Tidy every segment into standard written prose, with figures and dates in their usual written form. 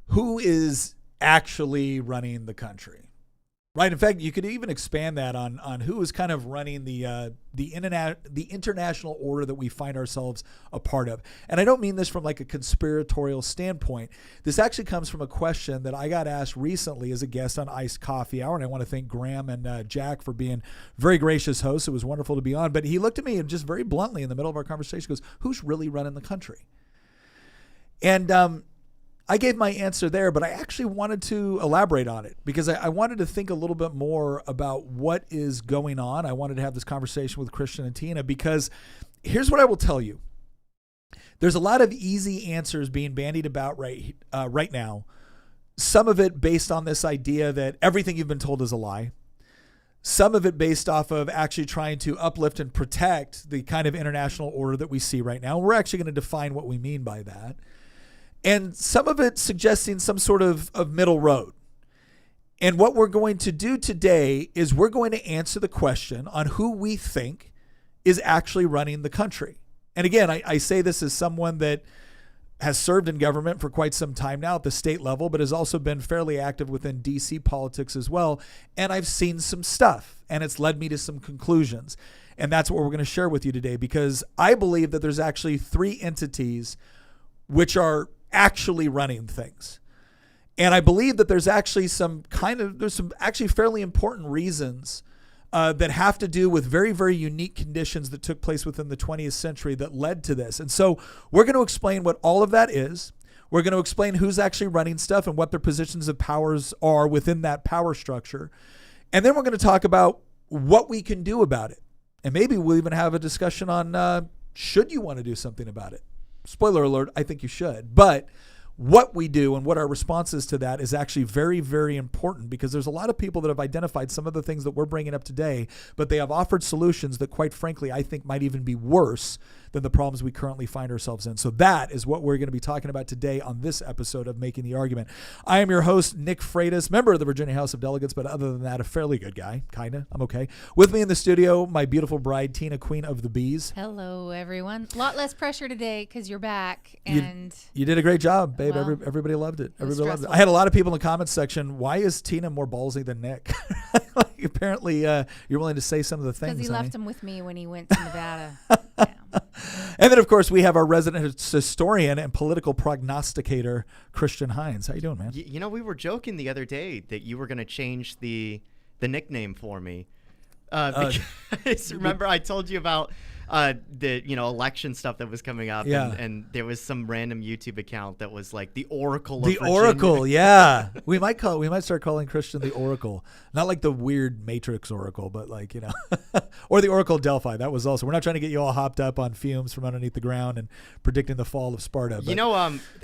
who is actually running the country. Right. In fact, you could even expand that on who is kind of running the international order that we find ourselves a part of. And I don't mean this from like a conspiratorial standpoint. This actually comes from a question that I got asked recently as a guest on Iced Coffee Hour. And I want to thank Graham and Jack for being very gracious hosts. It was wonderful to be on. But he looked at me and just very bluntly in the middle of our conversation goes, who's really running the country? And I gave my answer there, but I actually wanted to elaborate on it because I wanted to think a little bit more about what is going on. I wanted to have this conversation with Christian and Tina because here's what I will tell you. There's a lot of easy answers being bandied about right now. Some of it based on this idea that everything you've been told is a lie. Some of it based off of actually trying to uplift and protect the kind of international order that we see right now. We're actually going to define what we mean by that. And some of it suggesting some sort of middle road. And what we're going to do today is we're going to answer the question on who we think is actually running the country. And again, I say this as someone that has served in government for quite some time now at the state level, but has also been fairly active within DC politics as well. And I've seen some stuff, and it's led me to some conclusions. And that's what we're going to share with you today, because I believe that there's actually three entities which are actually running things. And I believe that there's actually some actually fairly important reasons that have to do with very, very unique conditions that took place within the 20th century that led to this. And so we're going to explain what all of that is. We're going to explain who's actually running stuff and what their positions of powers are within that power structure. And then we're going to talk about what we can do about it. And maybe we'll even have a discussion on should you want to do something about it? Spoiler alert, I think you should. But what we do and what our response is to that is actually very, very important, because there's a lot of people that have identified some of the things that we're bringing up today, but they have offered solutions that, quite frankly, I think might even be worse than the problems we currently find ourselves in. So that is what we're going to be talking about today on this episode of Making the Argument. I am your host, Nick Freitas, member of the Virginia House of Delegates, but other than that, a fairly good guy, kind of. I'm okay. With me in the studio, my beautiful bride, Tina, Queen of the Bees. Hello, everyone. A lot less pressure today because you're back. And you did a great job, babe. Well, everybody loved it. Everybody loved it. stressful. I had a lot of people in the comments section, why is Tina more ballsy than Nick? Like, apparently, you're willing to say some of the things. Because he honey. left him with me when he went to Nevada. Yeah. And then, of course, we have our resident historian and political prognosticator, Christian Hines. How you doing, man? You know, we were joking the other day that you were going to change the nickname for me. Because remember I told you about the election stuff that was coming up, Yeah. and there was some random YouTube account that was like the Oracle of The Virginia. Oracle, yeah. We might start calling Christian the Oracle. Not like the weird Matrix Oracle, but like, or the Oracle of Delphi. That was also, we're not trying to get you all hopped up on fumes from underneath the ground and predicting the fall of Sparta. But,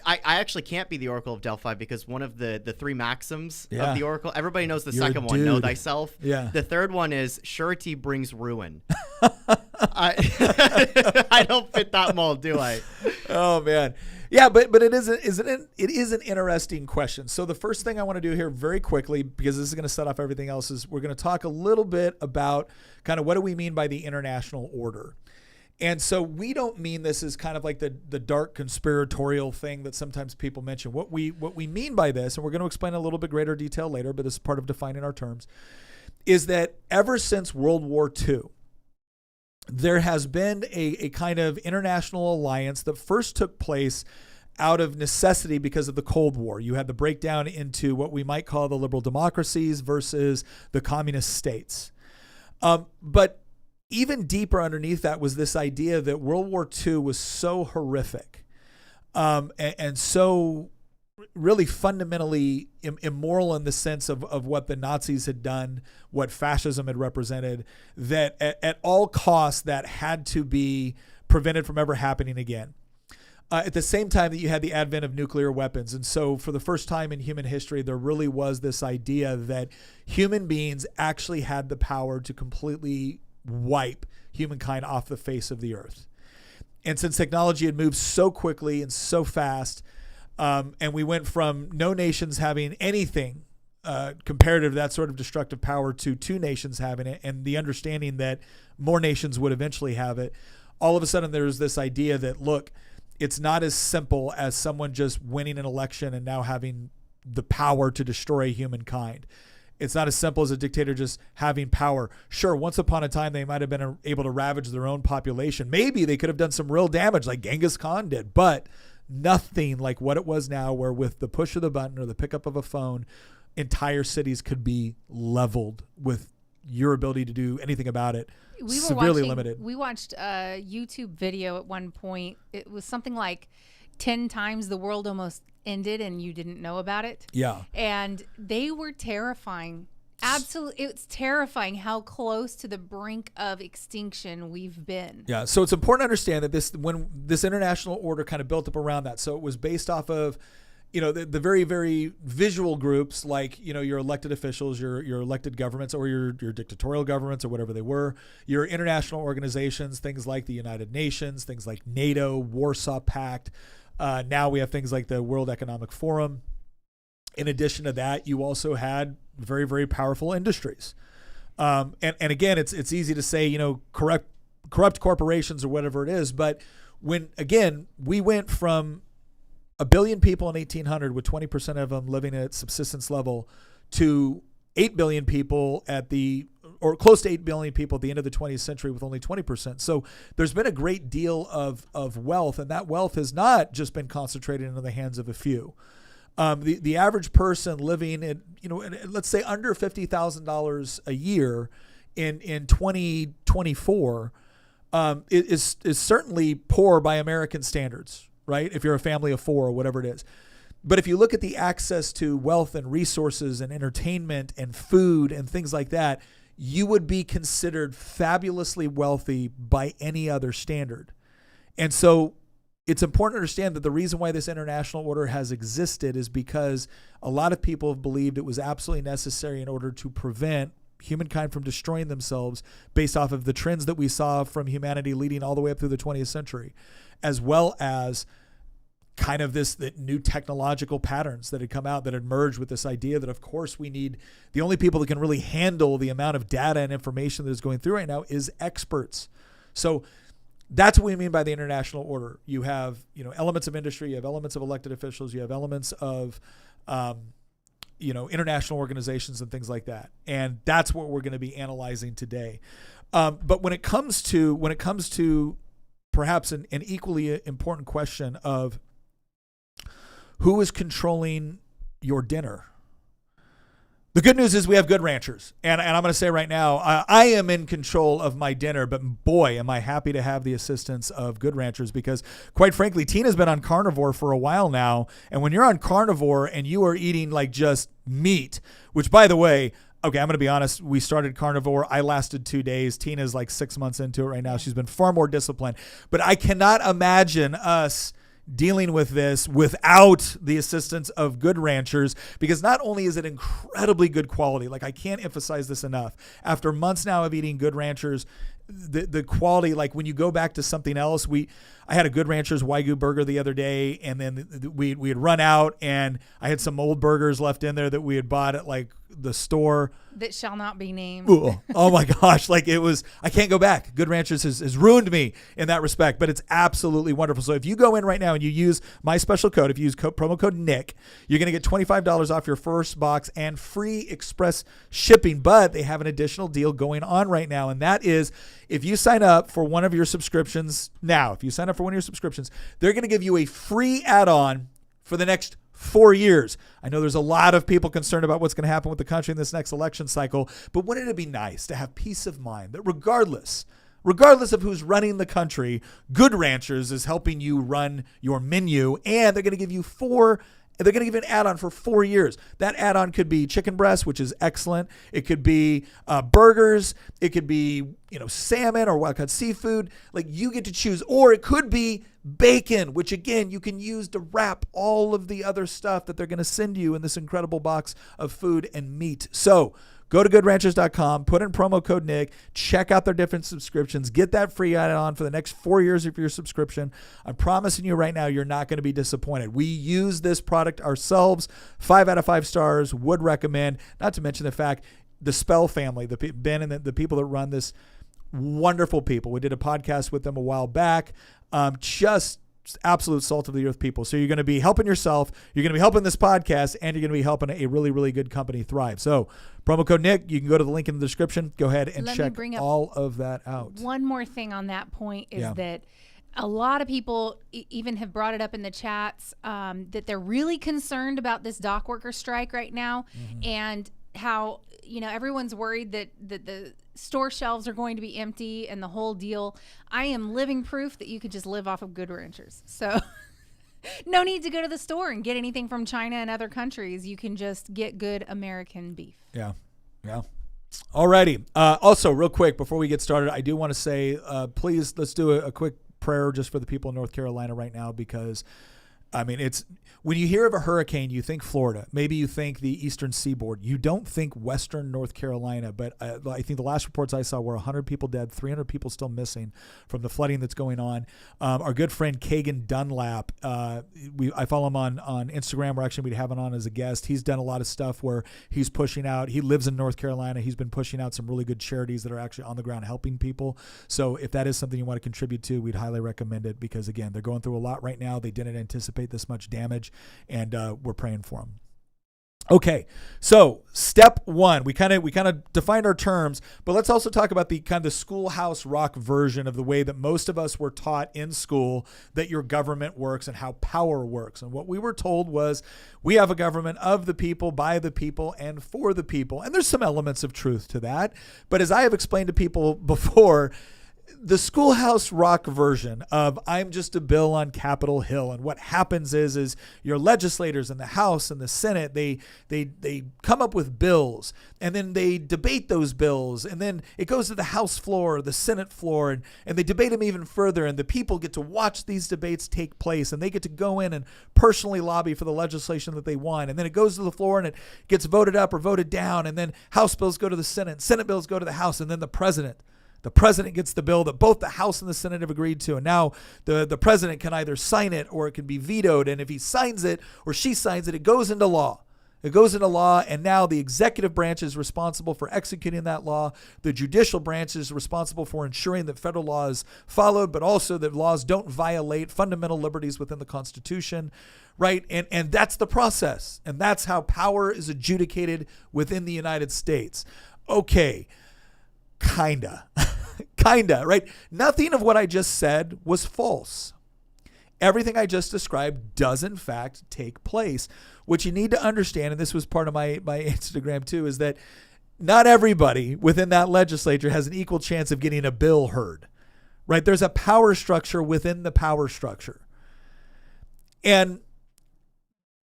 I actually can't be the Oracle of Delphi because one of the three maxims Yeah. of the Oracle, everybody knows the You're a second one, know dude. thyself. Yeah. The third one is surety brings ruin. I don't fit that mold, do I? Oh man. Yeah, but it is an interesting question. So the first thing I want to do here very quickly, because this is going to set off everything else, is we're going to talk a little bit about kind of what do we mean by the international order. And so we don't mean this as kind of like the dark conspiratorial thing that sometimes people mention. What we mean by this, and we're going to explain in a little bit greater detail later, but this is part of defining our terms, is that ever since World War II, there has been a kind of international alliance that first took place out of necessity because of the Cold War. You had the breakdown into what we might call the liberal democracies versus the communist states. But even deeper underneath that was this idea that World War II was so horrific and so really fundamentally immoral in the sense of what the Nazis had done, what fascism had represented, that at all costs that had to be prevented from ever happening again. At the same time that you had the advent of nuclear weapons. And so for the first time in human history, there really was this idea that human beings actually had the power to completely wipe humankind off the face of the earth. And since technology had moved so quickly and so fast, and we went from no nations having anything comparative to that sort of destructive power to two nations having it, and the understanding that more nations would eventually have it, all of a sudden there's this idea that, look, it's not as simple as someone just winning an election and now having the power to destroy humankind. It's not as simple as a dictator just having power. Sure, once upon a time, they might have been able to ravage their own population. Maybe they could have done some real damage like Genghis Khan did, but nothing like what it was now, where with the push of the button or the pickup of a phone, entire cities could be leveled with your ability to do anything about it. Severely limited. We watched a YouTube video at one point. It was something like 10 times the world almost ended and you didn't know about it. Yeah. And they were terrifying. Absolutely. It's terrifying how close to the brink of extinction we've been. Yeah. So it's important to understand that when this international order kind of built up around that. So it was based off of, the very, very visual groups like, your elected officials, your elected governments, or your dictatorial governments, or whatever they were, your international organizations, things like the United Nations, things like NATO, Warsaw Pact. Now we have things like the World Economic Forum. In addition to that, you also had very, very powerful industries. And again, it's easy to say, corrupt corporations or whatever it is. But we went from 1 billion people in 1800 with 20% of them living at subsistence level to 8 billion people or close to 8 billion people at the end of the 20th century with only 20%. So there's been a great deal of wealth, and that wealth has not just been concentrated into the hands of a few. The average person living in, let's say under $50,000 a year in 2024 is certainly poor by American standards, right? If you're a family of 4 or whatever it is. But if you look at the access to wealth and resources and entertainment and food and things like that, you would be considered fabulously wealthy by any other standard. And so it's important to understand that the reason why this international order has existed is because a lot of people have believed it was absolutely necessary in order to prevent humankind from destroying themselves based off of the trends that we saw from humanity leading all the way up through the 20th century, as well as kind of the new technological patterns that had come out that had merged with this idea that, of course, we need the only people that can really handle the amount of data and information that is going through right now is experts. So that's what we mean by the international order. You have, elements of industry, you have elements of elected officials, you have elements of, international organizations and things like that. And that's what we're going to be analyzing today. But when it comes to perhaps an equally important question of who is controlling your dinner, the good news is we have Good Ranchers. And I'm going to say right now, I am in control of my dinner, but boy, am I happy to have the assistance of Good Ranchers because, quite frankly, Tina's been on carnivore for a while now. And when you're on carnivore and you are eating like just meat, which, by the way, okay, I'm going to be honest, we started carnivore. I lasted 2 days. Tina's like 6 months into it right now. She's been far more disciplined. But I cannot imagine us dealing with this without the assistance of Good Ranchers, because not only is it incredibly good quality, like I can't emphasize this enough. After months now of eating Good Ranchers, the quality, like when you go back to something else, I had a Good Ranchers Wagyu burger the other day, and then we had run out, and I had some old burgers left in there that we had bought at like the store that shall not be named. Ooh, oh my gosh, like I can't go back. Good Ranchers has ruined me in that respect, but it's absolutely wonderful. So if you go in right now and you use my special code, if you use promo code Nick, you're going to get $25 off your first box and free express shipping. But they have an additional deal going on right now, and that is if you sign up for one of your subscriptions now, if you sign up for one of your subscriptions, they're going to give you a free add-on for the next 4 years. I know there's a lot of people concerned about what's going to happen with the country in this next election cycle, but wouldn't it be nice to have peace of mind that regardless of who's running the country, Good Ranchers is helping you run your menu, and they're going to give you an add-on for 4 years. That add-on could be chicken breast, which is excellent. It could be burgers. It could be, salmon or wild-caught seafood. Like, you get to choose. Or it could be bacon, which, again, you can use to wrap all of the other stuff that they're going to send you in this incredible box of food and meat. So go to goodranchers.com, put in promo code Nick, check out their different subscriptions, get that free add-on for the next 4 years of your subscription. I'm promising you right now, you're not going to be disappointed. We use this product ourselves, 5 out of 5 stars, would recommend, not to mention the fact the Spell family, Ben and the people that run this, wonderful people. We did a podcast with them a while back. Just absolute salt of the earth people. So you're going to be helping yourself, you're going to be helping this podcast, and you're going to be helping a really, really good company thrive. So promo code Nick, you can go to the link in the description. Go ahead and check all of that out. One more thing on that point is that a lot of people even have brought it up in the chats that they're really concerned about this dock worker strike right now, and how, you know, everyone's worried that the store shelves are going to be empty and the whole deal. I am living proof that you could just live off of Good Ranchers. So no need to go to the store and get anything from China and other countries. You can just get good American beef. Yeah. Alrighty. Also, real quick, before we get started, I do want to say, please, let's do a quick prayer just for the people in North Carolina right now, because I mean, it's when you hear of a hurricane, you think Florida. Maybe you think the eastern seaboard. You don't think western North Carolina. But I think the last reports I saw were 100 people dead, 300 people still missing from the flooding that's going on. Our good friend Kagan Dunlap, I follow him on Instagram. We're actually we have him on as a guest. He's done a lot of stuff where he's pushing out. He lives in North Carolina. He's been pushing out some really good charities that are actually on the ground helping people. So if that is something you want to contribute to, we'd highly recommend it, because, again, they're going through a lot right now. They didn't anticipate this much damage, and we're praying for them. Okay, so step one, we kind of defined our terms, but let's also talk about the kind of schoolhouse rock version of the way that most of us were taught in school that your government works and how power works. And what we were told was we have a government of the people, by the people, and for the people. And there's some elements of truth to that. But as I have explained to people before, the schoolhouse rock version of I'm just a bill on Capitol Hill, and what happens is your legislators in the House and the Senate, they come up with bills, and then they debate those bills, and then it goes to the House floor, the Senate floor, and they debate them even further, and the people get to watch these debates take place, and they get to go in and personally lobby for the legislation that they want, and then it goes to the floor and it gets voted up or voted down, and then House bills go to the Senate, Senate bills go to the House, and then the president gets the bill that both the House and the Senate have agreed to. And now the president can either sign it or it can be vetoed. And if he signs it or she signs it, it goes into law. It goes into law, and now the executive branch is responsible for executing that law. The judicial branch is responsible for ensuring that federal law is followed, but also that laws don't violate fundamental liberties within the Constitution, right? And that's the process. And that's how power is adjudicated within the United States. Okay, kinda, right? Nothing of what I just said was false. Everything I just described does in fact take place. What you need to understand, and this was part of my Instagram too, is that not everybody within that legislature has an equal chance of getting a bill heard, right? There's a power structure within the power structure. And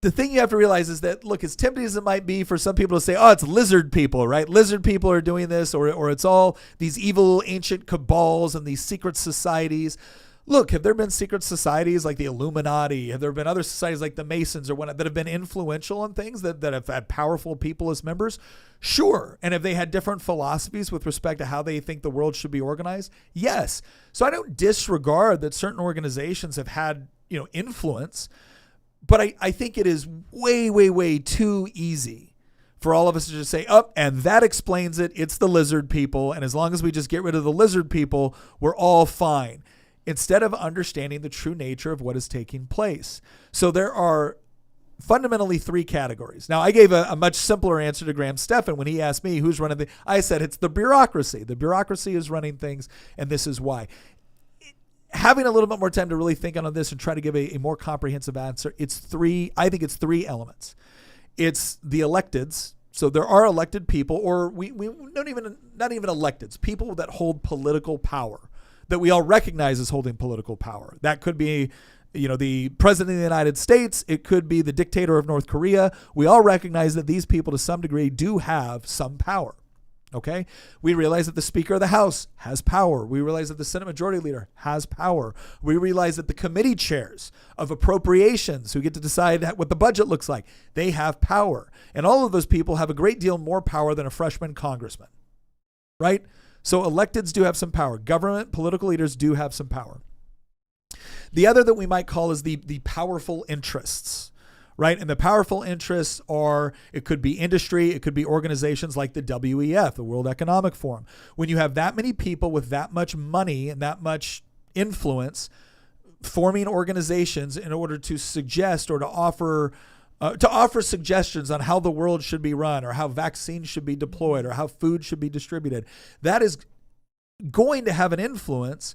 the thing you have to realize is that, look, as tempting as it might be for some people to say, oh, it's lizard people, right? Lizard people are doing this, or it's all these evil ancient cabals and these secret societies. Look, have there been secret societies like the Illuminati? Have there been other societies like the Masons or whatnot that have been influential on things that have had powerful people as members? Sure. And have they had different philosophies with respect to how they think the world should be organized? Yes. So I don't disregard that certain organizations have had, influence. But I think it is way, way, way too easy for all of us to just say, and that explains it. It's the lizard people. And as long as we just get rid of the lizard people, we're all fine. Instead of understanding the true nature of what is taking place. So there are fundamentally three categories. Now, I gave a much simpler answer to Graham Stephan when he asked me who's running the. I said it's the bureaucracy. The bureaucracy is running things, and this is why. Having a little bit more time to really think on this and try to give a more comprehensive answer, I think it's three elements. It's the electeds. So there are elected people, or we not even electeds, people that hold political power, that we all recognize as holding political power. That could be, the president of the United States. It could be the dictator of North Korea. We all recognize that these people to some degree do have some power. Okay, we realize that the Speaker of the House has power. We realize that the Senate Majority Leader has power. We realize that the committee chairs of appropriations who get to decide what the budget looks like, they have power. And all of those people have a great deal more power than a freshman congressman, right? So electeds do have some power. Government, political leaders do have some power. The other that we might call is the powerful interests. Right. And the powerful interests it could be industry, it could be organizations like the WEF, the World Economic Forum. When you have that many people with that much money and that much influence, forming organizations in order to suggest or to offer suggestions on how the world should be run, or how vaccines should be deployed, or how food should be distributed. That is going to have an influence,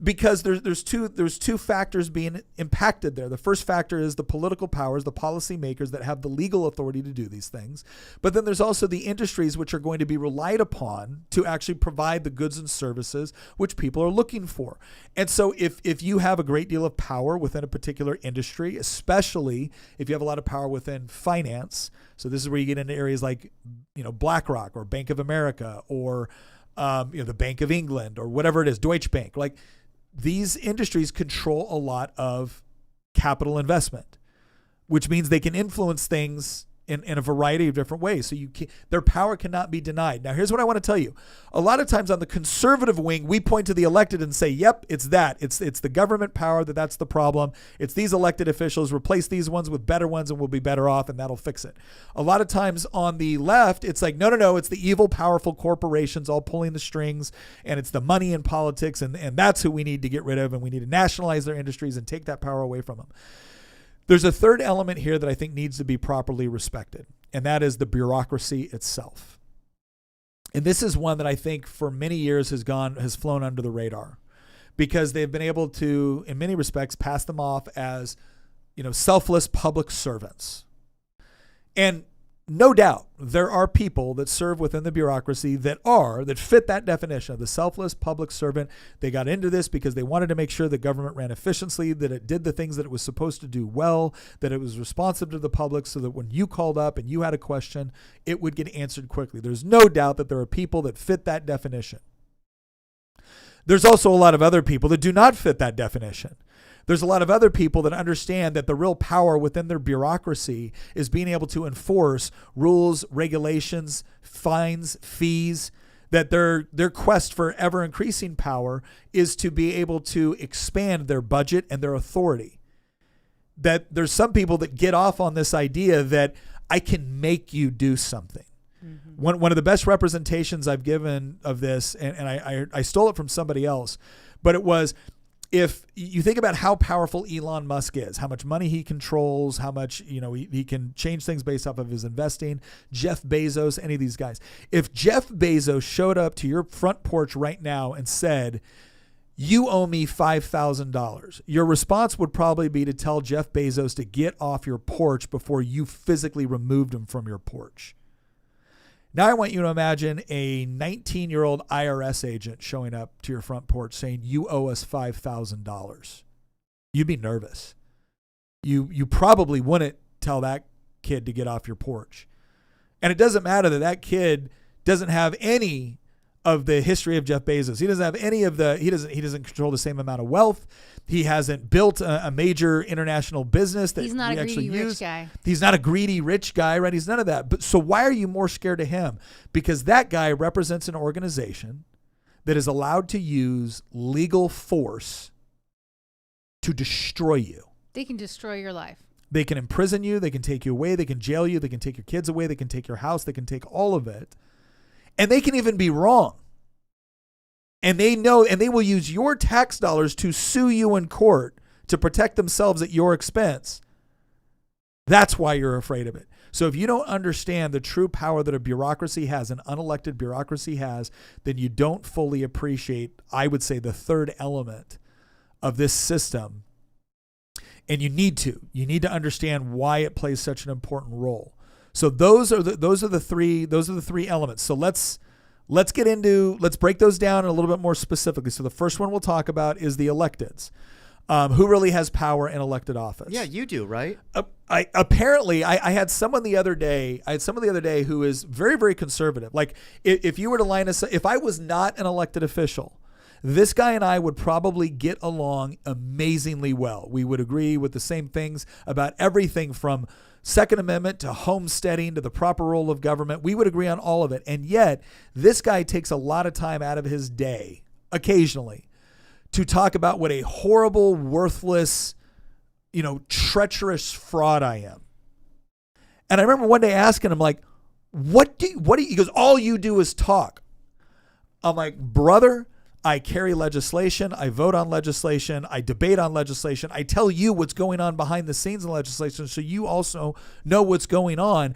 because there's two factors being impacted there. The first factor is the political powers, the policymakers that have the legal authority to do these things. But then there's also the industries which are going to be relied upon to actually provide the goods and services which people are looking for. And so if you have a great deal of power within a particular industry, especially if you have a lot of power within finance, so this is where you get into areas like, BlackRock or Bank of America or the Bank of England or whatever it is, Deutsche Bank, like, these industries control a lot of capital investment, which means they can influence things in a variety of different ways. So their power cannot be denied. Now, here's what I want to tell you. A lot of times on the conservative wing, we point to the elected and say, yep, it's that. It's the government power that's the problem. It's these elected officials. Replace these ones with better ones and we'll be better off, and that'll fix it. A lot of times on the left, it's like, no, it's the evil, powerful corporations all pulling the strings, and it's the money in politics, and that's who we need to get rid of, and we need to nationalize their industries and take that power away from them. There's a third element here that I think needs to be properly respected, and that is the bureaucracy itself. And this is one that I think for many years has flown under the radar, because they've been able to, in many respects, pass them off as, selfless public servants. And no doubt there are people that serve within the bureaucracy that fit that definition of the selfless public servant. They got into this because they wanted to make sure the government ran efficiently, that it did the things that it was supposed to do well, that it was responsive to the public, so that when you called up and you had a question, it would get answered quickly. There's no doubt that there are people that fit that definition. There's also a lot of other people that do not fit that definition. There's a lot of other people that understand that the real power within their bureaucracy is being able to enforce rules, regulations, fines, fees, that their quest for ever increasing power is to be able to expand their budget and their authority. That there's some people that get off on this idea that I can make you do something. Mm-hmm. One of the best representations I've given of this, and I stole it from somebody else, but it was, if you think about how powerful Elon Musk is, how much money he controls, how much, he can change things based off of his investing, Jeff Bezos, any of these guys. If Jeff Bezos showed up to your front porch right now and said, you owe me $5,000, your response would probably be to tell Jeff Bezos to get off your porch before you physically removed him from your porch. Now I want you to imagine a 19-year-old IRS agent showing up to your front porch saying, you owe us $5,000. You'd be nervous. You probably wouldn't tell that kid to get off your porch. And it doesn't matter that kid doesn't have any of the history of Jeff Bezos. He doesn't have any of he doesn't control the same amount of wealth. He hasn't built a major international business that he's not we a actually greedy use. Rich guy. He's not a greedy rich guy, right? He's none of that. But so why are you more scared of him? Because that guy represents an organization that is allowed to use legal force to destroy you. They can destroy your life. They can imprison you. They can take you away. They can jail you. They can take your kids away. They can take your house. They can take all of it. And they can even be wrong. And they know, and they will use your tax dollars to sue you in court to protect themselves at your expense. That's why you're afraid of it. So if you don't understand the true power that a bureaucracy has, an unelected bureaucracy has, then you don't fully appreciate, I would say, the third element of this system. And you need to understand why it plays such an important role. So those are the three elements. So let's break those down a little bit more specifically. So the first one we'll talk about is the electeds. Who really has power in elected office? Yeah, you do, right? I had someone the other day who is very, very conservative. Like if you were to line us, if I was not an elected official, this guy and I would probably get along amazingly well. We would agree with the same things about everything from Second Amendment to homesteading to the proper role of government. We would agree on all of it. And yet this guy takes a lot of time out of his day, occasionally, to talk about what a horrible, worthless, treacherous fraud I am. And I remember one day asking him, like, what do you, he goes, all you do is talk. I'm like, brother, I carry legislation. I vote on legislation. I debate on legislation. I tell you what's going on behind the scenes in legislation so you also know what's going on.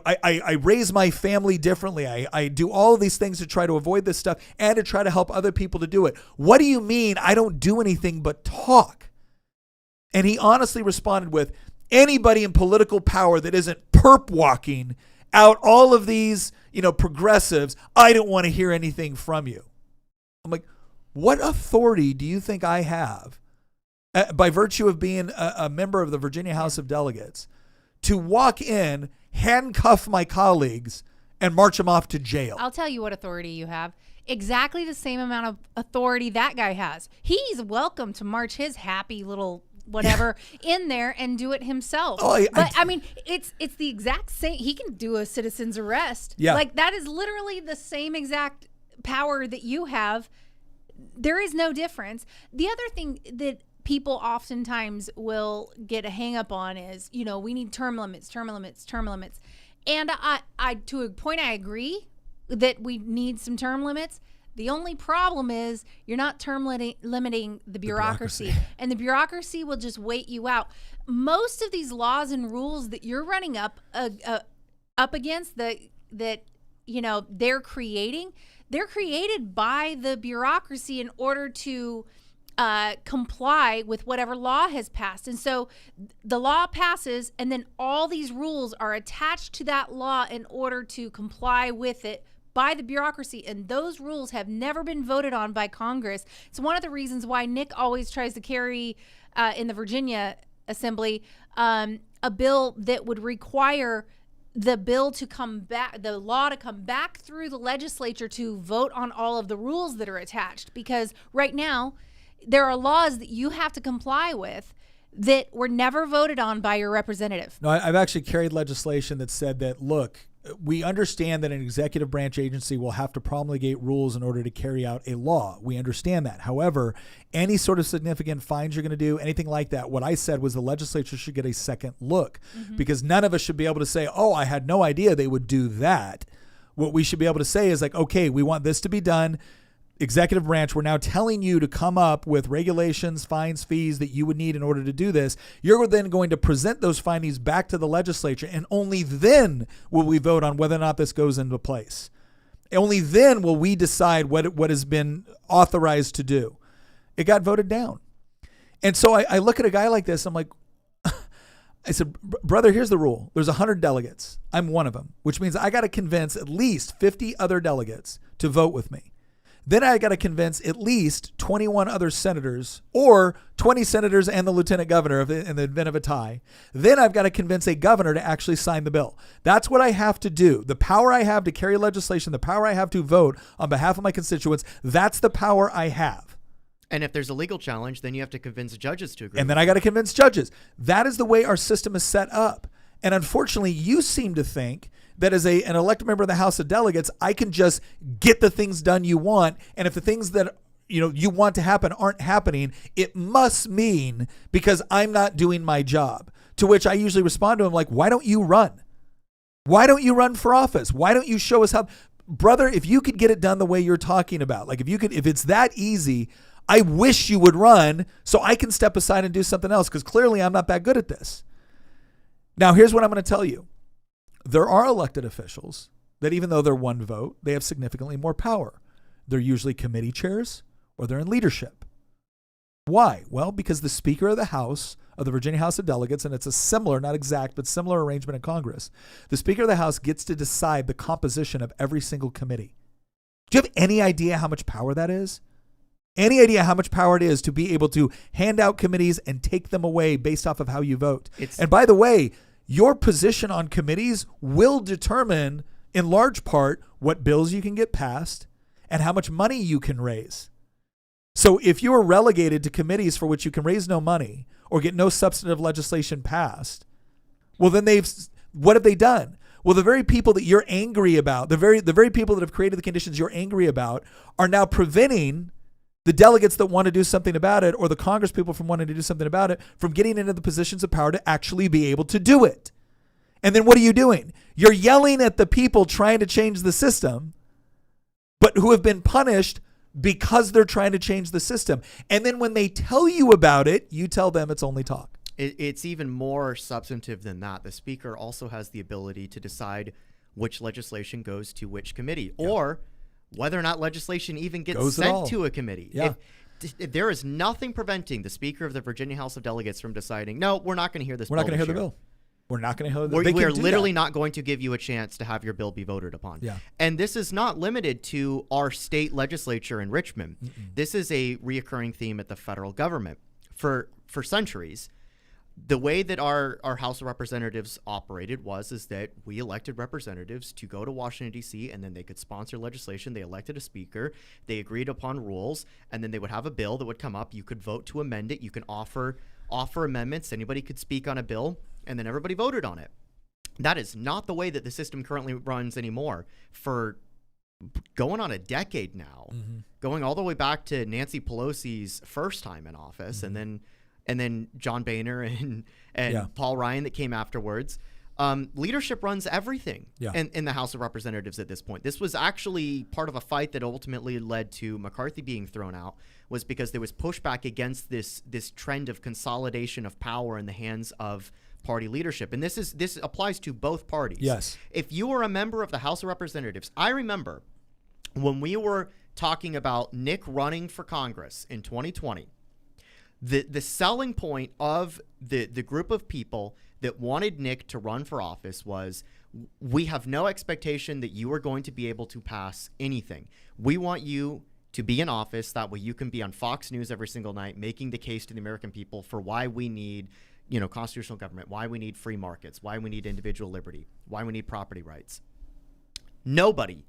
I raise my family differently. I do all of these things to try to avoid this stuff and to try to help other people to do it. What do you mean I don't do anything but talk? And he honestly responded with, anybody in political power that isn't perp walking out all of these, progressives, I don't want to hear anything from you. I'm like, what authority do you think I have by virtue of being a member of the Virginia House of Delegates to walk in, handcuff my colleagues, and march them off to jail? I'll tell you what authority you have. Exactly the same amount of authority that guy has. He's welcome to march his happy little whatever in there and do it himself. It's the exact same. He can do a citizen's arrest. Yeah. Like, that is literally the same exact power that you have. There is no difference. The other thing that people oftentimes will get a hang up on is, we need term limits. And I to a point, I agree that we need some term limits. The only problem is you're not term limiting the bureaucracy. And the bureaucracy will just wait you out. Most of these laws and rules that you're running up against that they're creating, they're created by the bureaucracy in order to comply with whatever law has passed. And so the law passes, and then all these rules are attached to that law in order to comply with it by the bureaucracy. And those rules have never been voted on by Congress. It's one of the reasons why Nick always tries to carry in the Virginia Assembly a bill that would require the law to come back through the legislature to vote on all of the rules that are attached. Because right now, there are laws that you have to comply with that were never voted on by your representative. No, I've actually carried legislation that said that, look, we understand that an executive branch agency will have to promulgate rules in order to carry out a law. We understand that. However, any sort of significant fines you're going to do, anything like that, what I said was the legislature should get a second look, because none of us should be able to say, oh, I had no idea they would do that. What we should be able to say is like, okay, we want this to be done. Executive branch, we're now telling you to come up with regulations, fines, fees that you would need in order to do this. You're then going to present those findings back to the legislature, and only then will we vote on whether or not this goes into place. Only then will we decide what has been authorized to do. It got voted down. And so I look at a guy like this, I'm like, I said, brother, here's the rule. There's 100 delegates. I'm one of them, which means I got to convince at least 50 other delegates to vote with me. Then I got to convince at least 21 other senators, or 20 senators and the lieutenant governor in the event of a tie. Then I've got to convince a governor to actually sign the bill. That's what I have to do. The power I have to carry legislation, the power I have to vote on behalf of my constituents, that's the power I have. And if there's a legal challenge, then you have to convince judges to agree. And then I got to convince judges. That is the way our system is set up. And unfortunately, you seem to think that as an elected member of the House of Delegates, I can just get the things done you want. And if the things that you want to happen aren't happening, it must mean because I'm not doing my job. To which I usually respond to him like, why don't you run? Why don't you run for office? Why don't you show us how? Brother, if you could get it done the way you're talking about, like if it's that easy, I wish you would run so I can step aside and do something else, because clearly I'm not that good at this. Now, here's what I'm going to tell you. There are elected officials that, even though they're one vote, they have significantly more power. They're usually committee chairs or they're in leadership. Why? Well, because the Speaker of the House of the Virginia House of Delegates, and it's a similar, not exact, but similar arrangement in Congress, the Speaker of the House gets to decide the composition of every single committee. Do you have any idea how much power that is? Any idea how much power it is to be able to hand out committees and take them away based off of how you vote? And by the way, your position on committees will determine, in large part, what bills you can get passed and how much money you can raise. So if you are relegated to committees for which you can raise no money or get no substantive legislation passed, well, then what have they done? Well, the very people that you're angry about, the very people that have created the conditions you're angry about, are now preventing the delegates that want to do something about it, or the Congress people from wanting to do something about it, from getting into the positions of power to actually be able to do it. And then what are you doing? You're yelling at the people trying to change the system, but who have been punished because they're trying to change the system. And then when they tell you about it, you tell them it's only talk. It's even more substantive than that. The speaker also has the ability to decide which legislation goes to which committee, or whether or not legislation even gets sent to a committee. Yeah. If there is nothing preventing the Speaker of the Virginia House of Delegates from deciding, no, we're not going to hear this bill. We're not going to hear the bill. We're not going to hear the bill. We're literally not going to give you a chance to have your bill be voted upon. Yeah. And this is not limited to our state legislature in Richmond. This is a reoccurring theme at the federal government. For centuries, the way that our House of Representatives operated is that we elected representatives to go to Washington, D.C., and then they could sponsor legislation. They elected a speaker. They agreed upon rules, and then they would have a bill that would come up. You could vote to amend it. You can offer amendments. Anybody could speak on a bill, and then everybody voted on it. That is not the way that the system currently runs anymore for going on a decade now, going all the way back to Nancy Pelosi's first time in office, and then John Boehner and Paul Ryan that came afterwards. Leadership runs everything in the House of Representatives at this point. This was actually part of a fight that ultimately led to McCarthy being thrown out, was because there was pushback against this trend of consolidation of power in the hands of party leadership. And this applies to both parties. Yes. If you were a member of the House of Representatives, I remember when we were talking about Nick running for Congress in 2020, the selling point of the group of people that wanted Nick to run for office was, we have no expectation that you are going to be able to pass anything. We want you to be in office. That way you can be on Fox News every single night making the case to the American people for why we need constitutional government, why we need free markets, why we need individual liberty, why we need property rights. Nobody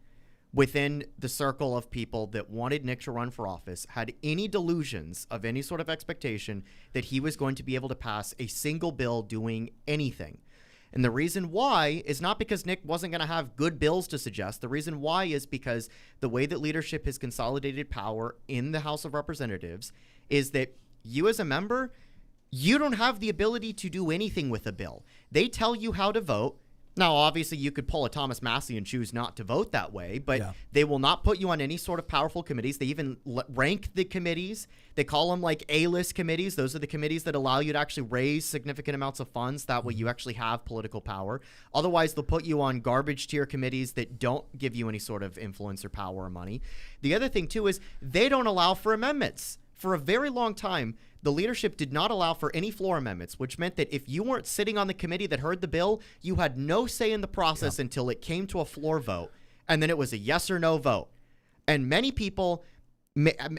within the circle of people that wanted Nick to run for office had any delusions of any sort of expectation that he was going to be able to pass a single bill doing anything. And the reason why is not because Nick wasn't going to have good bills to suggest. The reason why is because the way that leadership has consolidated power in the House of Representatives is that you as a member, you don't have the ability to do anything with a bill. They tell you how to vote. Now, obviously, you could pull a Thomas Massey and choose not to vote that way, but they will not put you on any sort of powerful committees. They even rank the committees. They call them like A-list committees. Those are the committees that allow you to actually raise significant amounts of funds. That way you actually have political power. Otherwise, they'll put you on garbage tier committees that don't give you any sort of influence or power or money. The other thing, too, is they don't allow for amendments. For a very long time, the leadership did not allow for any floor amendments, which meant that if you weren't sitting on the committee that heard the bill, you had no say in the process until it came to a floor vote. And then it was a yes or no vote. And many people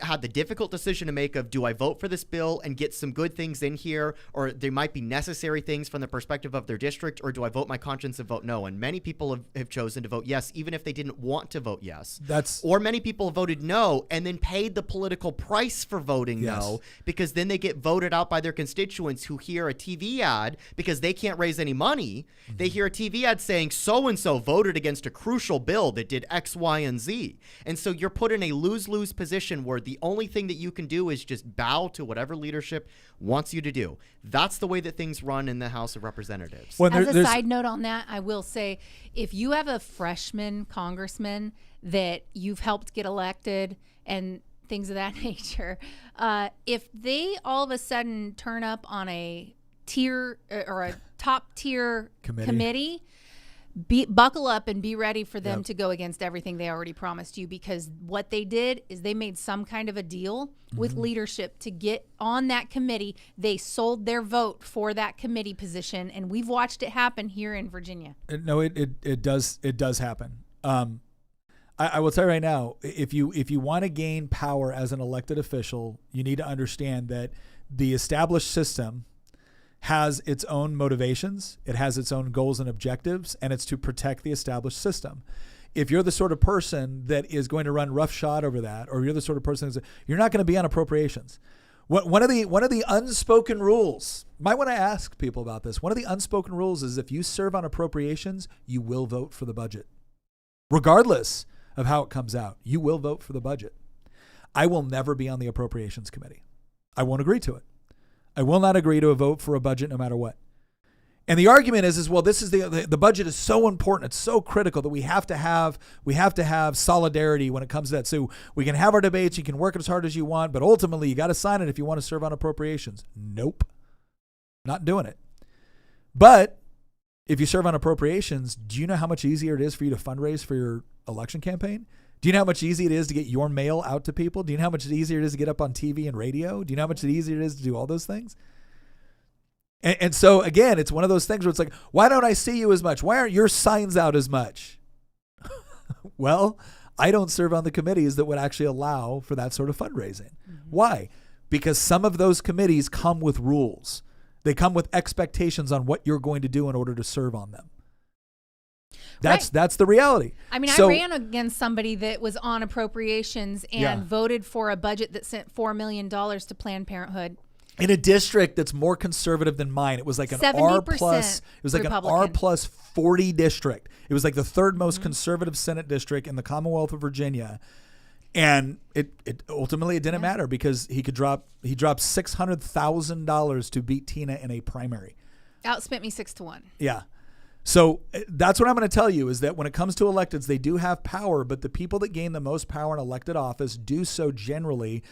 had the difficult decision to make of, do I vote for this bill and get some good things in here, or there might be necessary things from the perspective of their district, or do I vote my conscience and vote no? And many people have chosen to vote yes, even if they didn't want to vote yes. Or many people voted no and then paid the political price for voting no, because then they get voted out by their constituents who hear a TV ad because they can't raise any money. They hear a TV ad saying so-and-so voted against a crucial bill that did X, Y, and Z. And so you're put in a lose-lose position where the only thing that you can do is just bow to whatever leadership wants you to do. That's the way that things run in the House of Representatives. Well, as a side note on that, I will say, if you have a freshman congressman that you've helped get elected and things of that nature, if they all of a sudden turn up on a tier or a top tier committee, buckle up and be ready for them to go against everything they already promised you, because what they did is they made some kind of a deal with leadership to get on that committee. They sold their vote for that committee position, and we've watched it happen here in Virginia. No, it does happen. I will tell you right now, if you want to gain power as an elected official, you need to understand that the established system has its own motivations, it has its own goals and objectives, and it's to protect the established system. If you're the sort of person that is going to run roughshod over that, or you're the sort of person you're not going to be on appropriations. One of the unspoken rules, might want to ask people about this. One of the unspoken rules is if you serve on appropriations, you will vote for the budget. Regardless of how it comes out, you will vote for the budget. I will never be on the appropriations committee. I won't agree to it. I will not agree to a vote for a budget no matter what. And the argument is well, this is the budget is so important, it's so critical that we have to have solidarity when it comes to that. So we can have our debates, you can work as hard as you want, but ultimately you got to sign it if you want to serve on appropriations. Nope, not doing it. But if you serve on appropriations, do you know how much easier it is for you to fundraise for your election campaign? Do you know how much easier it is to get your mail out to people? Do you know how much easier it is to get up on TV and radio? Do you know how much easier it is to do all those things? And so, again, it's one of those things where it's like, why don't I see you as much? Why aren't your signs out as much? Well, I don't serve on the committees that would actually allow for that sort of fundraising. Mm-hmm. Why? Because some of those committees come with rules. They come with expectations on what you're going to do in order to serve on them. That's the reality. I mean, I ran against somebody that was on appropriations and voted for a budget that sent $4 million to Planned Parenthood. In a district that's more conservative than mine. It was like an R plus. It was like Republican. an R plus 40 district. It was like the third most conservative Senate district in the Commonwealth of Virginia. And it ultimately it didn't matter because he dropped $600,000 to beat Tina in a primary. Outspent me 6-1. Yeah. So that's what I'm going to tell you is that when it comes to electeds, they do have power, but the people that gain the most power in elected office do so generally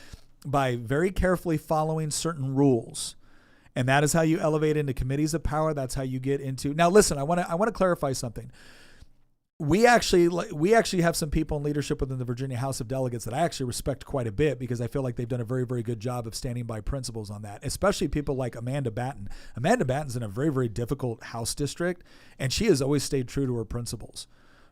by very carefully following certain rules. And that is how you elevate into committees of power. That's how you get into. Now, listen, I want to clarify something. We actually have some people in leadership within the Virginia House of Delegates that I actually respect quite a bit because I feel like they've done a very, very good job of standing by principles on that, especially people like Amanda Batten. Amanda Batten's in a very, very difficult House district, and she has always stayed true to her principles.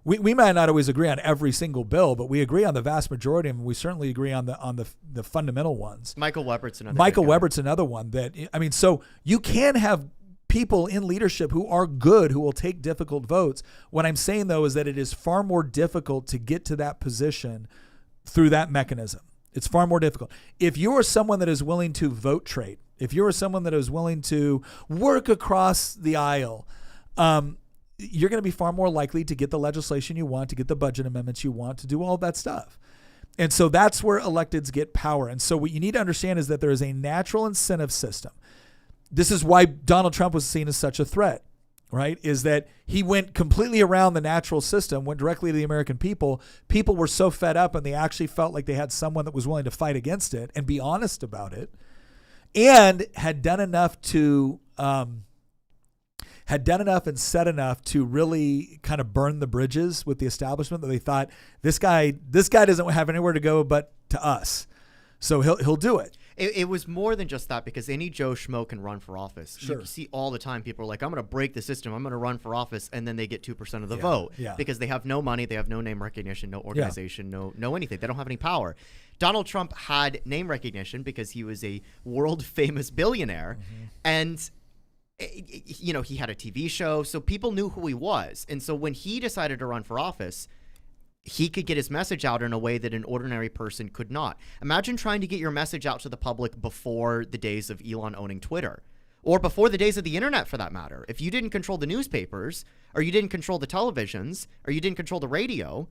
We might not always agree on every single bill, but we agree on the vast majority of them. We certainly agree on the fundamental ones. Michael Webert's another one that, I mean, so you can have people in leadership who are good, who will take difficult votes. What I'm saying, though, is that it is far more difficult to get to that position through that mechanism. It's far more difficult. If you are someone that is willing to vote trade, if you are someone that is willing to work across the aisle, you're going to be far more likely to get the legislation you want, to get the budget amendments you want, to do all that stuff. And so that's where electeds get power. And so what you need to understand is that there is a natural incentive system. This is why Donald Trump was seen as such a threat, right? Is that he went completely around the natural system, went directly to the American people. People were so fed up and they actually felt like they had someone that was willing to fight against it and be honest about it, and had done enough and said enough to really kind of burn the bridges with the establishment that they thought this guy doesn't have anywhere to go but to us. So he'll do it. It was more than just that, because any Joe Schmo can run for office. Sure. You see all the time people are like, I'm going to break the system, I'm going to run for office, and then they get 2% of the vote because they have no money, they have no name recognition, no organization, no anything. They don't have any power. Donald Trump had name recognition because he was a world famous billionaire, and you know, he had a TV show, so people knew who he was. And so when he decided to run for office, he could get his message out in a way that an ordinary person could not. Imagine trying to get your message out to the public before the days of Elon owning Twitter, or before the days of the internet, for that matter. If you didn't control the newspapers, or you didn't control the televisions, or you didn't control the radio,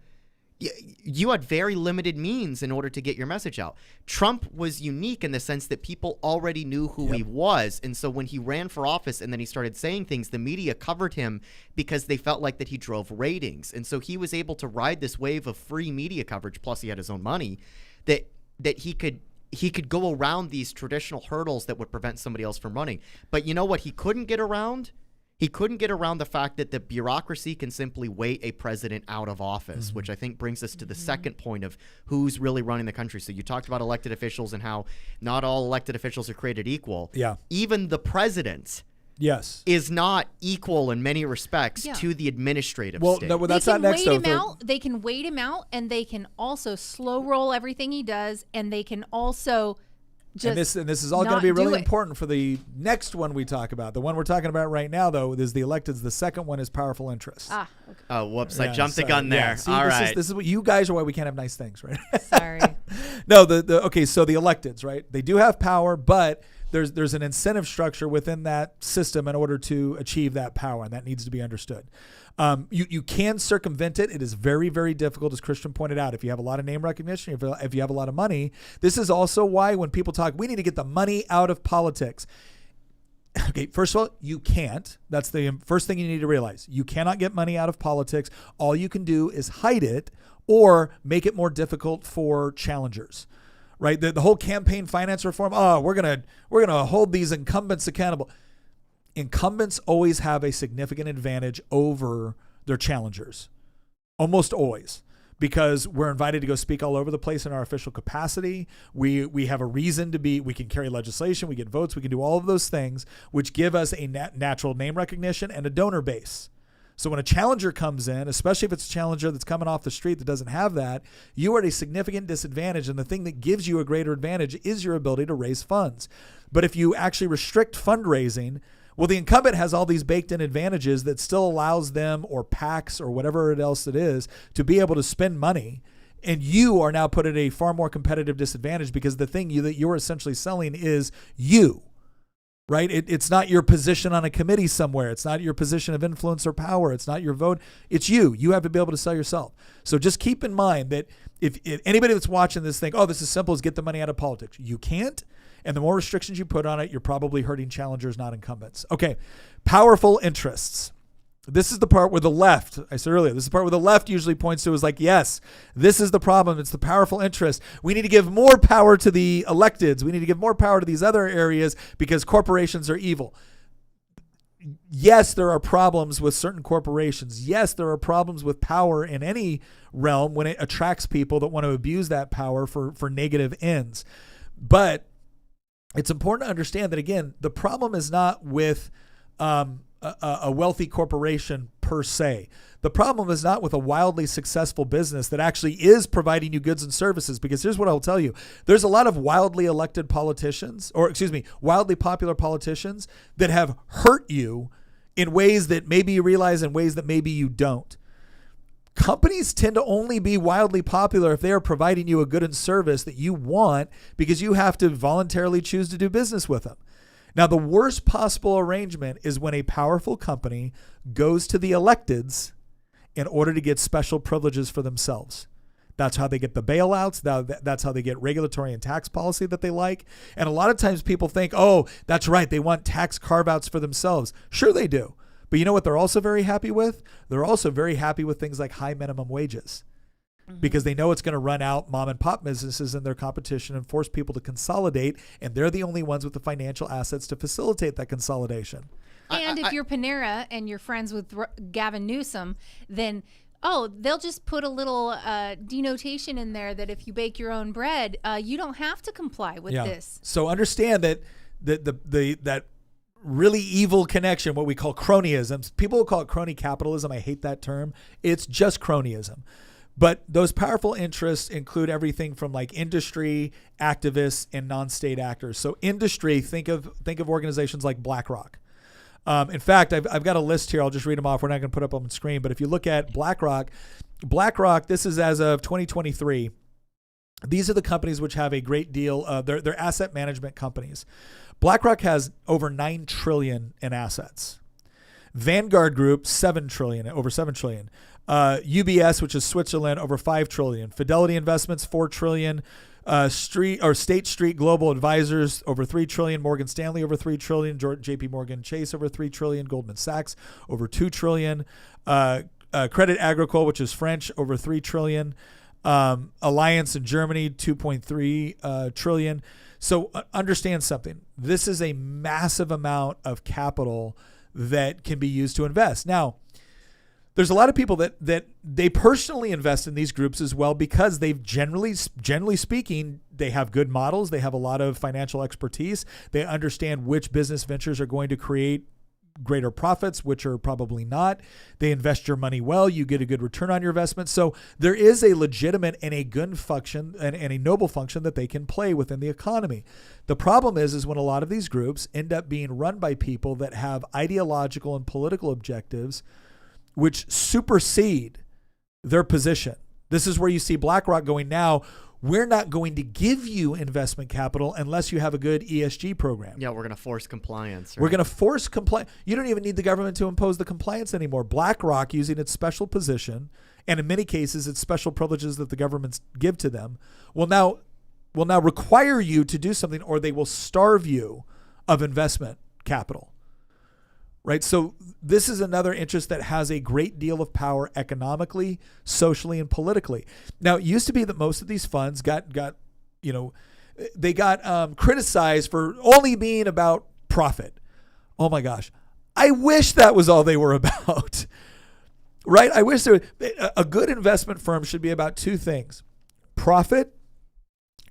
you had very limited means in order to get your message out. Trump was unique in the sense that people already knew who he was. And so when he ran for office and then he started saying things, the media covered him because they felt like that he drove ratings. And so he was able to ride this wave of free media coverage, plus he had his own money, that he could go around these traditional hurdles that would prevent somebody else from running. But you know what he couldn't get around? He couldn't get around the fact that the bureaucracy can simply wait a president out of office, which I think brings us to the second point of who's really running the country. So you talked about elected officials and how not all elected officials are created equal. Yeah. Even the president is not equal in many respects to the administrative state. No, that's not next, though. They can wait him out, and they can also slow roll everything he does, and they can also... And this is all going to be really important for the next one we talk about. The one we're talking about right now, though, is the electeds. The second one is powerful interests. Okay. Oh, whoops. I jumped the gun there. Yeah. See, all right. This is what you guys are why we can't have nice things, right? Sorry. No, okay, so the electeds, right? They do have power, but there's an incentive structure within that system in order to achieve that power, and that needs to be understood. You can circumvent it. It is very, very difficult, as Christian pointed out. If you have a lot of name recognition, if you have a lot of money, this is also why when people talk, we need to get the money out of politics. Okay, first of all, you can't. That's the first thing you need to realize. You cannot get money out of politics. All you can do is hide it or make it more difficult for challengers, right? The whole campaign finance reform, we're gonna hold these incumbents accountable. Incumbents always have a significant advantage over their challengers, almost always. Because we're invited to go speak all over the place in our official capacity. We have a reason to be, we can carry legislation, we get votes, we can do all of those things, which give us a natural name recognition and a donor base. So when a challenger comes in, especially if it's a challenger that's coming off the street that doesn't have that, you are at a significant disadvantage. And the thing that gives you a greater advantage is your ability to raise funds. But if you actually restrict fundraising, well, the incumbent has all these baked in advantages that still allows them, or PACs or whatever else it is, to be able to spend money. And you are now put at a far more competitive disadvantage because the thing that you're essentially selling is you, right? It's not your position on a committee somewhere. It's not your position of influence or power. It's not your vote. It's you. You have to be able to sell yourself. So just keep in mind that if anybody that's watching this think, this is simple as get the money out of politics. You can't. And the more restrictions you put on it, you're probably hurting challengers, not incumbents. Okay, powerful interests. This is the part where the left, I said earlier, this is the part where the left usually points to is like, yes, this is the problem. It's the powerful interest. We need to give more power to the electeds. We need to give more power to these other areas because corporations are evil. Yes, there are problems with certain corporations. Yes, there are problems with power in any realm when it attracts people that want to abuse that power for negative ends. But it's important to understand that, again, the problem is not with a wealthy corporation per se. The problem is not with a wildly successful business that actually is providing you goods and services. Because here's what I'll tell you. There's a lot of wildly elected politicians, wildly popular politicians that have hurt you in ways that maybe you realize and ways that maybe you don't. Companies tend to only be wildly popular if they are providing you a good and service that you want because you have to voluntarily choose to do business with them. Now, the worst possible arrangement is when a powerful company goes to the electeds in order to get special privileges for themselves. That's how they get the bailouts. That's how they get regulatory and tax policy that they like. And a lot of times people think, that's right, they want tax carve-outs for themselves. Sure they do. But you know what they're also very happy with? They're also very happy with things like high minimum wages because they know it's going to run out mom and pop businesses in their competition and force people to consolidate. And they're the only ones with the financial assets to facilitate that consolidation. And if you're Panera and you're friends with Gavin Newsom, then, they'll just put a little denotation in there that if you bake your own bread, you don't have to comply with this. So understand that that really evil connection, what we call cronyism. People will call it crony capitalism. I hate that term. It's just cronyism. But those powerful interests include everything from like industry, activists, and non-state actors. So industry, think of organizations like BlackRock. In fact, I've got a list here. I'll just read them off. We're not going to put up on the screen. But if you look at BlackRock, this is as of 2023. These are the companies which have a great deal of they're asset management companies. BlackRock has over $9 trillion in assets. Vanguard Group, over $7 trillion. UBS, which is Switzerland, over $5 trillion. Fidelity Investments, $4 trillion. State Street Global Advisors, over $3 trillion. Morgan Stanley, over $3 trillion. JP Morgan Chase, over $3 trillion. Goldman Sachs, over $2 trillion. Credit Agricole, which is French, over $3 trillion. Alliance in Germany, 2.3 trillion. So understand something. This is a massive amount of capital that can be used to invest. Now, there's a lot of people that they personally invest in these groups as well because they've generally speaking, they have good models. They have a lot of financial expertise. They understand which business ventures are going to create greater profits, which are probably not. They invest your money well. You get a good return on your investment. So there is a legitimate and a good function and a noble function that they can play within the economy. The problem is when a lot of these groups end up being run by people that have ideological and political objectives which supersede their position. This is where you see BlackRock going now. We're not going to give you investment capital unless you have a good ESG program. Yeah, we're going to force compliance. Right? We're going to force compliance. You don't even need the government to impose the compliance anymore. BlackRock, using its special position, and in many cases, its special privileges that the governments give to them, will now require you to do something, or they will starve you of investment capital. Right? So this is another interest that has a great deal of power economically, socially, and politically. Now, it used to be that most of these funds got criticized for only being about profit. Oh my gosh. I wish that was all they were about. Right? I wish a good investment firm should be about two things: profit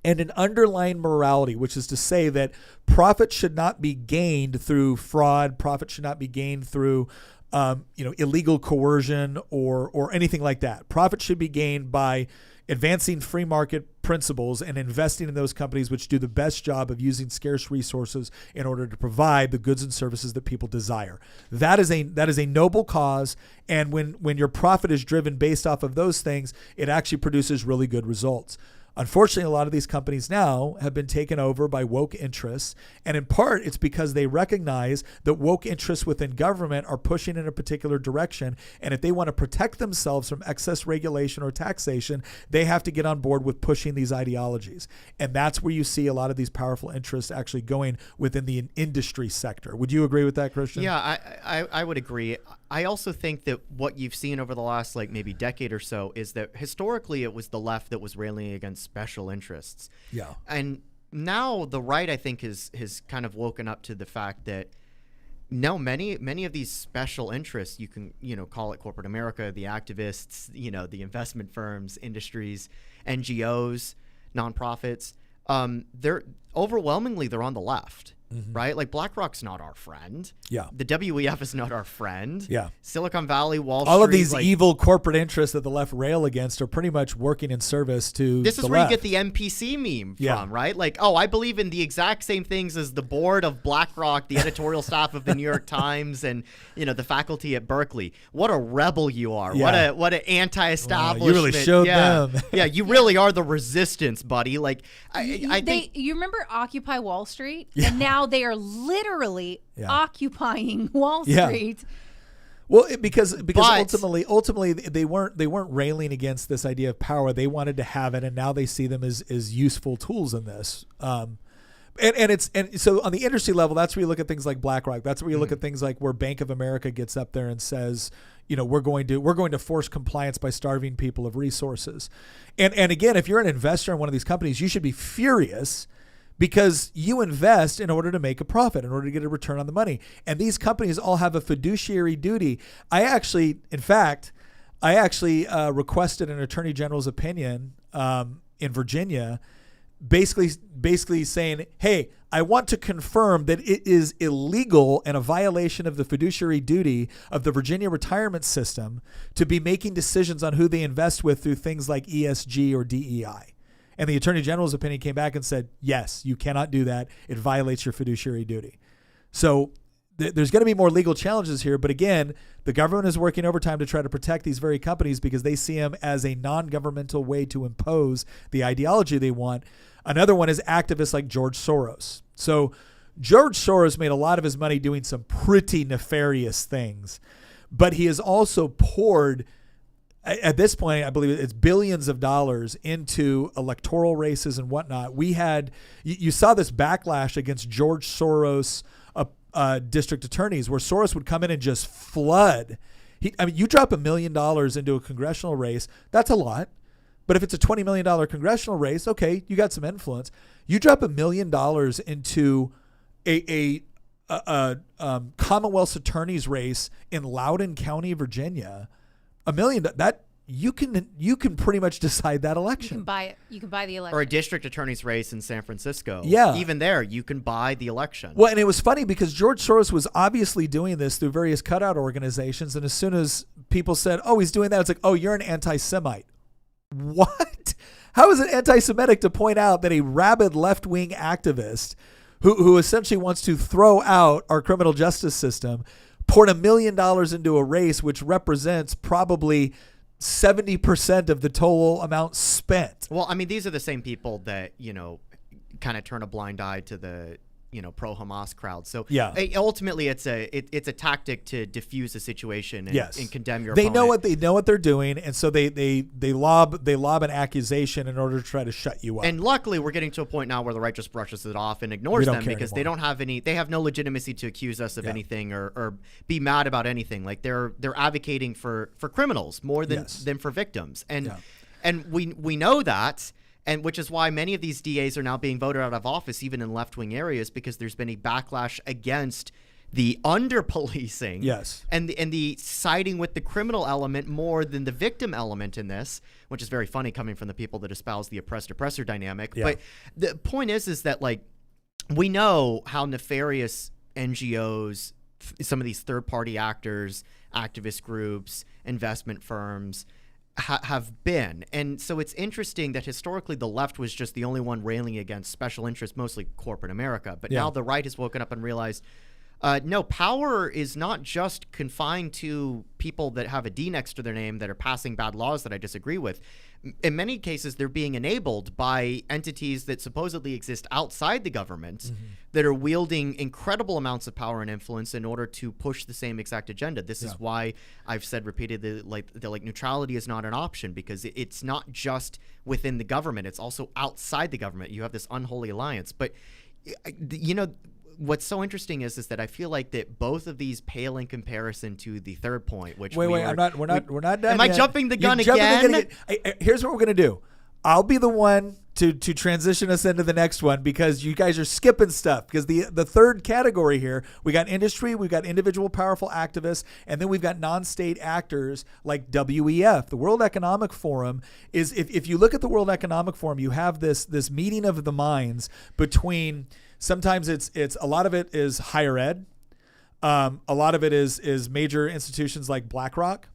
and an underlying morality, which is to say that profit should not be gained through fraud. Profit should not be gained through illegal coercion or anything like that. Profit should be gained by advancing free market principles and investing in those companies which do the best job of using scarce resources in order to provide the goods and services that people desire. That is a noble cause, and when your profit is driven based off of those things, it actually produces really good results. Unfortunately, a lot of these companies now have been taken over by woke interests, and in part it's because they recognize that woke interests within government are pushing in a particular direction, and if they want to protect themselves from excess regulation or taxation, they have to get on board with pushing these ideologies. And that's where you see a lot of these powerful interests actually going within the industry sector. Would you agree with that, Christian? Yeah, I would agree. I also think that what you've seen over the last maybe decade or so is that historically it was the left that was railing against special interests. Yeah. And now the right, I think, has kind of woken up to the fact that no, many of these special interests, you can, call it corporate America, the activists, the investment firms, industries, NGOs, nonprofits, they're overwhelmingly on the left. Mm-hmm. Right? Like BlackRock's not our friend. Yeah. The WEF is not our friend. Yeah. Silicon Valley, Wall Street. All of these evil corporate interests that the left rail against are pretty much working in service to This is the where left. you get the NPC meme from, right? Like, I believe in the exact same things as the board of BlackRock, the editorial staff of the New York Times, and, the faculty at Berkeley. What a rebel you are. Yeah. What an anti-establishment. Wow, you really showed them. Yeah, you really are the resistance, buddy. Like, I think... You remember Occupy Wall Street? Yeah. And now they are literally occupying Wall Street. Yeah. Well, because But, ultimately they weren't railing against this idea of power. They wanted to have it, and now they see them as useful tools in this. And so on the industry level, that's where you look at things like BlackRock. That's where you look at things like where Bank of America gets up there and says, we're going to force compliance by starving people of resources. And again, if you're an investor in one of these companies, you should be furious, because you invest in order to make a profit, in order to get a return on the money. And these companies all have a fiduciary duty. I actually requested an attorney general's opinion in Virginia, basically saying, hey, I want to confirm that it is illegal and a violation of the fiduciary duty of the Virginia retirement system to be making decisions on who they invest with through things like ESG or DEI. And the attorney general's opinion came back and said, yes, you cannot do that. It violates your fiduciary duty. So there's going to be more legal challenges here. But again, the government is working overtime to try to protect these very companies because they see them as a non-governmental way to impose the ideology they want. Another one is activists like George Soros. So George Soros made a lot of his money doing some pretty nefarious things, but he has also poured, at this point, I believe it's billions of dollars into electoral races and whatnot. You saw this backlash against George Soros district attorneys, where Soros would come in and just flood. You drop $1 million into a congressional race, that's a lot. But if it's a $20 million congressional race, okay, you got some influence. You drop $1 million into a Commonwealth's attorney's race in Loudoun County, Virginia. $1 million, that you can pretty much decide that election. You can buy it. You can buy the election. Or a district attorney's race in San Francisco. Yeah. Even there, you can buy the election. Well, and it was funny because George Soros was obviously doing this through various cutout organizations. And as soon as people said, oh, he's doing that, it's like, oh, you're an anti-Semite. What? How is it anti-Semitic to point out that a rabid left-wing activist who essentially wants to throw out our criminal justice system poured $1 million into a race which represents probably 70% of the total amount spent? Well, I mean, these are the same people that, kind of turn a blind eye to the pro-Hamas crowd. So ultimately it's a tactic to diffuse the situation and condemn your they opponent. know what they're doing, and so they lob an accusation in order to try to shut you up. And luckily we're getting to a point now where the right just brushes it off and ignores them because anymore. they have no legitimacy to accuse us of anything or be mad about anything. Like they're advocating for criminals more than for victims. And we know that. And which is why many of these DAs are now being voted out of office, even in left-wing areas, because there's been a backlash against the under-policing and the siding with the criminal element more than the victim element in this, which is very funny coming from the people that espouse the oppressed-oppressor dynamic. But the point is that, like, we know how nefarious NGOs, some of these third-party actors, activist groups, investment firms, have been. And so it's interesting that historically the left was just the only one railing against special interests, mostly corporate America. But now the right has woken up and realized, no, power is not just confined to people that have a D next to their name that are passing bad laws that I disagree with. In many cases, they're being enabled by entities that supposedly exist outside the government that are wielding incredible amounts of power and influence in order to push the same exact agenda. This is why I've said repeatedly, like neutrality is not an option, because it's not just within the government. It's also outside the government. You have this unholy alliance. But, what's so interesting is that I feel like that both of these pale in comparison to the third point, which we're not done. Am I jumping the gun again? Here's what we're gonna do. I'll be the one to transition us into the next one, because you guys are skipping stuff. Because the third category here, we got industry, we've got individual powerful activists, and then we've got non-state actors like WEF. The World Economic Forum is, if you look at the World Economic Forum, you have this meeting of the minds between. Sometimes it's a lot of it is higher ed. A lot of it is major institutions like BlackRock.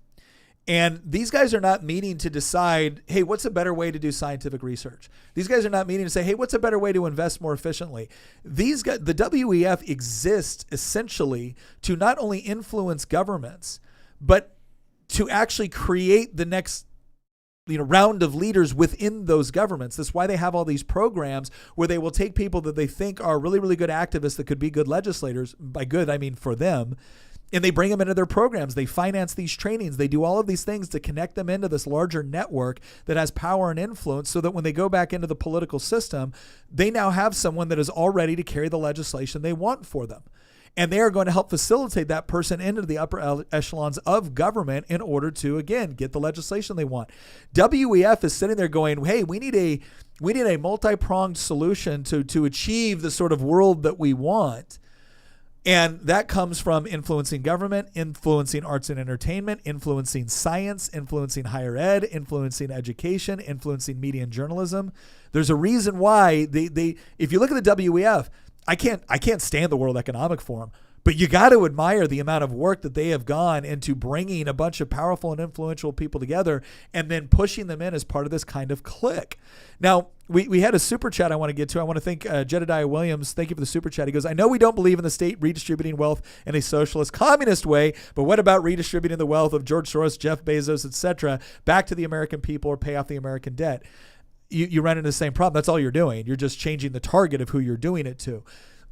And these guys are not meeting to decide, hey, what's a better way to do scientific research? These guys are not meeting to say, hey, what's a better way to invest more efficiently? These guys, the WEF exists essentially to not only influence governments, but to actually create the next round of leaders within those governments. That's why they have all these programs where they will take people that they think are really, really good activists that could be good legislators. By good, I mean for them. And they bring them into their programs. They finance these trainings. They do all of these things to connect them into this larger network that has power and influence, so that when they go back into the political system, they now have someone that is all ready to carry the legislation they want for them. And they are going to help facilitate that person into the upper echelons of government in order to, again, get the legislation they want. WEF is sitting there going, hey, we need a multi-pronged solution to achieve the sort of world that we want. And that comes from influencing government, influencing arts and entertainment, influencing science, influencing higher ed, influencing education, influencing media and journalism. There's a reason why they if you look at the WEF, I can't stand the World Economic Forum, but you got to admire the amount of work that they have gone into bringing a bunch of powerful and influential people together and then pushing them in as part of this kind of clique. Now, we had a super chat I want to get to. I want to thank Jedediah Williams. Thank you for the super chat. He goes, I know we don't believe in the state redistributing wealth in a socialist communist way, but what about redistributing the wealth of George Soros, Jeff Bezos, etc., back to the American people or pay off the American debt? You run into the same problem. That's all you're doing. You're just changing the target of who you're doing it to.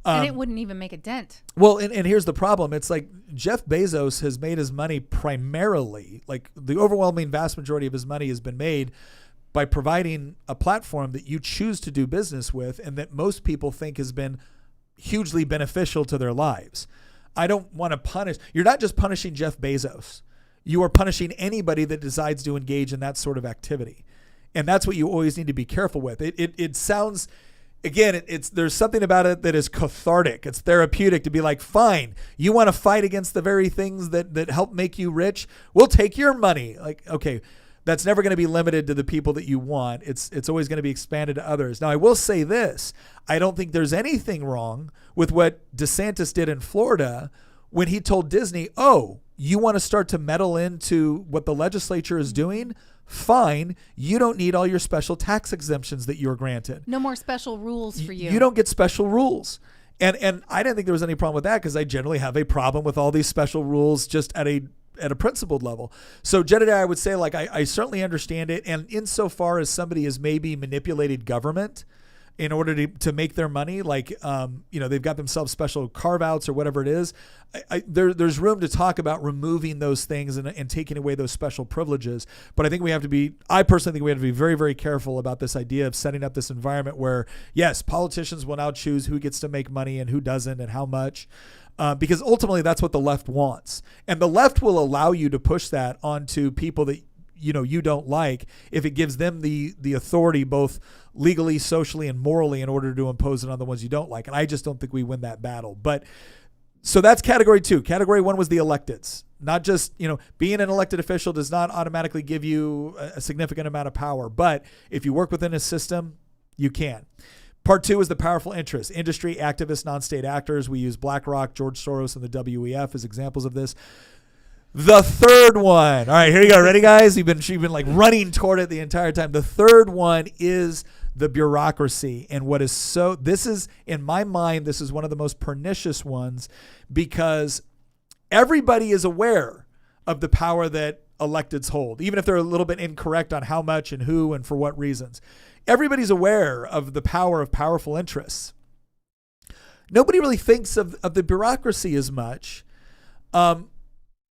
And it wouldn't even make a dent. Well, and here's the problem. It's like Jeff Bezos has made his money primarily, like the overwhelming vast majority of his money has been made by providing a platform that you choose to do business with and that most people think has been hugely beneficial to their lives. I don't want to punish. You're not just punishing Jeff Bezos. You are punishing anybody that decides to engage in that sort of activity. And that's what you always need to be careful with. It sounds, again, there's something about it that is cathartic. It's therapeutic to be like, fine, you want to fight against the very things that help make you rich? We'll take your money. Like, okay, that's never going to be limited to the people that you want. It's always going to be expanded to others. Now, I will say this. I don't think there's anything wrong with what DeSantis did in Florida when he told Disney, oh, you want to start to meddle into what the legislature is doing? Fine, you don't need all your special tax exemptions that you're granted. No more special rules for you. You don't get special rules. And I didn't think there was any problem with that, because I generally have a problem with all these special rules just at a principled level. So Jedediah, I would say, like, I certainly understand it. And insofar as somebody has maybe manipulated government in order to make their money, like, they've got themselves special carve outs or whatever it is. There's room to talk about removing those things and taking away those special privileges. But I think I personally think we have to be very, very careful about this idea of setting up this environment where, yes, politicians will now choose who gets to make money and who doesn't and how much. Because ultimately that's what the left wants. And the left will allow you to push that onto people that you don't like if it gives them the authority both legally, socially, and morally in order to impose it on the ones you don't like. And I just don't think we win that battle. But so that's category 2. Category 1 was the electeds. Not just, being an elected official does not automatically give you a significant amount of power. But if you work within a system, you can. Part 2 is the powerful interests, industry, activists, non-state actors. We use BlackRock, George Soros, and the WEF as examples of this. The third one. All right, here you go. Ready, guys? You've been like running toward it the entire time. The third one is the bureaucracy. And this is, in my mind, this is one of the most pernicious ones because everybody is aware of the power that electeds hold, even if they're a little bit incorrect on how much and who and for what reasons. Everybody's aware of the power of powerful interests. Nobody really thinks of the bureaucracy as much.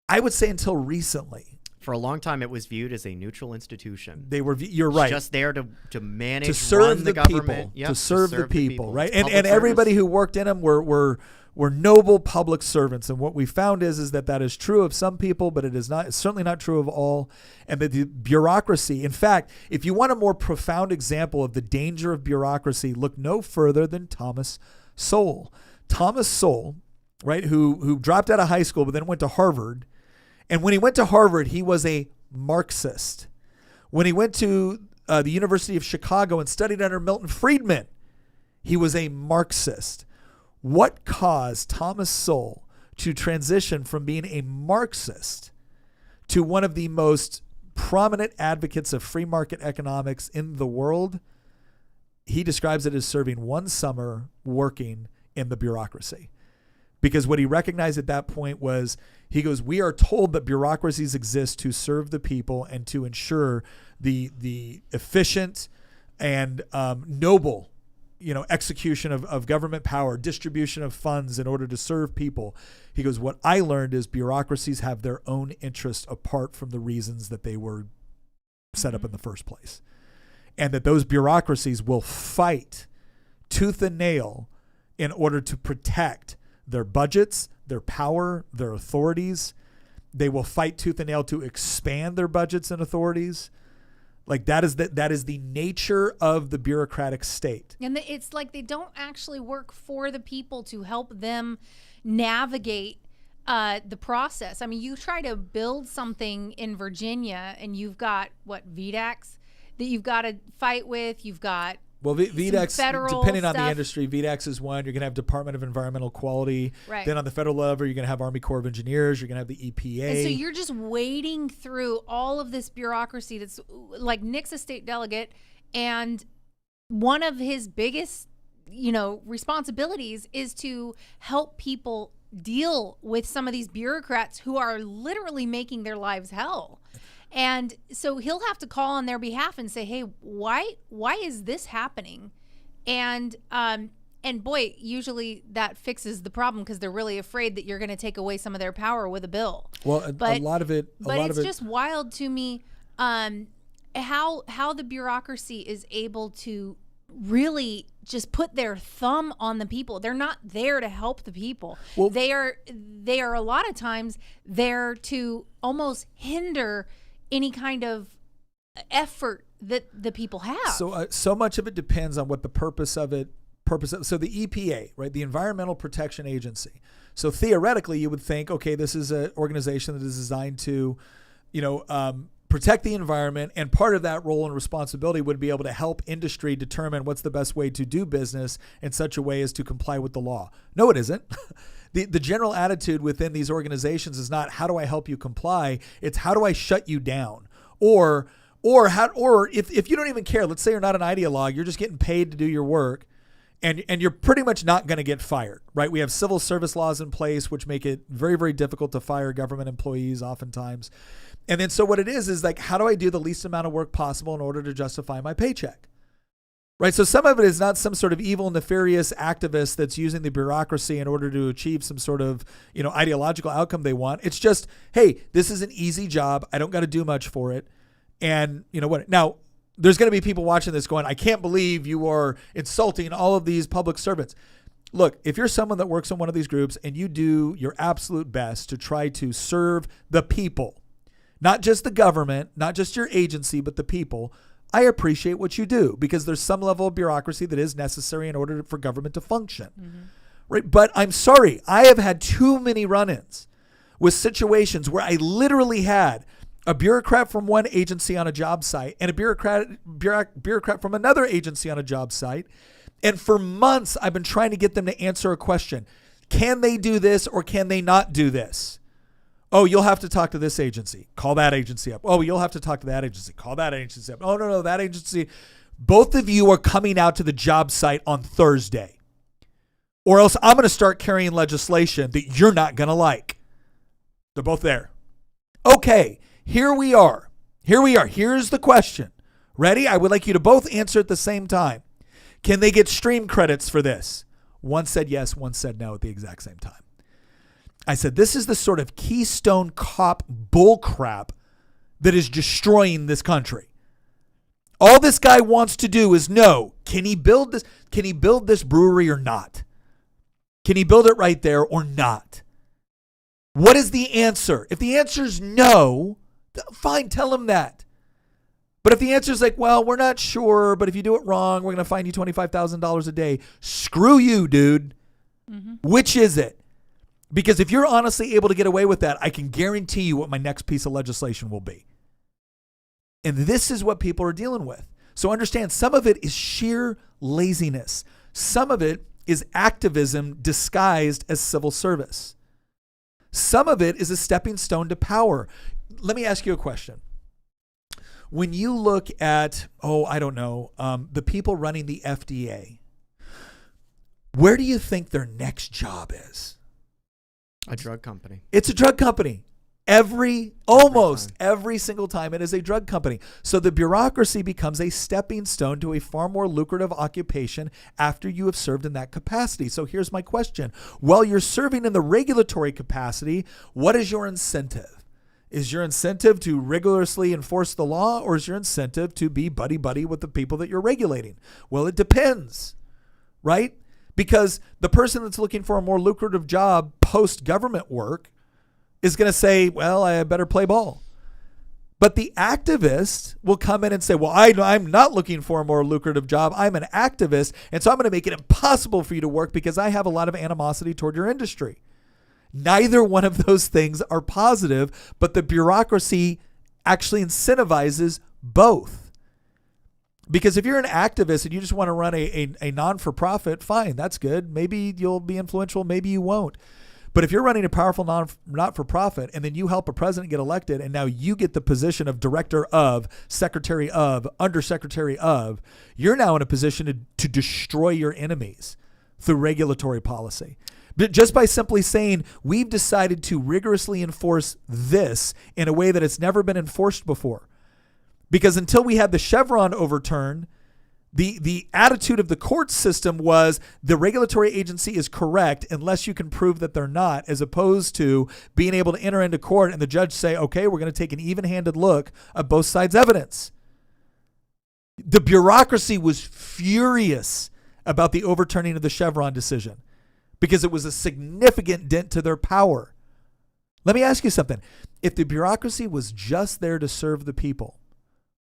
I would say until recently. For a long time, it was viewed as a neutral institution. You're right. Just there to manage, to serve run the government. people, Yep, to serve the people, right? It's And everybody who worked in them were noble public servants. And what we found is that is true of some people, but it's certainly not true of all. And that the bureaucracy, in fact, if you want a more profound example of the danger of bureaucracy, look no further than Thomas Sowell. Thomas Sowell, right, who dropped out of high school but then went to Harvard. And when he went to Harvard, he was a Marxist. When he went to the University of Chicago and studied under Milton Friedman, he was a Marxist. What caused Thomas Sowell to transition from being a Marxist to one of the most prominent advocates of free market economics in the world? He describes it as serving one summer working in the bureaucracy. Because what he recognized at that point was, he goes, we are told that bureaucracies exist to serve the people and to ensure the efficient and noble, execution of government power, distribution of funds in order to serve people. He goes, what I learned is bureaucracies have their own interest apart from the reasons that they were set up in the first place. And that those bureaucracies will fight tooth and nail in order to protect their budgets, their power, their authorities. They will fight tooth and nail to expand their budgets and authorities. Like that is the nature of the bureaucratic state. And it's like they don't actually work for the people to help them navigate the process. I mean, you try to build something in Virginia and you've got VDACs that you've got to fight with. You've got VDACs, depending on the stuff. industry, VDACs is one. You're going to have Department of Environmental Quality. Right. Then on the federal level, you're going to have Army Corps of Engineers. You're going to have the EPA. And so you're just wading through all of this bureaucracy that's like Nick's a state delegate. And one of his biggest, responsibilities is to help people deal with some of these bureaucrats who are literally making their lives hell. And so he'll have to call on their behalf and say, hey, why is this happening? And boy, usually that fixes the problem because they're really afraid that you're going to take away some of their power with a bill. Well, a lot of it. But it's just wild to me how the bureaucracy is able to really just put their thumb on the people. They're not there to help the people. Well, they are a lot of times there to almost hinder any kind of effort that the people have. So much of it depends on what the purpose of. So the EPA, right, the Environmental Protection Agency. So theoretically, you would think, okay, this is an organization that is designed to, protect the environment, and part of that role and responsibility would be able to help industry determine what's the best way to do business in such a way as to comply with the law. No, it isn't. The general attitude within these organizations is not how do I help you comply, it's how do I shut you down, or if you don't even care, let's say you're not an ideologue, you're just getting paid to do your work. And you're pretty much not going to get fired, right? We have civil service laws in place, which make it very, very difficult to fire government employees oftentimes. And then so what it is like, how do I do the least amount of work possible in order to justify my paycheck? Right. So some of it is not some sort of evil, nefarious activist that's using the bureaucracy in order to achieve some sort of, ideological outcome they want. It's just, hey, this is an easy job. I don't got to do much for it. And you know what? Now, there's going to be people watching this going, I can't believe you are insulting all of these public servants. Look, if you're someone that works in one of these groups and you do your absolute best to try to serve the people, not just the government, not just your agency, but the people, I appreciate what you do because there's some level of bureaucracy that is necessary in order for government to function. Mm-hmm. Right? But I'm sorry, I have had too many run-ins with situations where I literally had a bureaucrat from one agency on a job site and a bureaucrat from another agency on a job site. And for months, I've been trying to get them to answer a question. Can they do this or can they not do this? Oh, you'll have to talk to this agency. Call that agency up. Oh, you'll have to talk to that agency. Call that agency up. Oh, no, that agency. Both of you are coming out to the job site on Thursday. Or else I'm going to start carrying legislation that you're not going to like. They're both there. Okay, here we are. Here's the question. Ready? I would like you to both answer at the same time. Can they get stream credits for this? One said yes, one said no at the exact same time. I said, this is the sort of Keystone Cop bullcrap that is destroying this country. All this guy wants to do is know, can he build this brewery or not? Can he build it right there or not? What is the answer? If the answer is no, fine, tell him that. But if the answer is like, well, we're not sure, but if you do it wrong, we're going to fine you $25,000 a day. Screw you, dude. Mm-hmm. Which is it? Because if you're honestly able to get away with that, I can guarantee you what my next piece of legislation will be. And this is what people are dealing with. So understand, some of it is sheer laziness. Some of it is activism disguised as civil service. Some of it is a stepping stone to power. Let me ask you a question. When you look at, the people running the FDA, where do you think their next job is? A drug company. It's a drug company. Almost every single time it is a drug company. So the bureaucracy becomes a stepping stone to a far more lucrative occupation after you have served in that capacity. So here's my question. While you're serving in the regulatory capacity, what is your incentive? Is your incentive to rigorously enforce the law, or is your incentive to be buddy-buddy with the people that you're regulating? Well, it depends, right? Because the person that's looking for a more lucrative job post-government work is going to say, well, I better play ball. But the activist will come in and say, well, I'm not looking for a more lucrative job. I'm an activist, and so I'm going to make it impossible for you to work because I have a lot of animosity toward your industry. Neither one of those things are positive, but the bureaucracy actually incentivizes both. Because if you're an activist and you just want to run a non-for-profit, fine, that's good. Maybe you'll be influential, maybe you won't. But if you're running a powerful not-for-profit and then you help a president get elected and now you get the position of director of, secretary of, undersecretary of, you're now in a position to destroy your enemies through regulatory policy. But just by simply saying, we've decided to rigorously enforce this in a way that it's never been enforced before. Because until we had the Chevron overturn, the attitude of the court system was the regulatory agency is correct unless you can prove that they're not, as opposed to being able to enter into court and the judge say, okay, we're going to take an even-handed look at both sides' evidence. The bureaucracy was furious about the overturning of the Chevron decision because it was a significant dent to their power. Let me ask you something. If the bureaucracy was just there to serve the people,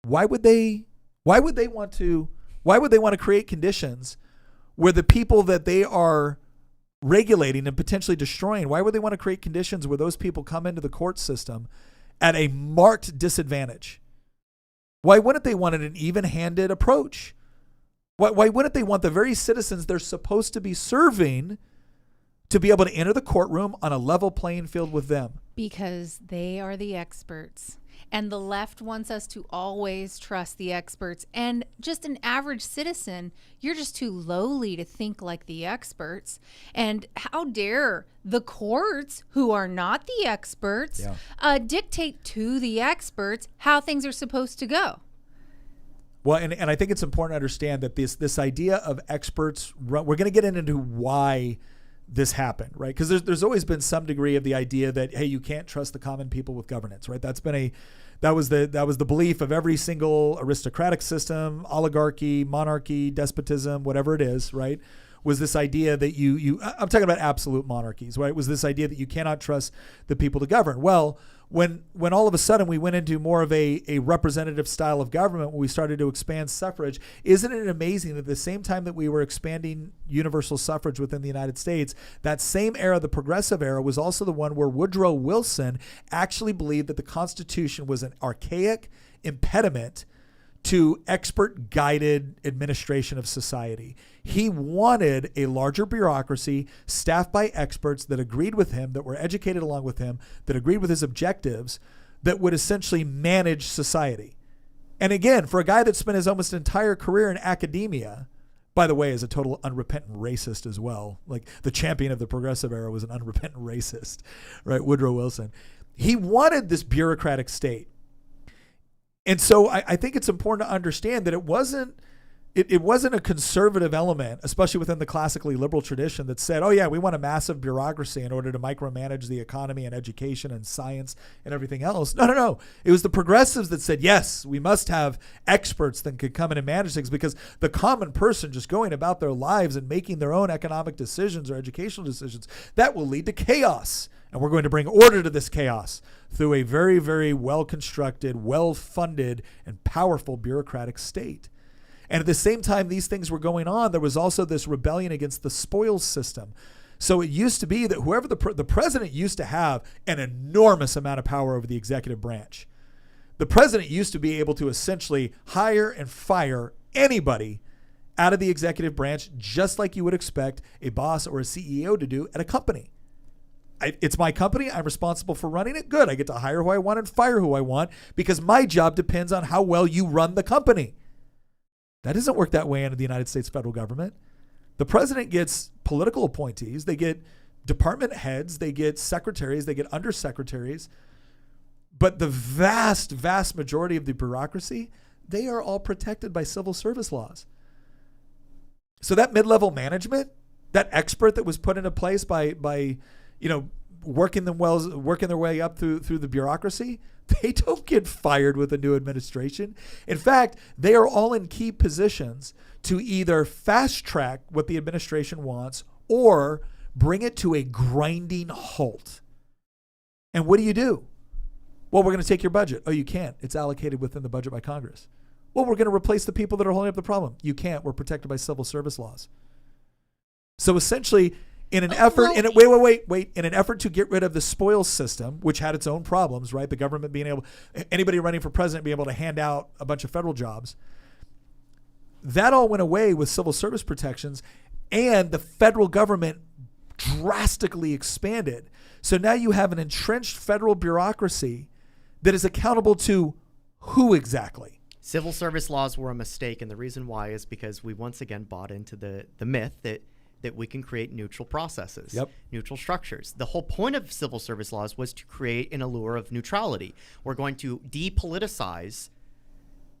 why would they want to create conditions where the people that they are regulating and potentially destroying, why would they want to create conditions where those people come into the court system at a marked disadvantage? Why wouldn't they want an even-handed approach? Why wouldn't they want the very citizens they're supposed to be serving to be able to enter the courtroom on a level playing field with them? Because they are the experts. And the left wants us to always trust the experts. And just an average citizen, you're just too lowly to think like the experts. And how dare the courts, who are not the experts, dictate to the experts how things are supposed to go? Well, and I think it's important to understand that this idea of experts, we're going to get into why this happened, right? Because there's always been some degree of the idea that, hey, you can't trust the common people with governance, right? That was the belief of every single aristocratic system, oligarchy, monarchy, despotism, whatever it is, right? Was this idea that I'm talking about absolute monarchies, right? Was this idea that you cannot trust the people to govern? Well, when all of a sudden we went into more of a representative style of government, when we started to expand suffrage, isn't it amazing that at the same time that we were expanding universal suffrage within the United States, that same era, the progressive era, was also the one where Woodrow Wilson actually believed that the Constitution was an archaic impediment to expert-guided administration of society. He wanted a larger bureaucracy staffed by experts that agreed with him, that were educated along with him, that agreed with his objectives, that would essentially manage society. And again, for a guy that spent his almost entire career in academia, by the way, is a total unrepentant racist as well. Like the champion of the progressive era was an unrepentant racist, right? Woodrow Wilson. He wanted this bureaucratic state. And so I think it's important to understand that it wasn't a conservative element, especially within the classically liberal tradition, that said, oh yeah, we want a massive bureaucracy in order to micromanage the economy and education and science and everything else. No. It was the progressives that said, yes, we must have experts that could come in and manage things, because the common person just going about their lives and making their own economic decisions or educational decisions, that will lead to chaos. And we're going to bring order to this chaos through a very, very well-constructed, well-funded, and powerful bureaucratic state. And at the same time these things were going on, there was also this rebellion against the spoils system. So it used to be that whoever the president used to have an enormous amount of power over the executive branch. The president used to be able to essentially hire and fire anybody out of the executive branch, just like you would expect a boss or a CEO to do at a company. It's my company. I'm responsible for running it. Good. I get to hire who I want and fire who I want, because my job depends on how well you run the company. That doesn't work that way under the United States federal government. The president gets political appointees. They get department heads. They get secretaries. They get undersecretaries. But the vast, vast majority of the bureaucracy, they are all protected by civil service laws. So that mid-level management, that expert that was put into place by working their way up through the bureaucracy, they don't get fired with a new administration. In fact, they are all in key positions to either fast track what the administration wants or bring it to a grinding halt. And what do? Well, we're going to take your budget. Oh, you can't. It's allocated within the budget by Congress. Well, we're going to replace the people that are holding up the problem. You can't. We're protected by civil service laws. So essentially, in an effort, in an effort to get rid of the spoils system, which had its own problems, right? The government anybody running for president being able to hand out a bunch of federal jobs. That all went away with civil service protections, and the federal government drastically expanded. So now you have an entrenched federal bureaucracy that is accountable to who exactly? Civil service laws were a mistake, and the reason why is because we once again bought into the myth that we can create neutral processes, neutral structures. The whole point of civil service laws was to create an allure of neutrality. We're going to depoliticize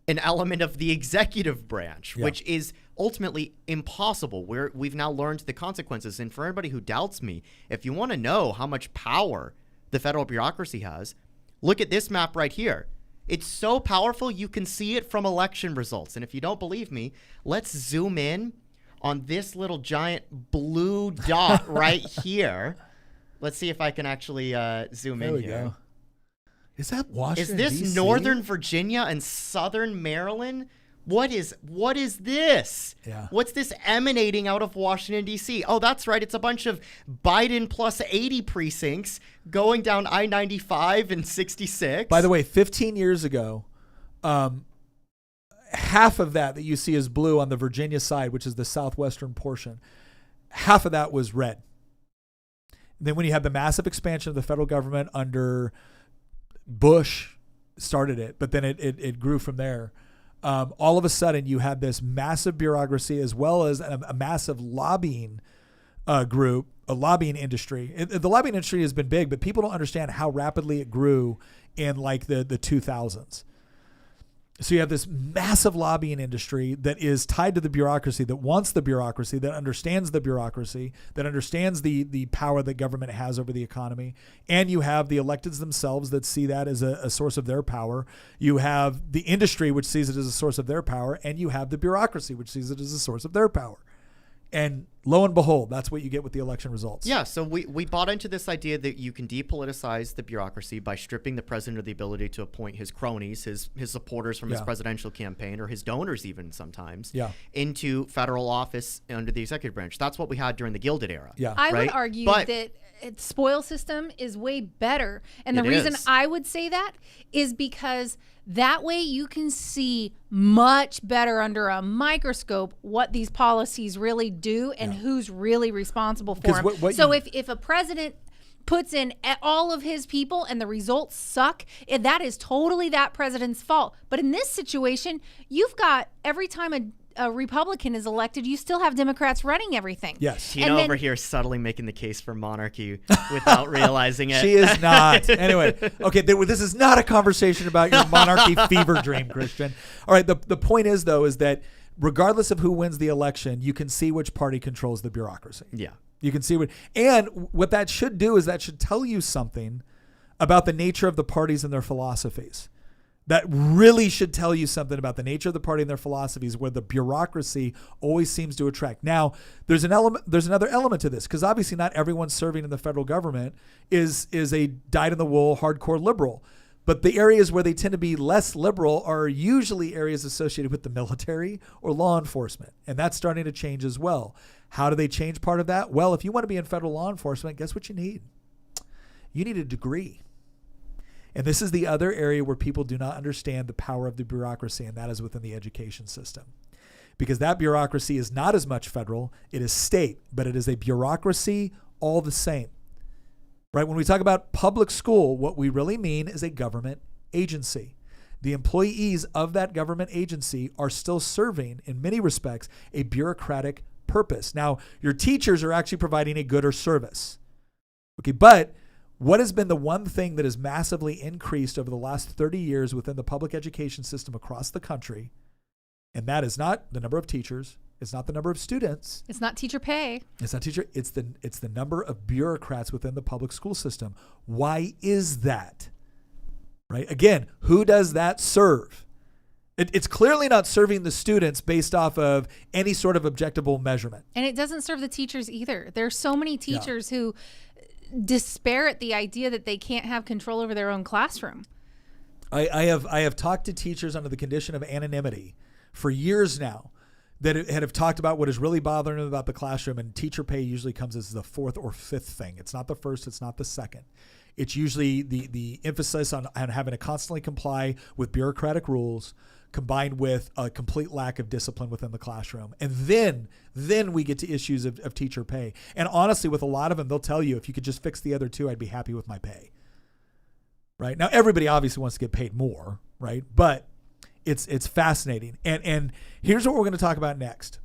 an element of the executive branch, which is ultimately impossible. We've now learned the consequences. And for anybody who doubts me, if you want to know how much power the federal bureaucracy has, look at this map right here. It's so powerful you can see it from election results. And if you don't believe me, let's zoom in on this little giant blue dot right here. Let's see if I can actually zoom in here. There we go. Is that Washington, Is this DC? Northern Virginia and Southern Maryland? What is this? Yeah. What's this emanating out of Washington, D.C.? Oh, that's right. It's a bunch of Biden plus 80 precincts going down I-95 and 66. By the way, 15 years ago, half of that you see is blue on the Virginia side, which is the southwestern portion, half of that was red. And then when you had the massive expansion of the federal government under Bush, started it, but then it grew from there. All of a sudden you had this massive bureaucracy as well as a massive lobbying group, a lobbying industry. The lobbying industry has been big, but people don't understand how rapidly it grew in like the 2000s. So you have this massive lobbying industry that is tied to the bureaucracy, that wants the bureaucracy, that understands the bureaucracy, that understands the power that government has over the economy. And you have the electeds themselves that see that as a source of their power. You have the industry, which sees it as a source of their power. And you have the bureaucracy, which sees it as a source of their power. And lo and behold, that's what you get with the election results. Yeah, so we bought into this idea that you can depoliticize the bureaucracy by stripping the president of the ability to appoint his cronies, his supporters from his presidential campaign, or his donors even sometimes, into federal office under the executive branch. That's what we had during the Gilded Era. Yeah. I would argue that spoil system is way better. And the reason I would say that is because that way you can see much better under a microscope what these policies really do and who's really responsible for them. So if a president puts in all of his people and the results suck, that is totally that president's fault. But in this situation, you've got every time a Republican is elected, you still have Democrats running everything. Yes. Tina over here subtly making the case for monarchy without realizing it. She is not. Anyway, okay, this is not a conversation about your monarchy fever dream, Christian. All right, the point is, though, is that regardless of who wins the election, you can see which party controls the bureaucracy. Yeah. You can see what that should do is that should tell you something about the nature of the parties and their philosophies. That really should tell you something about the nature of the party and their philosophies, where the bureaucracy always seems to attract. Now, there's another element to this, because obviously not everyone serving in the federal government is a dyed-in-the-wool hardcore liberal. But the areas where they tend to be less liberal are usually areas associated with the military or law enforcement. And that's starting to change as well. How do they change part of that? Well, if you want to be in federal law enforcement, guess what you need? You need a degree. And this is the other area where people do not understand the power of the bureaucracy, and that is within the education system. Because that bureaucracy is not as much federal, it is state, but it is a bureaucracy all the same. Right? When we talk about public school, what we really mean is a government agency. The employees of that government agency are still serving, in many respects, a bureaucratic purpose. Now, your teachers are actually providing a good or service. Okay, but what has been the one thing that has massively increased over the last 30 years within the public education system across the country? And that is not the number of teachers. It's not the number of students. It's not teacher pay. It's not teacher. It's the number of bureaucrats within the public school system. Why is that? Right? Again, who does that serve? It's clearly not serving the students based off of any sort of objectable measurement. And it doesn't serve the teachers either. There's so many teachers who despair at the idea that they can't have control over their own classroom. I have talked to teachers under the condition of anonymity for years now that have talked about what is really bothering them about the classroom, and teacher pay usually comes as the fourth or fifth thing. It's not the first, it's not the second. It's usually the emphasis on having to constantly comply with bureaucratic rules combined with a complete lack of discipline within the classroom. And then we get to issues of teacher pay. And honestly, with a lot of them, they'll tell you, if you could just fix the other two, I'd be happy with my pay. Right? Now, everybody obviously wants to get paid more, right? But it's fascinating. And here's what we're going to talk about next.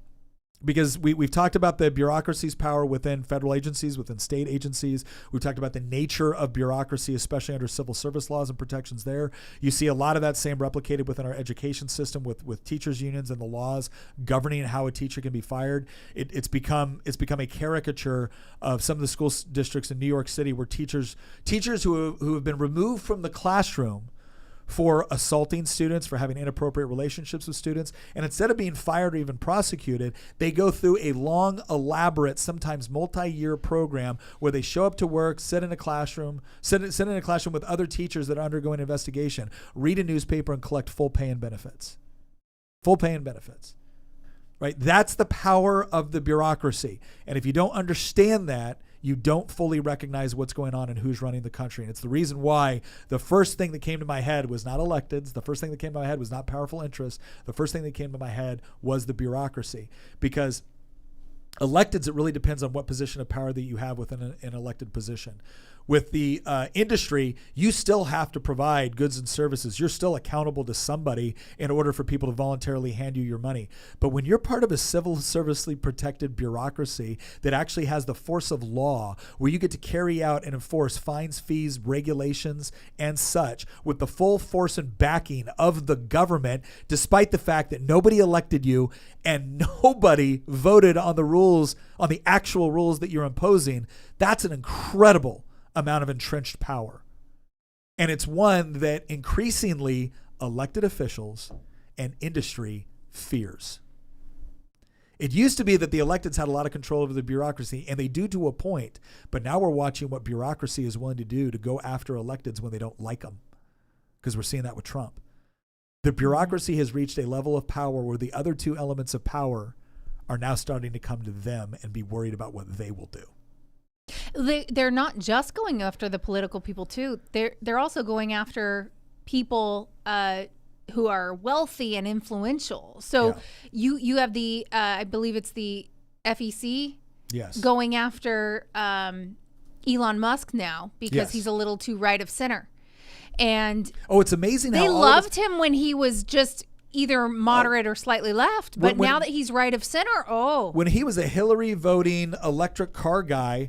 Because we've talked about the bureaucracy's power within federal agencies, within state agencies. We've talked about the nature of bureaucracy, especially under civil service laws and protections there. You see a lot of that same replicated within our education system with teachers unions and the laws governing how a teacher can be fired. It's become a caricature of some of the school districts in New York City where teachers who have been removed from the classroom for assaulting students, for having inappropriate relationships with students. And instead of being fired or even prosecuted, they go through a long, elaborate, sometimes multi-year program where they show up to work, sit in a classroom with other teachers that are undergoing investigation, read a newspaper, and collect full pay and benefits. Full pay and benefits. Right? That's the power of the bureaucracy. And if you don't understand that, you don't fully recognize what's going on and who's running the country. And it's the reason why the first thing that came to my head was not electeds. The first thing that came to my head was not powerful interests. The first thing that came to my head was the bureaucracy. Because electeds, it really depends on what position of power that you have within an elected position. With the industry, you still have to provide goods and services. You're still accountable to somebody in order for people to voluntarily hand you your money. But when you're part of a civil servicely protected bureaucracy that actually has the force of law, where you get to carry out and enforce fines, fees, regulations, and such with the full force and backing of the government, despite the fact that nobody elected you and nobody voted on the rules, on the actual rules that you're imposing, that's an incredible amount of entrenched power. And it's one that increasingly elected officials and industry fears. It used to be that the electeds had a lot of control over the bureaucracy, and they do to a point, but now we're watching what bureaucracy is willing to do to go after electeds when they don't like them, because we're seeing that with Trump. The bureaucracy has reached a level of power where the other two elements of power are now starting to come to them and be worried about what they will do. They're not just going after the political people too. They're also going after people who are wealthy and influential. So you have the I believe it's the FEC going after Elon Musk now because he's a little too right of center. And it's amazing how they loved him when he was just either moderate or slightly left, but now that he's right of center, when he was a Hillary voting electric car guy,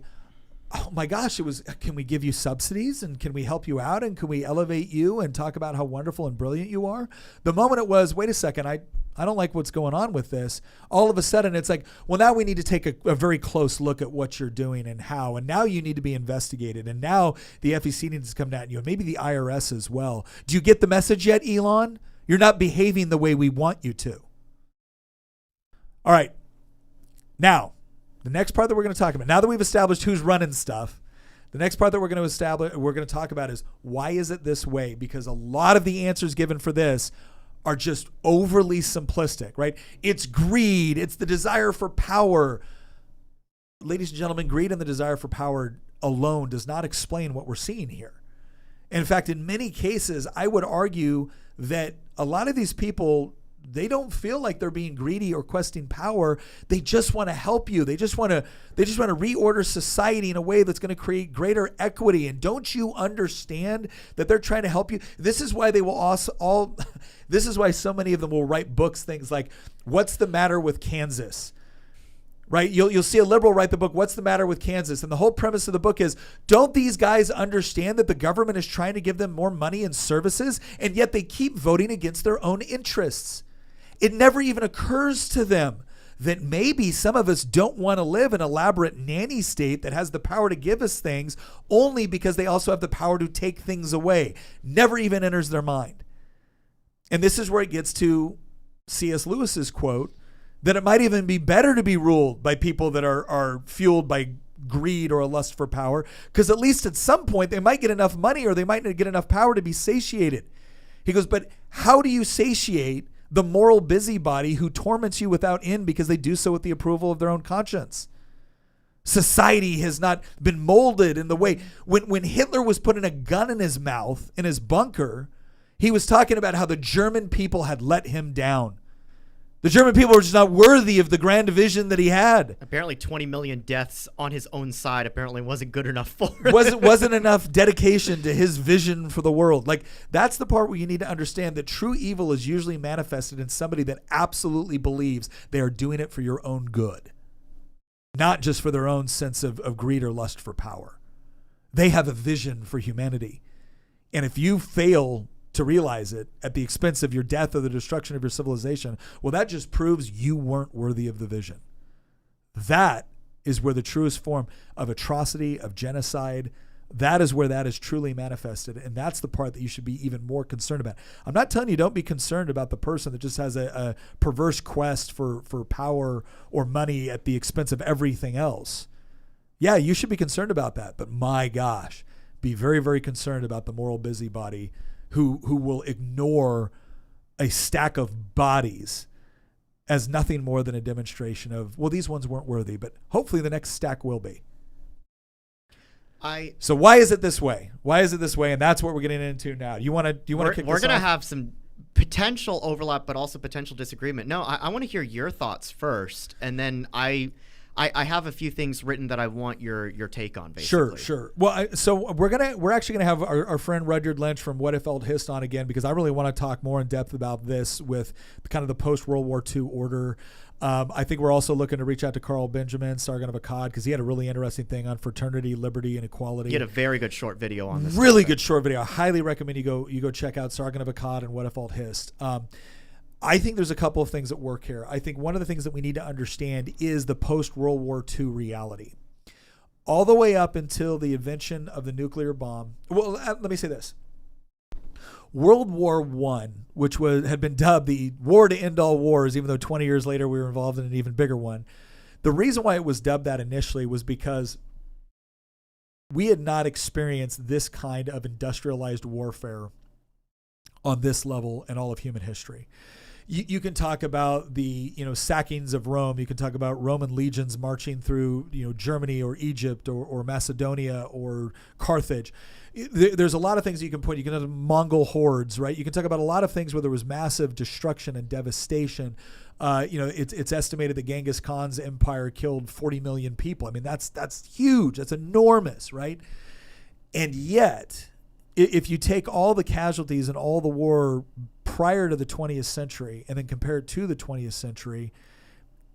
oh my gosh, it was, can we give you subsidies and can we help you out and can we elevate you and talk about how wonderful and brilliant you are? The moment it was, wait a second, I don't like what's going on with this. All of a sudden it's like, well, now we need to take a very close look at what you're doing and how, and now you need to be investigated. And now the FEC needs to come at you and maybe the IRS as well. Do you get the message yet, Elon? You're not behaving the way we want you to. All right. Now, the next part that we're going to talk about, now that we've established who's running stuff, the next part that we're going to talk about is why is it this way? Because a lot of the answers given for this are just overly simplistic, right? It's greed. It's the desire for power. Ladies and gentlemen, greed and the desire for power alone does not explain what we're seeing here. In fact, in many cases, I would argue that a lot of these people, they don't feel like they're being greedy or questing power. They just want to help you. They just want to reorder society in a way that's going to create greater equity. And don't you understand that they're trying to help you? This is why they will this is why so many of them will write books, things like, "What's the matter with Kansas?" Right? You'll see a liberal write the book, "What's the matter with Kansas?" And the whole premise of the book is, don't these guys understand that the government is trying to give them more money and services, and yet they keep voting against their own interests? It never even occurs to them that maybe some of us don't want to live in an elaborate nanny state that has the power to give us things only because they also have the power to take things away. Never even enters their mind. And this is where it gets to C.S. Lewis's quote, that it might even be better to be ruled by people that are fueled by greed or a lust for power, because at least at some point they might get enough money or they might get enough power to be satiated. He goes, but how do you satiate the moral busybody who torments you without end because they do so with the approval of their own conscience? Society has not been molded in the way. When Hitler was putting a gun in his mouth in his bunker, he was talking about how the German people had let him down. The German people were just not worthy of the grand vision that he had. Apparently 20 million deaths on his own side apparently wasn't good enough for him. wasn't enough dedication to his vision for the world. Like, that's the part where you need to understand that true evil is usually manifested in somebody that absolutely believes they are doing it for your own good, not just for their own sense of greed or lust for power. They have a vision for humanity. And if you fail to realize it at the expense of your death or the destruction of your civilization, well, that just proves you weren't worthy of the vision. That is where the truest form of atrocity, of genocide, that is where that is truly manifested. And that's the part that you should be even more concerned about. I'm not telling you don't be concerned about the person that just has a perverse quest for power or money at the expense of everything else. Yeah, you should be concerned about that. But my gosh, be very, very concerned about the moral busybody who will ignore a stack of bodies as nothing more than a demonstration of, well, these ones weren't worthy, but hopefully the next stack will be. So why is it this way? Why is it this way? And that's what we're getting into now. Do you want to kick this off? We're going to have some potential overlap, but also potential disagreement. No, I want to hear your thoughts first, and then I I have a few things written that I want your take on, basically. Sure. Well, so we're actually gonna have our friend Rudyard Lynch from What If Eld Hist on again, because I really want to talk more in depth about this with kind of the post World War II order. I think we're also looking to reach out to Carl Benjamin, Sargon of Akkad, because he had a really interesting thing on fraternity, liberty, and equality. He had a very good short video on this. Really good short video. I highly recommend you go check out Sargon of Akkad and What If Eld Hist. I think there's a couple of things at work here. I think one of the things that we need to understand is the post-World War II reality. All the way up until the invention of the nuclear bomb. Well, let me say this. World War I, which had been dubbed the war to end all wars, even though 20 years later we were involved in an even bigger one. The reason why it was dubbed that initially was because we had not experienced this kind of industrialized warfare on this level in all of human history. You can talk about the sackings of Rome. You can talk about Roman legions marching through Germany or Egypt or Macedonia or Carthage. There's a lot of things you can point. You can have Mongol hordes, right? You can talk about a lot of things where there was massive destruction and devastation. It's estimated that Genghis Khan's empire killed 40 million people. I mean, that's huge. That's enormous, right? And yet, if you take all the casualties and all the war prior to the 20th century and then compare it to the 20th century,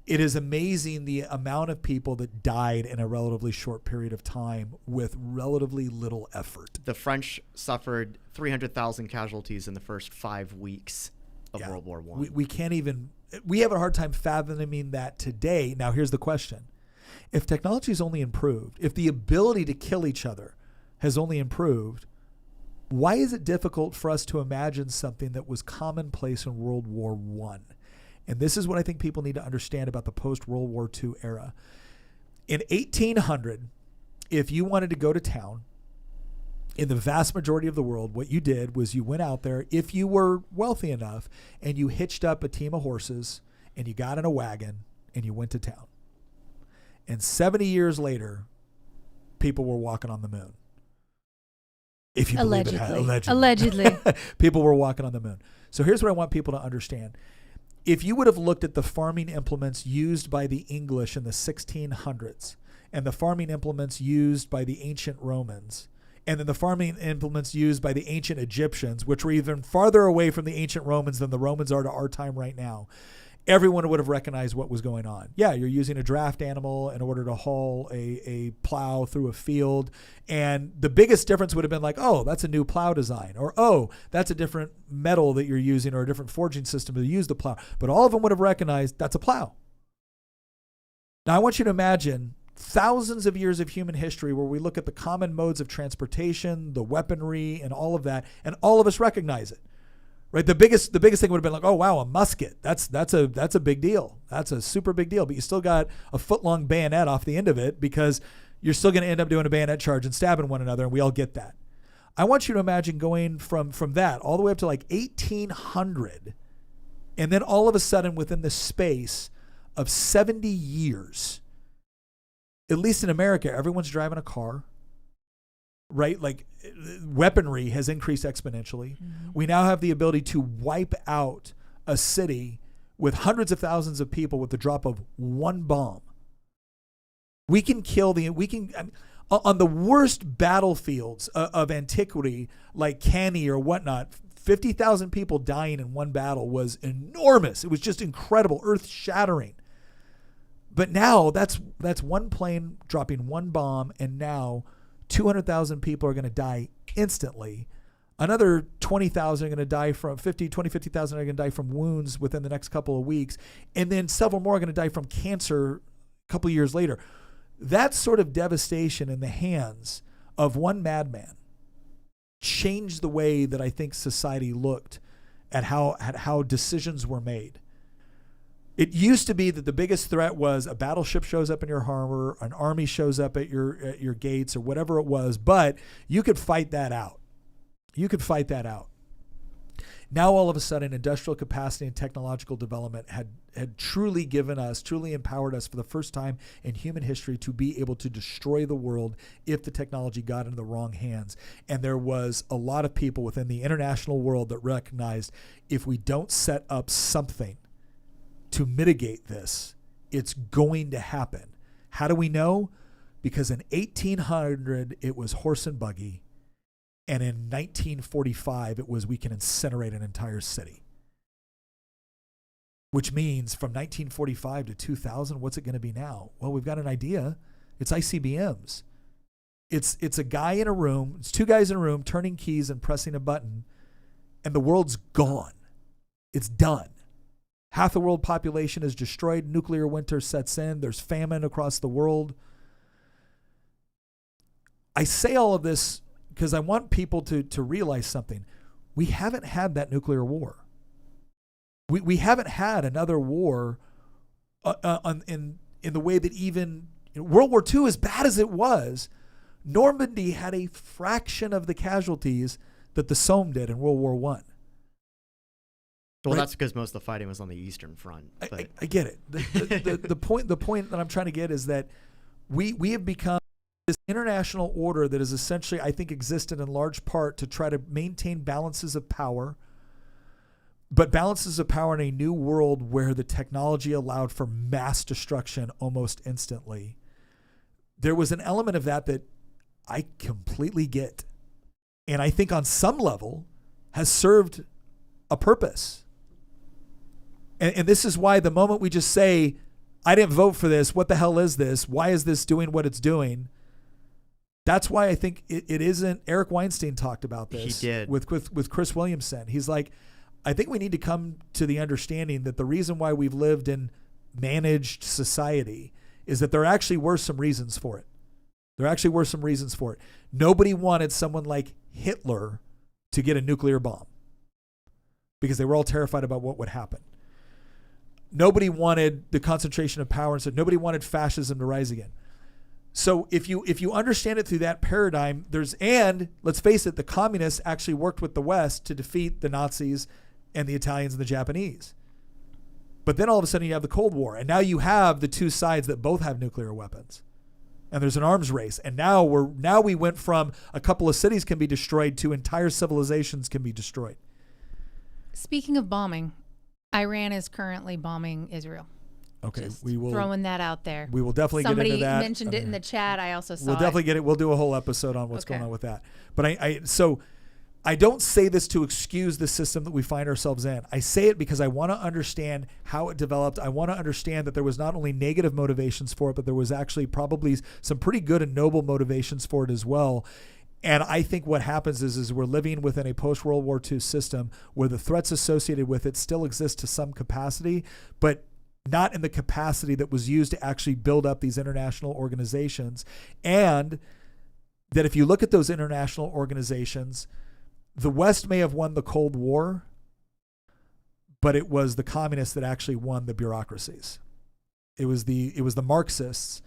it is amazing the amount of people that died in a relatively short period of time with relatively little effort. The French suffered 300,000 casualties in the first 5 weeks of World War I. We have a hard time fathoming that today. Now, here's the question. If technology has only improved, if the ability to kill each other has only improved, why is it difficult for us to imagine something that was commonplace in World War I? And this is what I think people need to understand about the post-World War II era. In 1800, if you wanted to go to town, in the vast majority of the world, what you did was you went out there, if you were wealthy enough, and you hitched up a team of horses, and you got in a wagon, and you went to town. And 70 years later, people were walking on the moon. If you believe it, allegedly. People were walking on the moon. So here's what I want people to understand. If you would have looked at the farming implements used by the English in the 1600s and the farming implements used by the ancient Romans and then the farming implements used by the ancient Egyptians, which were even farther away from the ancient Romans than the Romans are to our time right now, everyone would have recognized what was going on. Yeah, you're using a draft animal in order to haul a plow through a field. And the biggest difference would have been like, oh, that's a new plow design. Or, oh, that's a different metal that you're using or a different forging system to use the plow. But all of them would have recognized that's a plow. Now, I want you to imagine thousands of years of human history where we look at the common modes of transportation, the weaponry, and all of that, and all of us recognize it. Right, the biggest thing would have been like, oh wow, a musket. That's a big deal. That's a super big deal. But you still got a foot-long bayonet off the end of it because you're still going to end up doing a bayonet charge and stabbing one another, and we all get that. I want you to imagine going from that all the way up to like 1800, and then all of a sudden within the space of 70 years, at least in America, everyone's driving a car. Right? Like weaponry has increased exponentially. Mm-hmm. We now have the ability to wipe out a city with hundreds of thousands of people with the drop of one bomb. We can on the worst battlefields of antiquity, like Cannae or whatnot, 50,000 people dying in one battle was enormous. It was just incredible, earth-shattering. But now that's one plane dropping one bomb, and now 200,000 people are going to die instantly. Another 20,000 are going to die from 50,000 are going to die from wounds within the next couple of weeks. And then several more are going to die from cancer a couple of years later. That sort of devastation in the hands of one madman changed the way that I think society looked at how decisions were made. It used to be that the biggest threat was a battleship shows up in your harbor, an army shows up at your gates, or whatever it was, but you could fight that out. Now, all of a sudden, industrial capacity and technological development had truly empowered us for the first time in human history to be able to destroy the world if the technology got into the wrong hands. And there was a lot of people within the international world that recognized if we don't set up something to mitigate this, it's going to happen. How do we know? Because in 1800, it was horse and buggy. And in 1945, it was we can incinerate an entire city. Which means from 1945 to 2000, what's it going to be now? Well, we've got an idea. It's ICBMs. It's a guy in a room. It's two guys in a room turning keys and pressing a button, and the world's gone. It's done. Half the world population is destroyed. Nuclear winter sets in. There's famine across the world. I say all of this because I want people to realize something. We haven't had that nuclear war. We haven't had another war in the way that even World War II, as bad as it was, Normandy had a fraction of the casualties that the Somme did in World War I. Well, that's because most of the fighting was on the Eastern Front. I get it. The point that I'm trying to get is that we have become this international order that is essentially, I think, existed in large part to try to maintain balances of power, but balances of power in a new world where the technology allowed for mass destruction almost instantly. There was an element of that I completely get, and I think on some level has served a purpose. And this is why the moment we just say, I didn't vote for this, what the hell is this? Why is this doing what it's doing? That's why I think it isn't. Eric Weinstein talked about this. He did. With Chris Williamson. He's like, I think we need to come to the understanding that the reason why we've lived in managed society is that there actually were some reasons for it. There actually were some reasons for it. Nobody wanted someone like Hitler to get a nuclear bomb because they were all terrified about what would happen. Nobody wanted the concentration of power, and so nobody wanted fascism to rise again. So if you understand it through that paradigm, and let's face it, the communists actually worked with the West to defeat the Nazis and the Italians and the Japanese. But then all of a sudden you have the Cold War, and now you have the two sides that both have nuclear weapons. And there's an arms race. And now we went from a couple of cities can be destroyed to entire civilizations can be destroyed. Speaking of bombing, Iran is currently bombing Israel. Okay, Just we will throwing that out there. We will definitely Somebody get into that. Somebody mentioned it in the chat. I also saw We'll definitely get it. We'll do a whole episode on what's going on with that. But so I don't say this to excuse the system that we find ourselves in. I say it because I want to understand how it developed. I want to understand that there was not only negative motivations for it, but there was actually probably some pretty good and noble motivations for it as well. And I think what happens is we're living within a post-World War II system where the threats associated with it still exist to some capacity, but not in the capacity that was used to actually build up these international organizations. And that if you look at those international organizations, the West may have won the Cold War, but it was the communists that actually won the bureaucracies. It was the Marxists.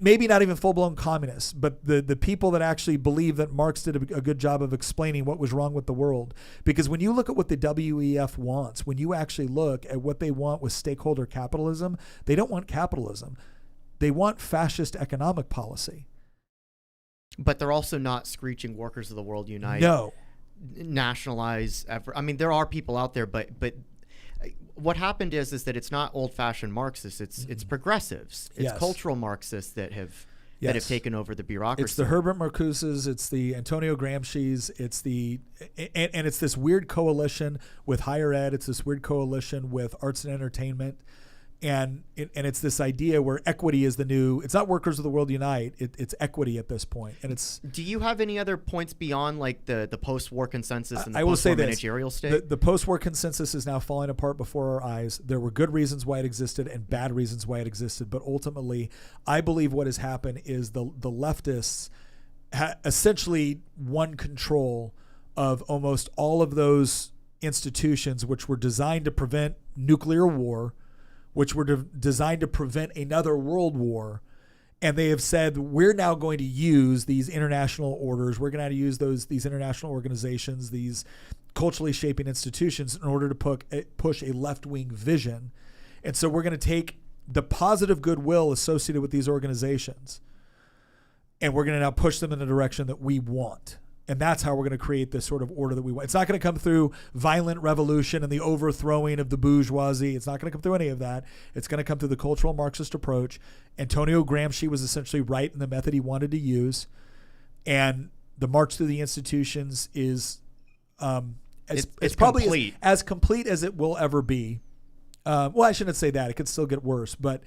Maybe not even full-blown communists, but the people that actually believe that Marx did a good job of explaining what was wrong with the world. Because when you look at what the WEF wants, when you actually look at what they want with stakeholder capitalism, they don't want capitalism. They want fascist economic policy. But they're also not screeching workers of the world unite. No. Nationalize effort. I mean, there are people out there, but what happened is that it's not old-fashioned Marxists. It's progressives. It's cultural Marxists that have taken over the bureaucracy. It's the Herbert Marcuses. It's the Antonio Gramsci's. It's and it's this weird coalition with higher ed. It's this weird coalition with arts and entertainment. And it's this idea where equity is the new. It's not workers of the world unite. It's equity at this point. And it's. Do you have any other points beyond like the post-war consensus and the I will say post-war this, managerial state? The post-war consensus is now falling apart before our eyes. There were good reasons why it existed and bad reasons why it existed. But ultimately, I believe what has happened is the leftists essentially won control of almost all of those institutions which were designed to prevent nuclear war, which were designed to prevent another world war. And they have said, we're now going to use these international orders. We're going to use these international organizations, these culturally shaping institutions in order to push a left-wing vision. And so we're going to take the positive goodwill associated with these organizations, and we're going to now push them in the direction that we want. And that's how we're going to create this sort of order that we want. It's not going to come through violent revolution and the overthrowing of the bourgeoisie. It's not going to come through any of that. It's going to come through the cultural Marxist approach. Antonio Gramsci was essentially right in the method he wanted to use. And the march through the institutions is it's probably as complete as it will ever be. Well, I shouldn't say that. It could still get worse, but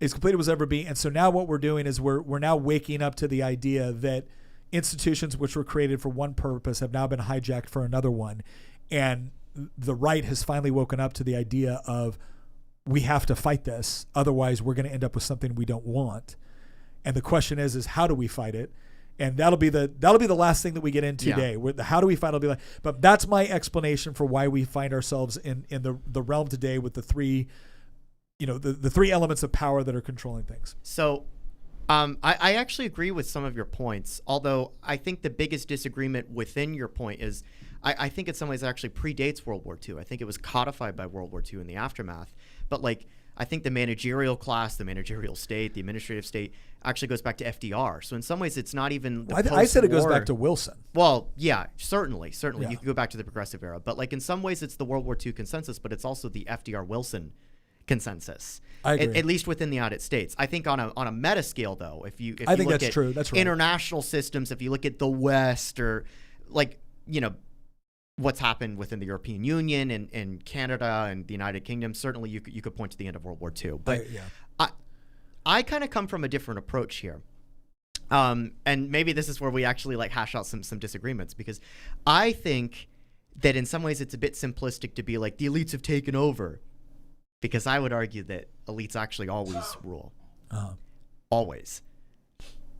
as complete as it will ever be. And so now what we're doing is we're now waking up to the idea that institutions which were created for one purpose have now been hijacked for another one. And the right has finally woken up to the idea of we have to fight this. Otherwise, we're going to end up with something we don't want. And the question is how do we fight it? And that'll be the last thing that we get into today. How do we fight? But that's my explanation for why we find ourselves in the realm today with the three, the three elements of power that are controlling things. So I actually agree with some of your points, although I think the biggest disagreement within your point is I think in some ways it actually predates World War II. I think it was codified by World War II in the aftermath. But I think the managerial class, the managerial state, the administrative state actually goes back to FDR. So in some ways it's not even the I said it goes back to Wilson. Well, yeah, certainly. Yeah. You could go back to the progressive era. But in some ways it's the World War II consensus, but it's also the FDR-Wilson consensus. I agree. At least within the United States. I think on a meta scale, though, if you think look that's at true. That's right. International systems, if you look at the West or what's happened within the European Union and Canada and the United Kingdom, certainly you could point to the end of World War II. But I kind of come from a different approach here. And maybe this is where we actually hash out some disagreements, because I think that in some ways it's a bit simplistic to be like the elites have taken over, because I would argue that elites actually always rule. Always.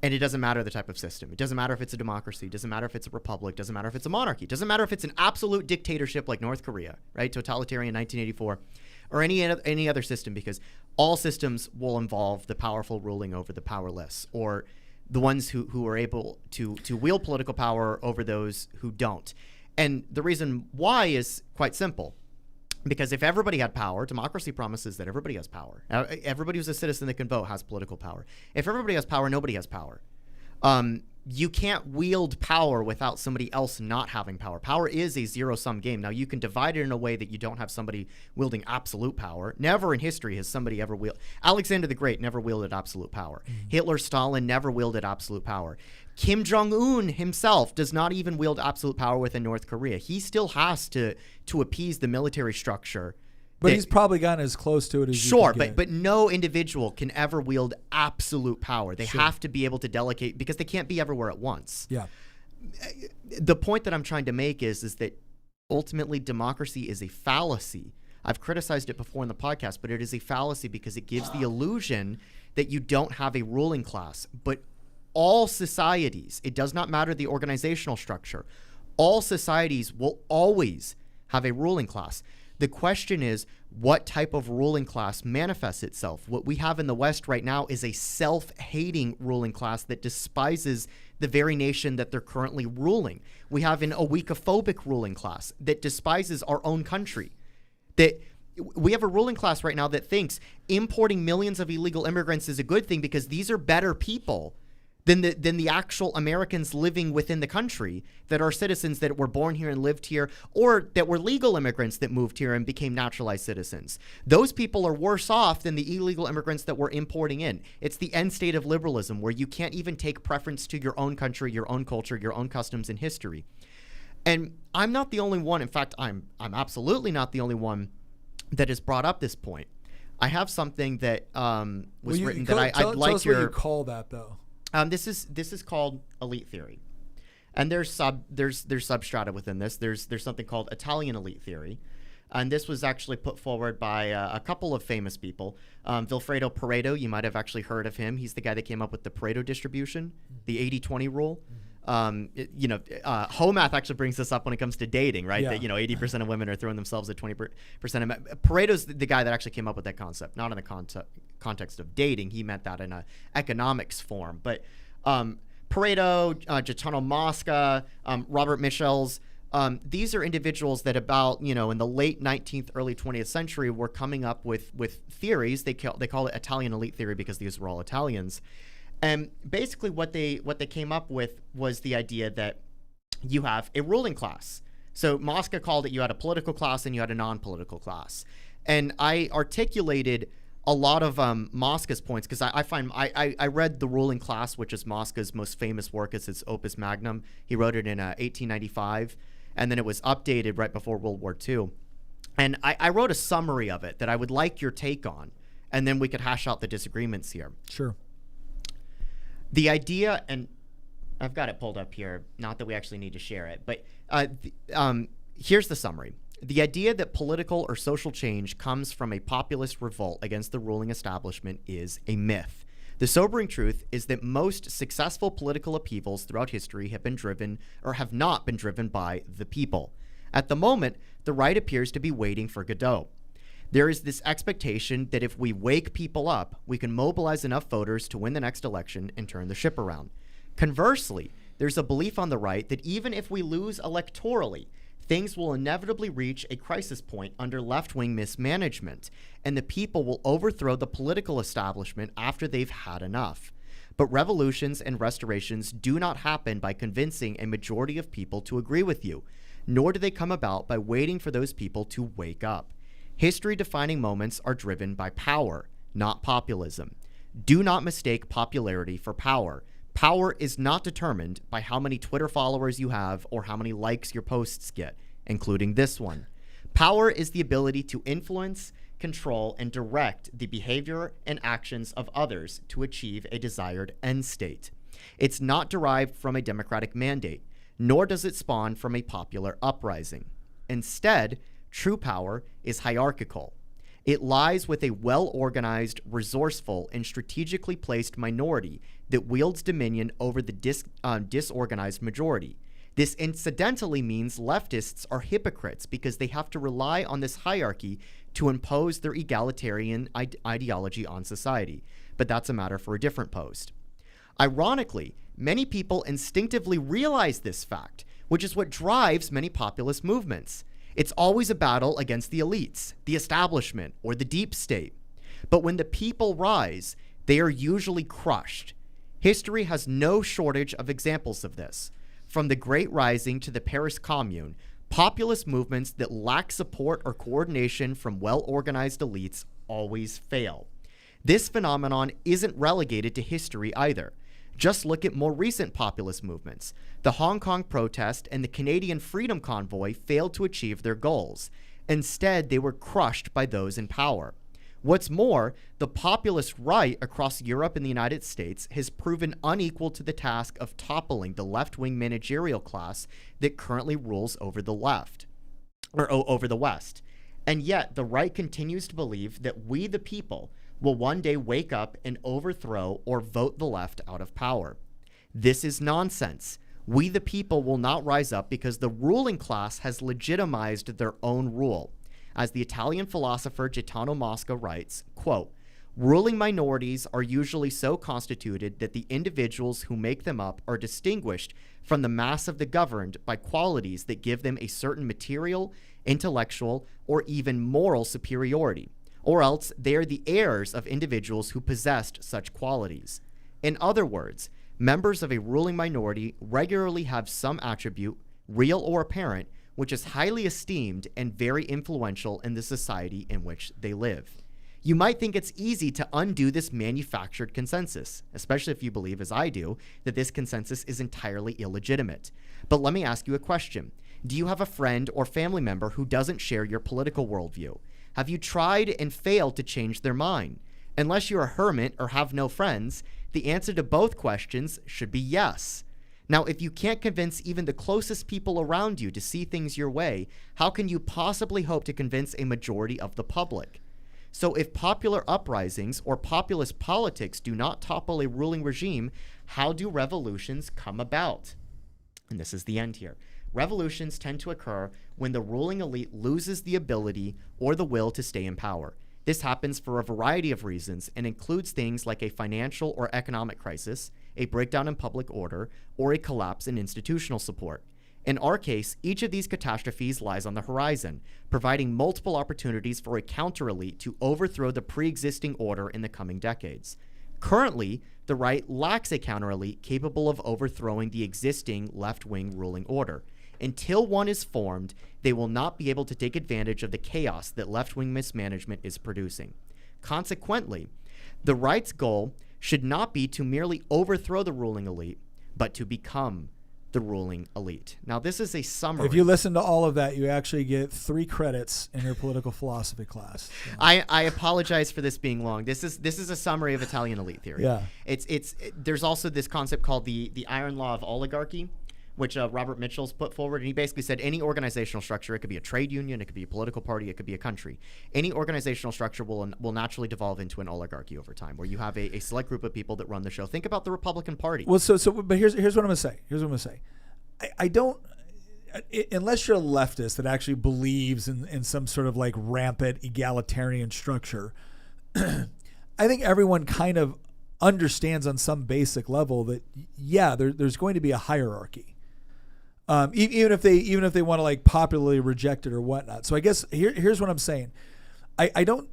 And it doesn't matter the type of system. It doesn't matter if it's a democracy. It doesn't matter if it's a republic. It doesn't matter if it's a monarchy. It doesn't matter if it's an absolute dictatorship like North Korea, right? Totalitarian 1984, or any other system, because all systems will involve the powerful ruling over the powerless, or the ones who are able to wield political power over those who don't. And the reason why is quite simple. Because if everybody had power, democracy promises that everybody has power. Everybody who's a citizen that can vote has political power. If everybody has power, nobody has power. You can't wield power without somebody else not having power. Power is a zero-sum game. Now, you can divide it in a way that you don't have somebody wielding absolute power. Never in history has somebody ever wielded. Alexander the Great never wielded absolute power. Hitler, Stalin never wielded absolute power. Kim Jong-un himself does not even wield absolute power within North Korea. He still has to appease the military structure. But he's probably gotten as close to it as sure, you can get. but no individual can ever wield absolute power. They have to be able to delegate, because they can't be everywhere at once. Yeah. The point that I'm trying to make is that ultimately democracy is a fallacy. I've criticized it before in the podcast, but it is a fallacy because it gives the illusion that you don't have a ruling class. But all societies, it does not matter the organizational structure, all societies will always have a ruling class. The question is, what type of ruling class manifests itself? What we have in the West right now is a self-hating ruling class that despises the very nation that they're currently ruling. We have an oikophobic ruling class that despises our own country. We have a ruling class right now that thinks importing millions of illegal immigrants is a good thing because these are better people than the actual Americans living within the country that are citizens that were born here and lived here, or that were legal immigrants that moved here and became naturalized citizens. Those people are worse off than the illegal immigrants that we're importing in. It's the end state of liberalism, where you can't even take preference to your own country, your own culture, your own customs and history. And I'm not the only one. In fact, I'm absolutely not the only one that has brought up this point. I have something that was written that I'd like tell us what you call that, though. This is called elite theory, and there's substrata within this. There's something called Italian elite theory, and this was actually put forward by a couple of famous people. Vilfredo Pareto, you might have actually heard of him. He's the guy that came up with the Pareto distribution, the 80-20 rule. Homath actually brings this up when it comes to dating, right? Yeah. That 80% of women are throwing themselves at 20% of men. Pareto's the guy that actually came up with that concept, not in the context of dating. He meant that in an economics form. But Pareto, Gaetano Mosca, Robert Michels, these are individuals that about, in the late 19th, early 20th century were coming up with theories. They call it Italian elite theory because these were all Italians. And basically what they came up with was the idea that you have a ruling class. So Mosca called it, you had a political class and you had a non-political class. And I articulated a lot of Mosca's points because I read The Ruling Class, which is Mosca's most famous work. It's his opus magnum. He wrote it in 1895, and then it was updated right before World War II. And I wrote a summary of it that I would like your take on, and then we could hash out the disagreements here. Sure. The idea, and I've got it pulled up here, not that we actually need to share it, but here's the summary. The idea that political or social change comes from a populist revolt against the ruling establishment is a myth. The sobering truth is that most successful political upheavals throughout history have been driven or have not been driven by the people. At the moment, the right appears to be waiting for Godot. There is this expectation that if we wake people up, we can mobilize enough voters to win the next election and turn the ship around. Conversely, there's a belief on the right that even if we lose electorally, things will inevitably reach a crisis point under left-wing mismanagement, and the people will overthrow the political establishment after they've had enough. But revolutions and restorations do not happen by convincing a majority of people to agree with you, nor do they come about by waiting for those people to wake up. History-defining moments are driven by power, not populism. Do not mistake popularity for power. Power is not determined by how many Twitter followers you have or how many likes your posts get, including this one. Power is the ability to influence, control, and direct the behavior and actions of others to achieve a desired end state. It's not derived from a democratic mandate, nor does it spawn from a popular uprising. Instead, true power is hierarchical. It lies with a well-organized, resourceful, and strategically placed minority that wields dominion over the disorganized majority. This incidentally means leftists are hypocrites because they have to rely on this hierarchy to impose their egalitarian ideology on society. But that's a matter for a different post. Ironically, many people instinctively realize this fact, which is what drives many populist movements. It's always a battle against the elites, the establishment, or the deep state. But when the people rise, they are usually crushed. History has no shortage of examples of this. From the Great Rising to the Paris Commune, populist movements that lack support or coordination from well-organized elites always fail. This phenomenon isn't relegated to history either. Just look at more recent populist movements. The Hong Kong protest and the Canadian Freedom Convoy failed to achieve their goals. Instead, they were crushed by those in power. What's more, the populist right across Europe and the United States has proven unequal to the task of toppling the left-wing managerial class that currently rules over the left, or over the West. And yet, the right continues to believe that we, the people, will one day wake up and overthrow or vote the left out of power. This is nonsense. We, the people, will not rise up because the ruling class has legitimized their own rule. As the Italian philosopher Gaetano Mosca writes, quote, "Ruling minorities are usually so constituted that the individuals who make them up are distinguished from the mass of the governed by qualities that give them a certain material, intellectual, or even moral superiority, or else they are the heirs of individuals who possessed such qualities. In other words, members of a ruling minority regularly have some attribute, real or apparent, which is highly esteemed and very influential in the society in which they live. You might think it's easy to undo this manufactured consensus, especially if you believe, as I do, that this consensus is entirely illegitimate. But let me ask you a question. Do you have a friend or family member who doesn't share your political worldview? Have you tried and failed to change their mind? Unless you're a hermit or have no friends, the answer to both questions should be yes. Now, if you can't convince even the closest people around you to see things your way, how can you possibly hope to convince a majority of the public? So if popular uprisings or populist politics do not topple a ruling regime, how do revolutions come about? And this is the end here. Revolutions tend to occur when the ruling elite loses the ability or the will to stay in power. This happens for a variety of reasons and includes things like a financial or economic crisis, a breakdown in public order, or a collapse in institutional support. In our case, each of these catastrophes lies on the horizon, providing multiple opportunities for a counter-elite to overthrow the pre-existing order in the coming decades. Currently, the right lacks a counter-elite capable of overthrowing the existing left-wing ruling order. Until one is formed, they will not be able to take advantage of the chaos that left-wing mismanagement is producing. Consequently, the right's goal should not be to merely overthrow the ruling elite, but to become the ruling elite. Now, this is a summary. If you listen to all of that, you actually get 3 credits in your political philosophy class. So. I apologize for this being long. This is a summary of Italian elite theory. Yeah. There's also this concept called the iron law of oligarchy, which Robert Mitchell's put forward, and he basically said any organizational structure, it could be a trade union, it could be a political party, it could be a country. Any organizational structure will naturally devolve into an oligarchy over time, where you have a select group of people that run the show. Think about the Republican Party. Well, but here's what I'm gonna say. I don't, unless you're a leftist that actually believes in some sort of like rampant egalitarian structure, I think everyone kind of understands on some basic level that there's going to be a hierarchy. Even if they want to like popularly reject it or whatnot. So I guess here's what I'm saying. I don't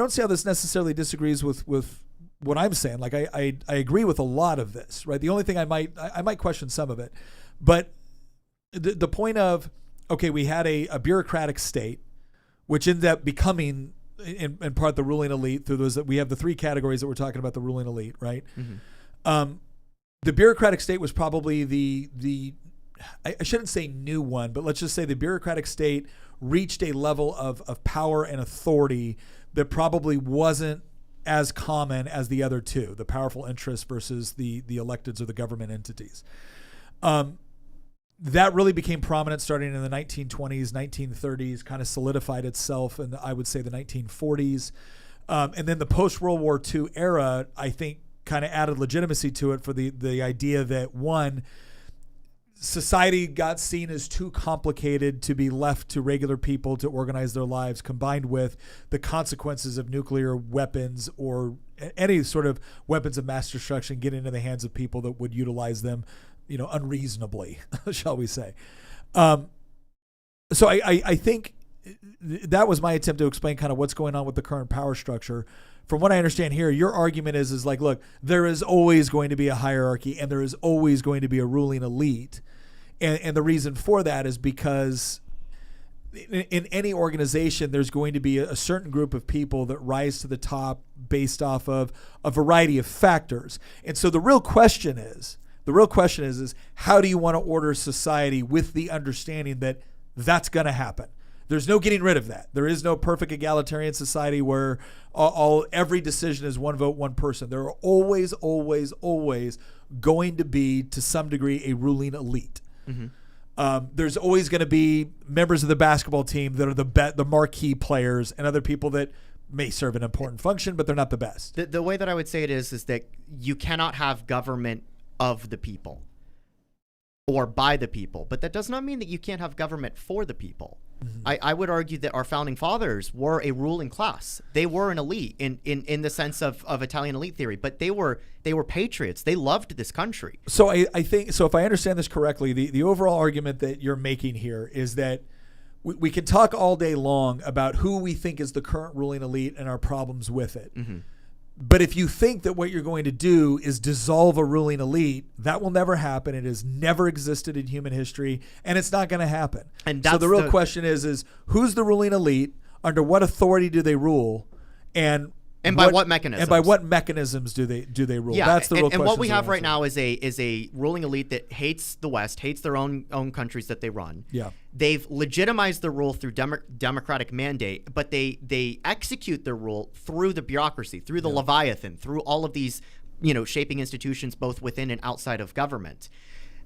see how this necessarily disagrees with what I'm saying. Like I agree with a lot of this, right? The only thing I might question some of it, but the point of, okay, we had a bureaucratic state, which ended up becoming in part the ruling elite through those that we have the 3 categories that we're talking about, the ruling elite, right? Mm-hmm. The bureaucratic state was probably the I shouldn't say new one, but let's just say the bureaucratic state reached a level of power and authority that probably wasn't as common as the other 2, the powerful interests versus the electeds or the government entities. That really became prominent starting in the 1920s, 1930s, kind of solidified itself in, I would say, the 1940s. And then the post-World War II era, I think, kind of added legitimacy to it for the idea that, one, society got seen as too complicated to be left to regular people to organize their lives, combined with the consequences of nuclear weapons or any sort of weapons of mass destruction getting into the hands of people that would utilize them, unreasonably, shall we say. So I think that was my attempt to explain kind of what's going on with the current power structure. From what I understand here, your argument is like, look, there is always going to be a hierarchy and there is always going to be a ruling elite. And the reason for that is because in any organization, there's going to be a certain group of people that rise to the top based off of a variety of factors. And so the real question is how do you want to order society with the understanding that that's going to happen? There's no getting rid of that. There is no perfect egalitarian society where every decision is one vote, one person. There are always going to be, to some degree, a ruling elite. Mm-hmm. There's always going to be members of the basketball team that are the marquee players and other people that may serve an important function, but they're not the best. The way that I would say it is that you cannot have government of the people or by the people, but that does not mean that you can't have government for the people. Mm-hmm. I would argue that our founding fathers were a ruling class. They were an elite in the sense of Italian elite theory, but they were patriots. They loved this country. So I think, so if I understand this correctly, the overall argument that you're making here is that we can talk all day long about who we think is the current ruling elite and our problems with it. Mm-hmm. But if you think that what you're going to do is dissolve a ruling elite, that will never happen. It has never existed in human history, and it's not going to happen. And so the real question is who's the ruling elite? Under what authority do they rule? And by what mechanisms? And by what mechanisms do they rule? Yeah, that's the real question. And what we have right now is a ruling elite that hates the West, hates their own countries that they run. Yeah. They've legitimized the rule through democratic mandate, but they execute their rule through the bureaucracy, through the Leviathan, through all of these, shaping institutions both within and outside of government.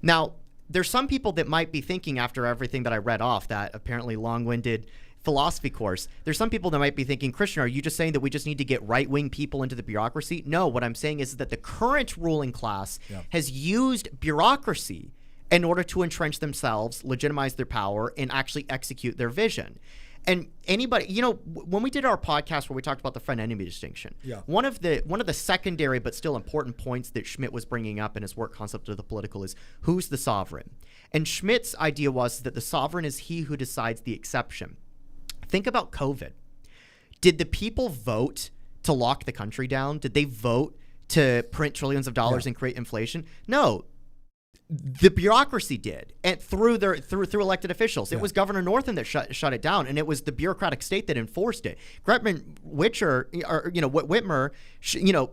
Now, there's some people that might be thinking, after everything that I read off, that apparently long-winded philosophy course, there's some people that might be thinking, Christian, are you just saying that we just need to get right-wing people into the bureaucracy? No, what I'm saying is that the current ruling class has used bureaucracy in order to entrench themselves, legitimize their power, and actually execute their vision. And anybody, when we did our podcast where we talked about the friend-enemy distinction, one of the secondary but still important points that Schmitt was bringing up in his work Concept of the Political is who's the sovereign? And Schmitt's idea was that the sovereign is he who decides the exception. Think about COVID. Did the people vote to lock the country down? Did they vote to print trillions of dollars and create inflation? No. The bureaucracy did, and through elected officials. It was Governor Northam that shut it down, and it was the bureaucratic state that enforced it. Whitmer,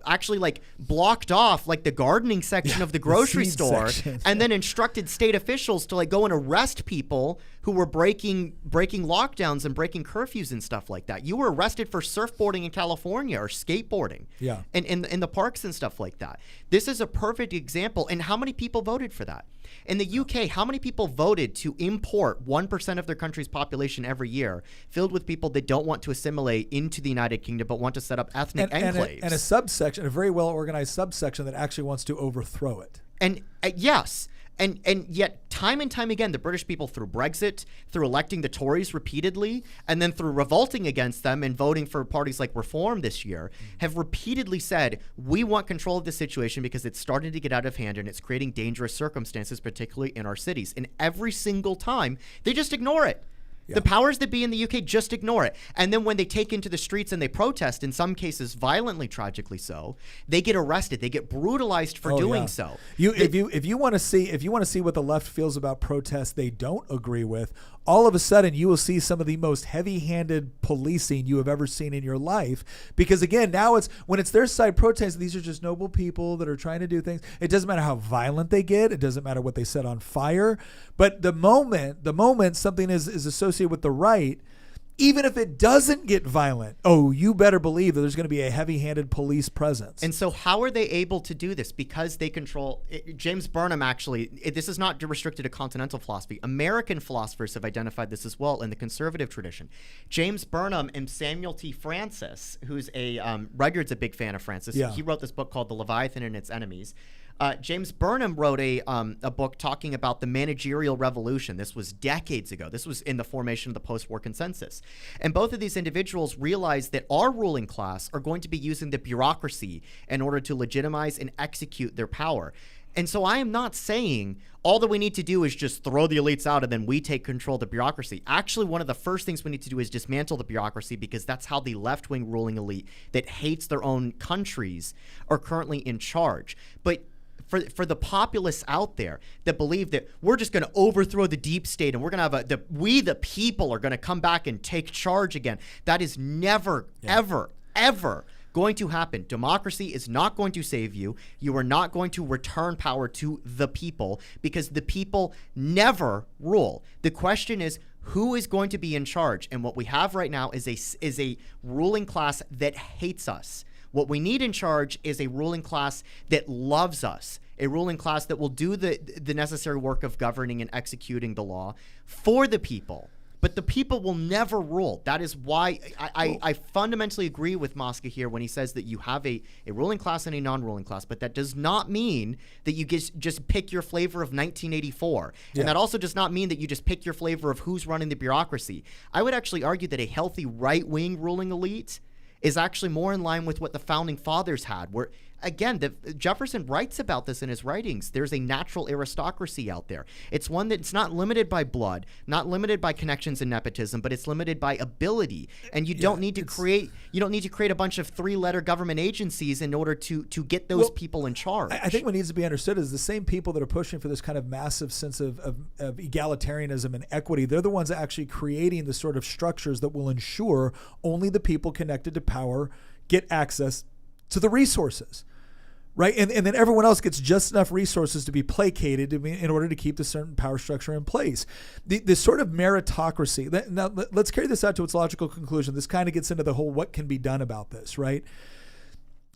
actually like blocked off like the gardening section of the grocery store, and then instructed state officials to like go and arrest people who were breaking lockdowns and breaking curfews and stuff like that. You were arrested for surfboarding in California or skateboarding, and in the parks and stuff like that. This is a perfect example. And how many people voted for that? In the UK, how many people voted to import 1% of their country's population every year, filled with people that don't want to assimilate into the United Kingdom but want to set up ethnic enclaves? And a subsection, a very well-organized subsection that actually wants to overthrow it. And yes. And yet, time and time again, the British people, through Brexit, through electing the Tories repeatedly, and then through revolting against them and voting for parties like Reform this year, have repeatedly said, we want control of this situation because it's starting to get out of hand and it's creating dangerous circumstances, particularly in our cities. And every single time, they just ignore it. The powers that be in the UK just ignore it. And then when they take into the streets and they protest, in some cases violently, tragically so, they get arrested. They get brutalized for doing so. If you want to see what the left feels about protests they don't agree with, all of a sudden you will see some of the most heavy-handed policing you have ever seen in your life. Because again, now when it's their side protest, these are just noble people that are trying to do things. It doesn't matter how violent they get. It doesn't matter what they set on fire. But the moment something is associated with the right, even if it doesn't get violent, you better believe that there's going to be a heavy-handed police presence. And so how are they able to do this? Because they control James Burnham this is not restricted to continental philosophy. American philosophers have identified this as well in the conservative tradition. James Burnham and Samuel T. Francis, who's Rudyard's a big fan of Francis. He wrote this book called The Leviathan and Its Enemies. James Burnham wrote a book talking about the managerial revolution. This was decades ago. This was in the formation of the post-war consensus. And both of these individuals realized that our ruling class are going to be using the bureaucracy in order to legitimize and execute their power. And so I am not saying all that we need to do is just throw the elites out and then we take control of the bureaucracy. Actually, one of the first things we need to do is dismantle the bureaucracy, because that's how the left-wing ruling elite that hates their own countries are currently in charge. But for the populace out there that believe that we're just going to overthrow the deep state and we're going to have we the people are going to come back and take charge again, that is never, ever going to happen. Democracy is not going to save you. You are not going to return power to the people, because the people never rule. The question is, who is going to be in charge? And what we have right now is a ruling class that hates us. What we need in charge is a ruling class that loves us, a ruling class that will do the necessary work of governing and executing the law for the people. But the people will never rule. That is why I fundamentally agree with Mosca here when he says that you have a ruling class and a non-ruling class, but that does not mean that you just pick your flavor of 1984. And that also does not mean that you just pick your flavor of who's running the bureaucracy. I would actually argue that a healthy right-wing ruling elite is actually more in line with what the founding fathers had, where, again, Jefferson writes about this in his writings. There's a natural aristocracy out there. It's one that's not limited by blood, not limited by connections and nepotism, but it's limited by ability. And you don't need to create a bunch of three-letter government agencies in order to get those people in charge. I think what needs to be understood is the same people that are pushing for this kind of massive sense of egalitarianism and equity, they're the ones actually creating the sort of structures that will ensure only the people connected to power get access to the resources, right? And then everyone else gets just enough resources to be placated in order to keep the certain power structure in place. This sort of meritocracy. Now, let's carry this out to its logical conclusion. This kind of gets into the whole what can be done about this, right?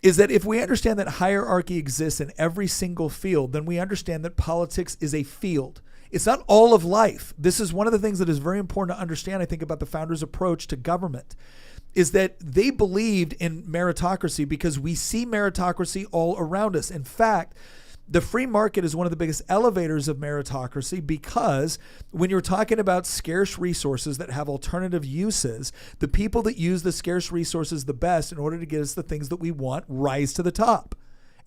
Is that if we understand that hierarchy exists in every single field, then we understand that politics is a field. It's not all of life. This is one of the things that is very important to understand, I think, about the founders' approach to government, is that they believed in meritocracy because we see meritocracy all around us. In fact, the free market is one of the biggest elevators of meritocracy, because when you're talking about scarce resources that have alternative uses, the people that use the scarce resources the best in order to get us the things that we want rise to the top.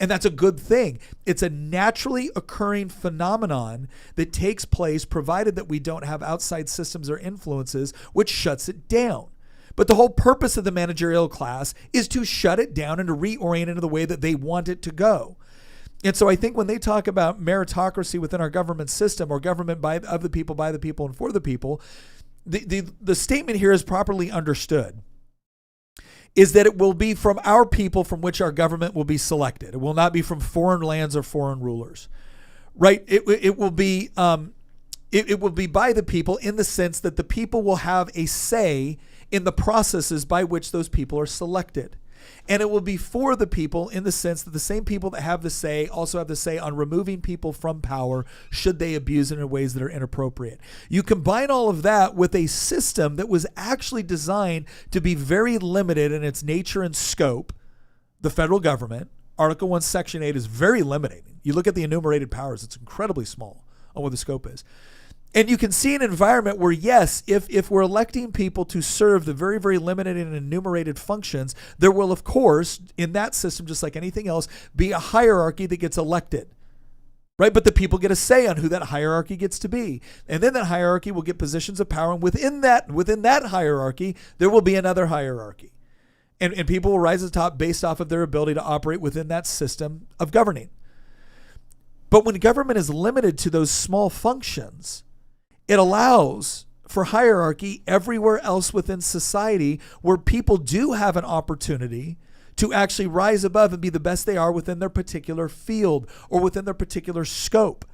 And that's a good thing. It's a naturally occurring phenomenon that takes place provided that we don't have outside systems or influences which shuts it down. But the whole purpose of the managerial class is to shut it down and to reorient it in the way that they want it to go. And so I think when they talk about meritocracy within our government system, or government of the people, by the people, and for the people, the statement here is properly understood, is that it will be from our people from which our government will be selected. It will not be from foreign lands or foreign rulers, right? It will be it will be by the people, in the sense that the people will have a say in the processes by which those people are selected. And it will be for the people, in the sense that the same people that have the say also have the say on removing people from power should they abuse it in ways that are inappropriate. You combine all of that with a system that was actually designed to be very limited in its nature and scope. The federal government, Article 1, Section 8, is very limiting. You look at the enumerated powers, it's incredibly small on what the scope is. And you can see an environment where, yes, if we're electing people to serve the very, very limited and enumerated functions, there will, of course, in that system, just like anything else, be a hierarchy that gets elected, right? But the people get a say on who that hierarchy gets to be. And then that hierarchy will get positions of power. And within that hierarchy, there will be another hierarchy. And people will rise to the top based off of their ability to operate within that system of governing. But when government is limited to those small functions, it allows for hierarchy everywhere else within society, where people do have an opportunity to actually rise above and be the best they are within their particular field or within their particular scope,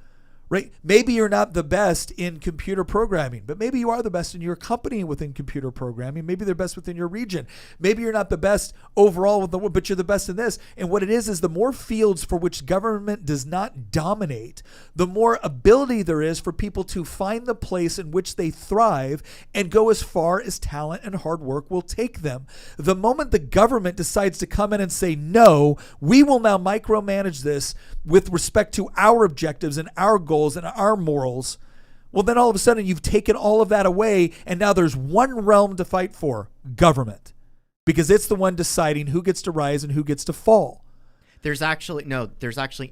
right? Maybe you're not the best in computer programming, but maybe you are the best in your company within computer programming. Maybe they're best within your region. Maybe you're not the best overall with the world, but you're the best in this. And what it is the more fields for which government does not dominate, the more ability there is for people to find the place in which they thrive and go as far as talent and hard work will take them. The moment the government decides to come in and say, no, we will now micromanage this with respect to our objectives and our goals and our morals, well, then all of a sudden you've taken all of that away, and now there's one realm to fight for: government, because it's the one deciding who gets to rise and who gets to fall. There's actually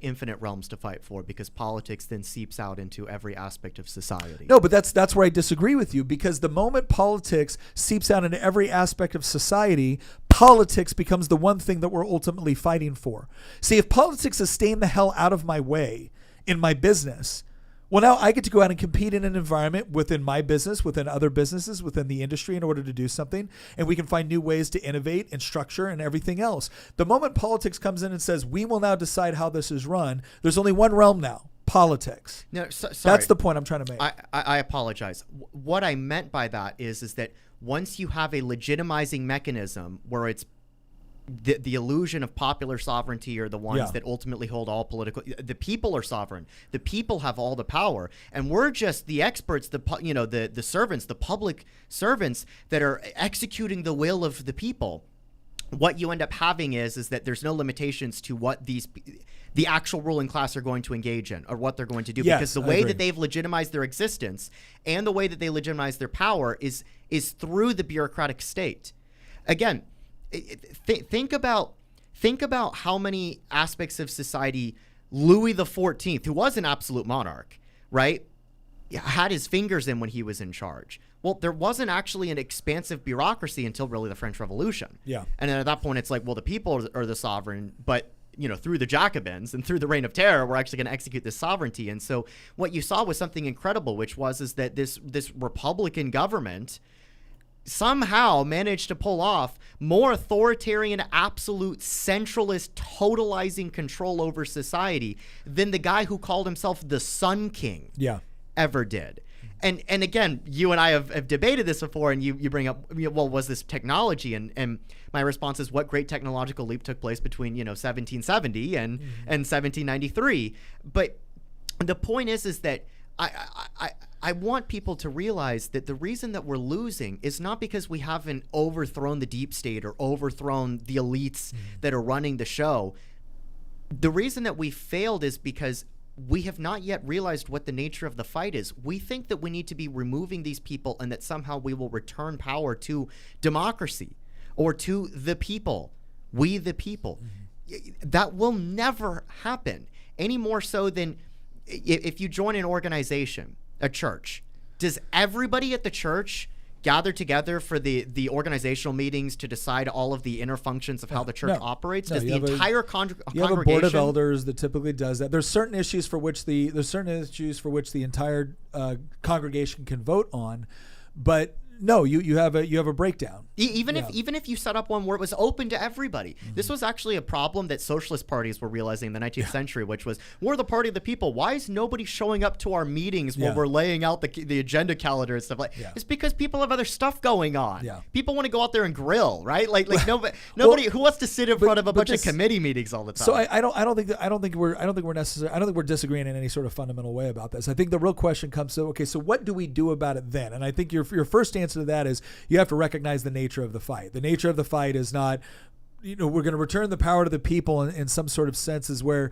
infinite realms to fight for, because politics then seeps out into every aspect of society. No, but that's where I disagree with you, because the moment politics seeps out into every aspect of society, politics becomes the one thing that we're ultimately fighting for. See, if politics is staying the hell out of my way in my business, well, now I get to go out and compete in an environment within my business, within other businesses, within the industry, in order to do something, and we can find new ways to innovate and structure and everything else. The moment politics comes in and says, we will now decide how this is run, there's only one realm now: politics. No, sorry. That's the point I'm trying to make. I apologize. What I meant by that is that once you have a legitimizing mechanism where it's the illusion of popular sovereignty are the ones that ultimately hold all political. The people are sovereign. The people have all the power, and we're just the experts, the servants, the public servants that are executing the will of the people. What you end up having is that there's no limitations to what the actual ruling class are going to engage in, or what they're going to do, because the way that they've legitimized their existence and the way that they legitimize their power is through the bureaucratic state. Again, think about how many aspects of society Louis XIV, who was an absolute monarch, right, had his fingers in when he was in charge. Well, there wasn't actually an expansive bureaucracy until really the French Revolution. Yeah. And then at that point, it's like, well, the people are the sovereign, but through the Jacobins and through the Reign of Terror, we're actually going to execute this sovereignty. And so what you saw was something incredible, which was that this Republican government somehow managed to pull off more authoritarian, absolute, centralist, totalizing control over society than the guy who called himself the Sun King ever did. And again, you and I have debated this before, and you bring up, well, was this technology? And my response is, what great technological leap took place between 1770 and 1793? But the point is that I want people to realize that the reason that we're losing is not because we haven't overthrown the deep state or overthrown the elites that are running the show. The reason that we failed is because we have not yet realized what the nature of the fight is. We think that we need to be removing these people, and that somehow we will return power to democracy or to the people. We the people. That will never happen, any more so than if you join an organization, a church. Does everybody at the church gather together for the organizational meetings to decide all of the inner functions of how the church operates? Does the entire congregation? You have a board of elders that typically does that. There's certain issues for which the entire congregation can vote on, but no, you have a breakdown. Even if you set up one where it was open to everybody. This was actually a problem that socialist parties were realizing in the 19th century, which was, we're the party of the people. Why is nobody showing up to our meetings when we're laying out the agenda calendar and stuff like that? It's because people have other stuff going on. People want to go out there and grill, right? Like nobody who wants to sit in front of a bunch of committee meetings all the time. So I don't think we're disagreeing in any sort of fundamental way about this. I think the real question comes to, okay, so what do we do about it then? And I think your first answer to that is you have to recognize the nature of the fight. The nature of the fight is not, we're going to return the power to the people in some sort of sense is where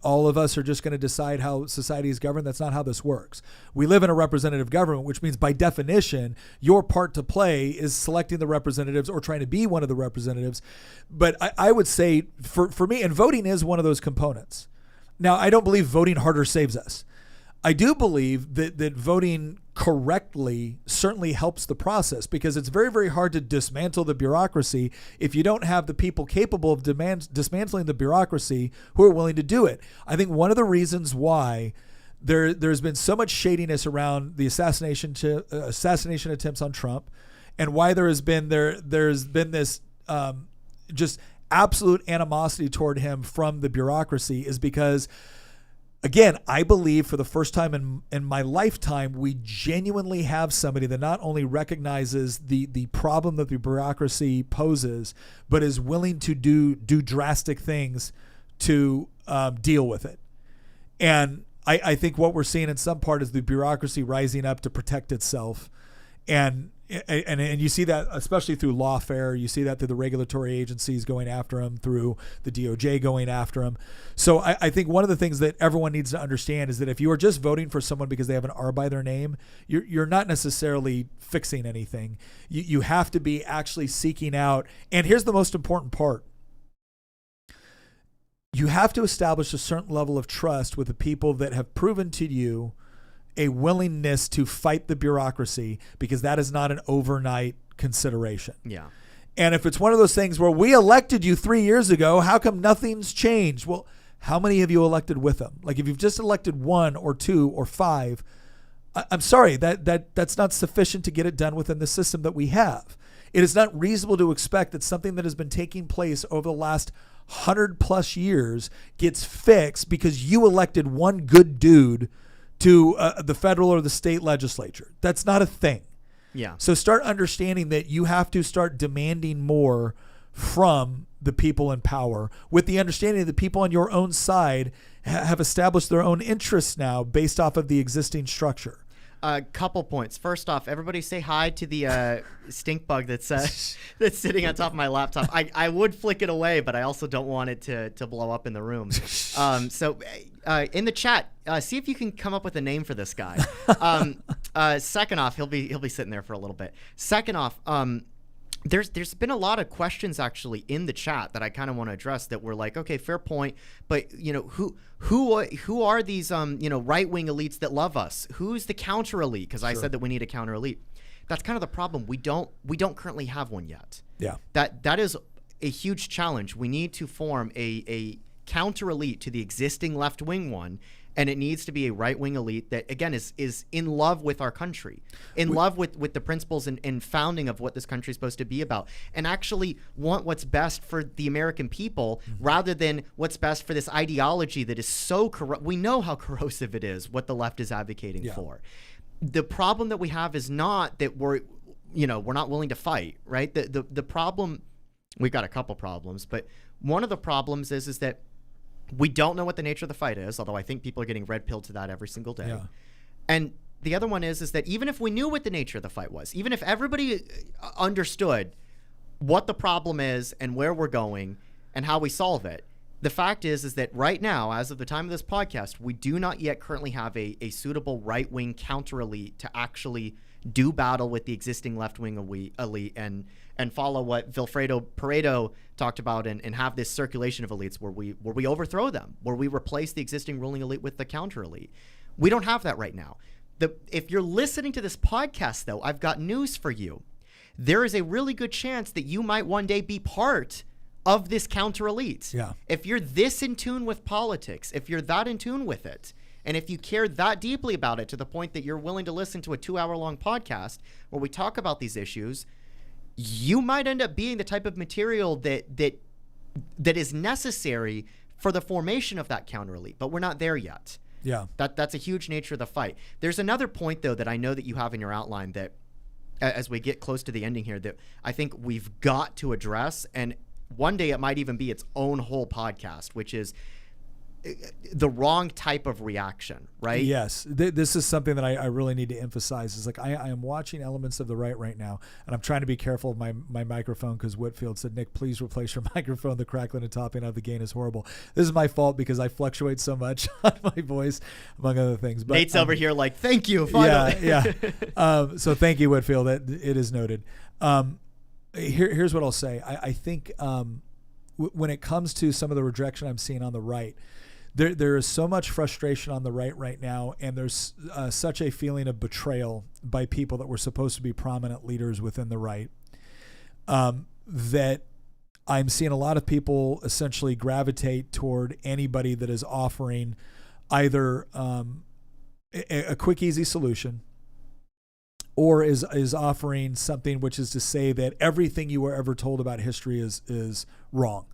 all of us are just going to decide how society is governed. That's not how this works. We live in a representative government, which means by definition, your part to play is selecting the representatives or trying to be one of the representatives. But I would say for me, and voting is one of those components. Now, I don't believe voting harder saves us. I do believe that voting correctly certainly helps the process, because it's very, very hard to dismantle the bureaucracy if you don't have the people capable of dismantling the bureaucracy who are willing to do it. I think one of the reasons why there's been so much shadiness around the assassination attempts on Trump, and why there's been this just absolute animosity toward him from the bureaucracy is because, again, I believe for the first time in my lifetime, we genuinely have somebody that not only recognizes the problem that the bureaucracy poses, but is willing to do drastic things to deal with it. And I think what we're seeing in some part is the bureaucracy rising up to protect itself. And you see that especially through lawfare. You see that through the regulatory agencies going after him, through the DOJ going after him. So I think one of the things that everyone needs to understand is that if you are just voting for someone because they have an R by their name, you're not necessarily fixing anything. You have to be actually seeking out. And here's the most important part. You have to establish a certain level of trust with the people that have proven to you a willingness to fight the bureaucracy, because that is not an overnight consideration. Yeah. And if it's one of those things where we elected you 3 years ago, how come nothing's changed? Well, how many have you elected with them? Like, if you've just elected 1 or 2 or 5, I'm sorry, that's not sufficient to get it done within the system that we have. It is not reasonable to expect that something that has been taking place over the last 100+ years gets fixed because you elected one good dude to the federal or the state legislature. That's not a thing. Yeah. So start understanding that you have to start demanding more from the people in power, with the understanding that the people on your own side have established their own interests now based off of the existing structure. A couple points. First off, everybody say hi to the stink bug that's sitting on top of my laptop. I would flick it away, but I also don't want it to blow up in the room. So in the chat, see if you can come up with a name for this guy. Second off, he'll be sitting there for a little bit. Second off, there's been a lot of questions actually in the chat that I kind of want to address that were like, okay, fair point, but who are these right-wing elites that love us? Who's the counter elite? Because I said that we need a counter elite. That's kind of the problem. We don't currently have one yet. Yeah. That is a huge challenge. We need to form a counter elite to the existing left-wing one. And it needs to be a right-wing elite that, again, is in love with our country, love with the principles and founding of what this country is supposed to be about, and actually want what's best for the American people rather than what's best for this ideology that is so corrupt. We know how corrosive it is, what the left is advocating for. The problem that we have is not that we're not willing to fight, right? The problem, we've got a couple problems, but one of the problems is that we don't know what the nature of the fight is, although I think people are getting red-pilled to that every single day. Yeah. And the other one is that even if we knew what the nature of the fight was, even if everybody understood what the problem is and where we're going and how we solve it, the fact is that right now, as of the time of this podcast, we do not yet currently have a suitable right-wing counter-elite to actually do battle with the existing left-wing elite and follow what Pareto talked about and have this circulation of elites where we overthrow them, where we replace the existing ruling elite with the counter elite. We don't have that right now. If you're listening to this podcast, though, I've got news for you. There is a really good chance that you might one day be part of this counter elite. Yeah. If you're this in tune with politics, if you're that in tune with it, and if you care that deeply about it to the point that you're willing to listen to a 2-hour-long podcast where we talk about these issues, you might end up being the type of material that is necessary for the formation of that counter elite. But we're not there yet. Yeah. That's a huge nature of the fight. There's another point, though, that I know that you have in your outline that, as we get close to the ending here, that I think we've got to address, and one day it might even be its own whole podcast, which is the wrong type of reaction, right? Yes. This is something that I really need to emphasize. Is like I am watching elements of the right now, and I'm trying to be careful of my microphone because Whitfield said, Nick, please replace your microphone. The crackling and topping of the gain is horrible. This is my fault because I fluctuate so much on my voice, among other things. But Nate's over here like, thank you. Finally. Yeah. So thank you, Whitfield. It is noted. Here's what I'll say. I think when it comes to some of the rejection I'm seeing on the right, there is so much frustration on the right now, and there's such a feeling of betrayal by people that were supposed to be prominent leaders within the right, that I'm seeing a lot of people essentially gravitate toward anybody that is offering either a quick, easy solution, or is offering something which is to say that everything you were ever told about history is wrong.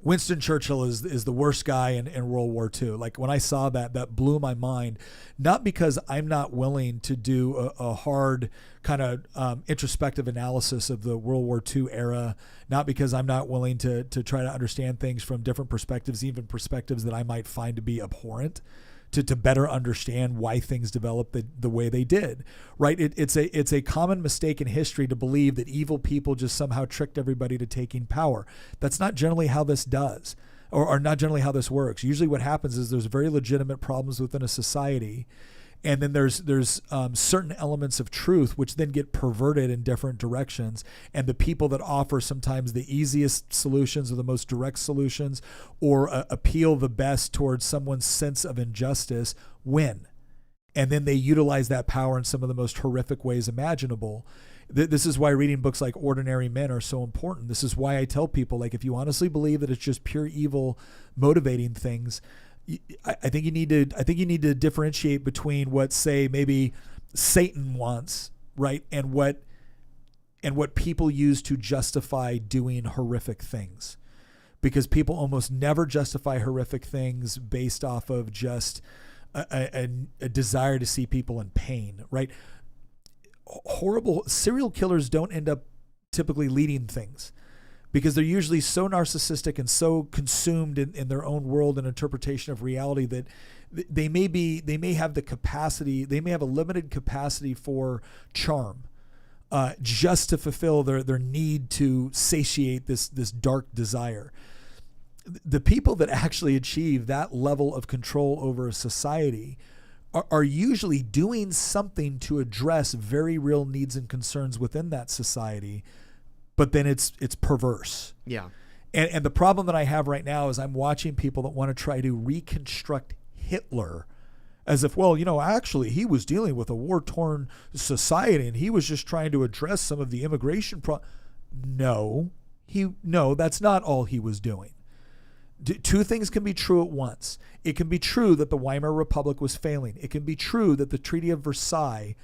Winston Churchill is the worst guy in World War II. Like when I saw that blew my mind, not because I'm not willing to do a hard kind of introspective analysis of the World War II era, not because I'm not willing to try to understand things from different perspectives, even perspectives that I might find to be abhorrent, to better understand why things developed the way they did, right? It's a common mistake in history to believe that evil people just somehow tricked everybody to taking power. That's not generally how this does, or not generally how this works. Usually what happens is there's very legitimate problems within a society, and then there's certain elements of truth which then get perverted in different directions, and the people that offer sometimes the easiest solutions or the most direct solutions or appeal the best towards someone's sense of injustice win. And then they utilize that power in some of the most horrific ways imaginable. This is why reading books like Ordinary Men are so important. This is why I tell people, like, if you honestly believe that it's just pure evil motivating things, I think you need to differentiate between what, say, maybe Satan wants, right, and what people use to justify doing horrific things, because people almost never justify horrific things based off of just a desire to see people in pain, right? Horrible serial killers don't end up typically leading things, because they're usually so narcissistic and so consumed in their own world and interpretation of reality that they may have a limited capacity for charm, just to fulfill their need to satiate this dark desire. The people that actually achieve that level of control over a society are usually doing something to address very real needs and concerns within that society, but then it's perverse. Yeah. And the problem that I have right now is I'm watching people that want to try to reconstruct Hitler as if, well, actually he was dealing with a war-torn society and he was just trying to address some of the immigration No, that's not all he was doing. Two things can be true at once. It can be true that the Weimar Republic was failing. It can be true that the Treaty of Versailles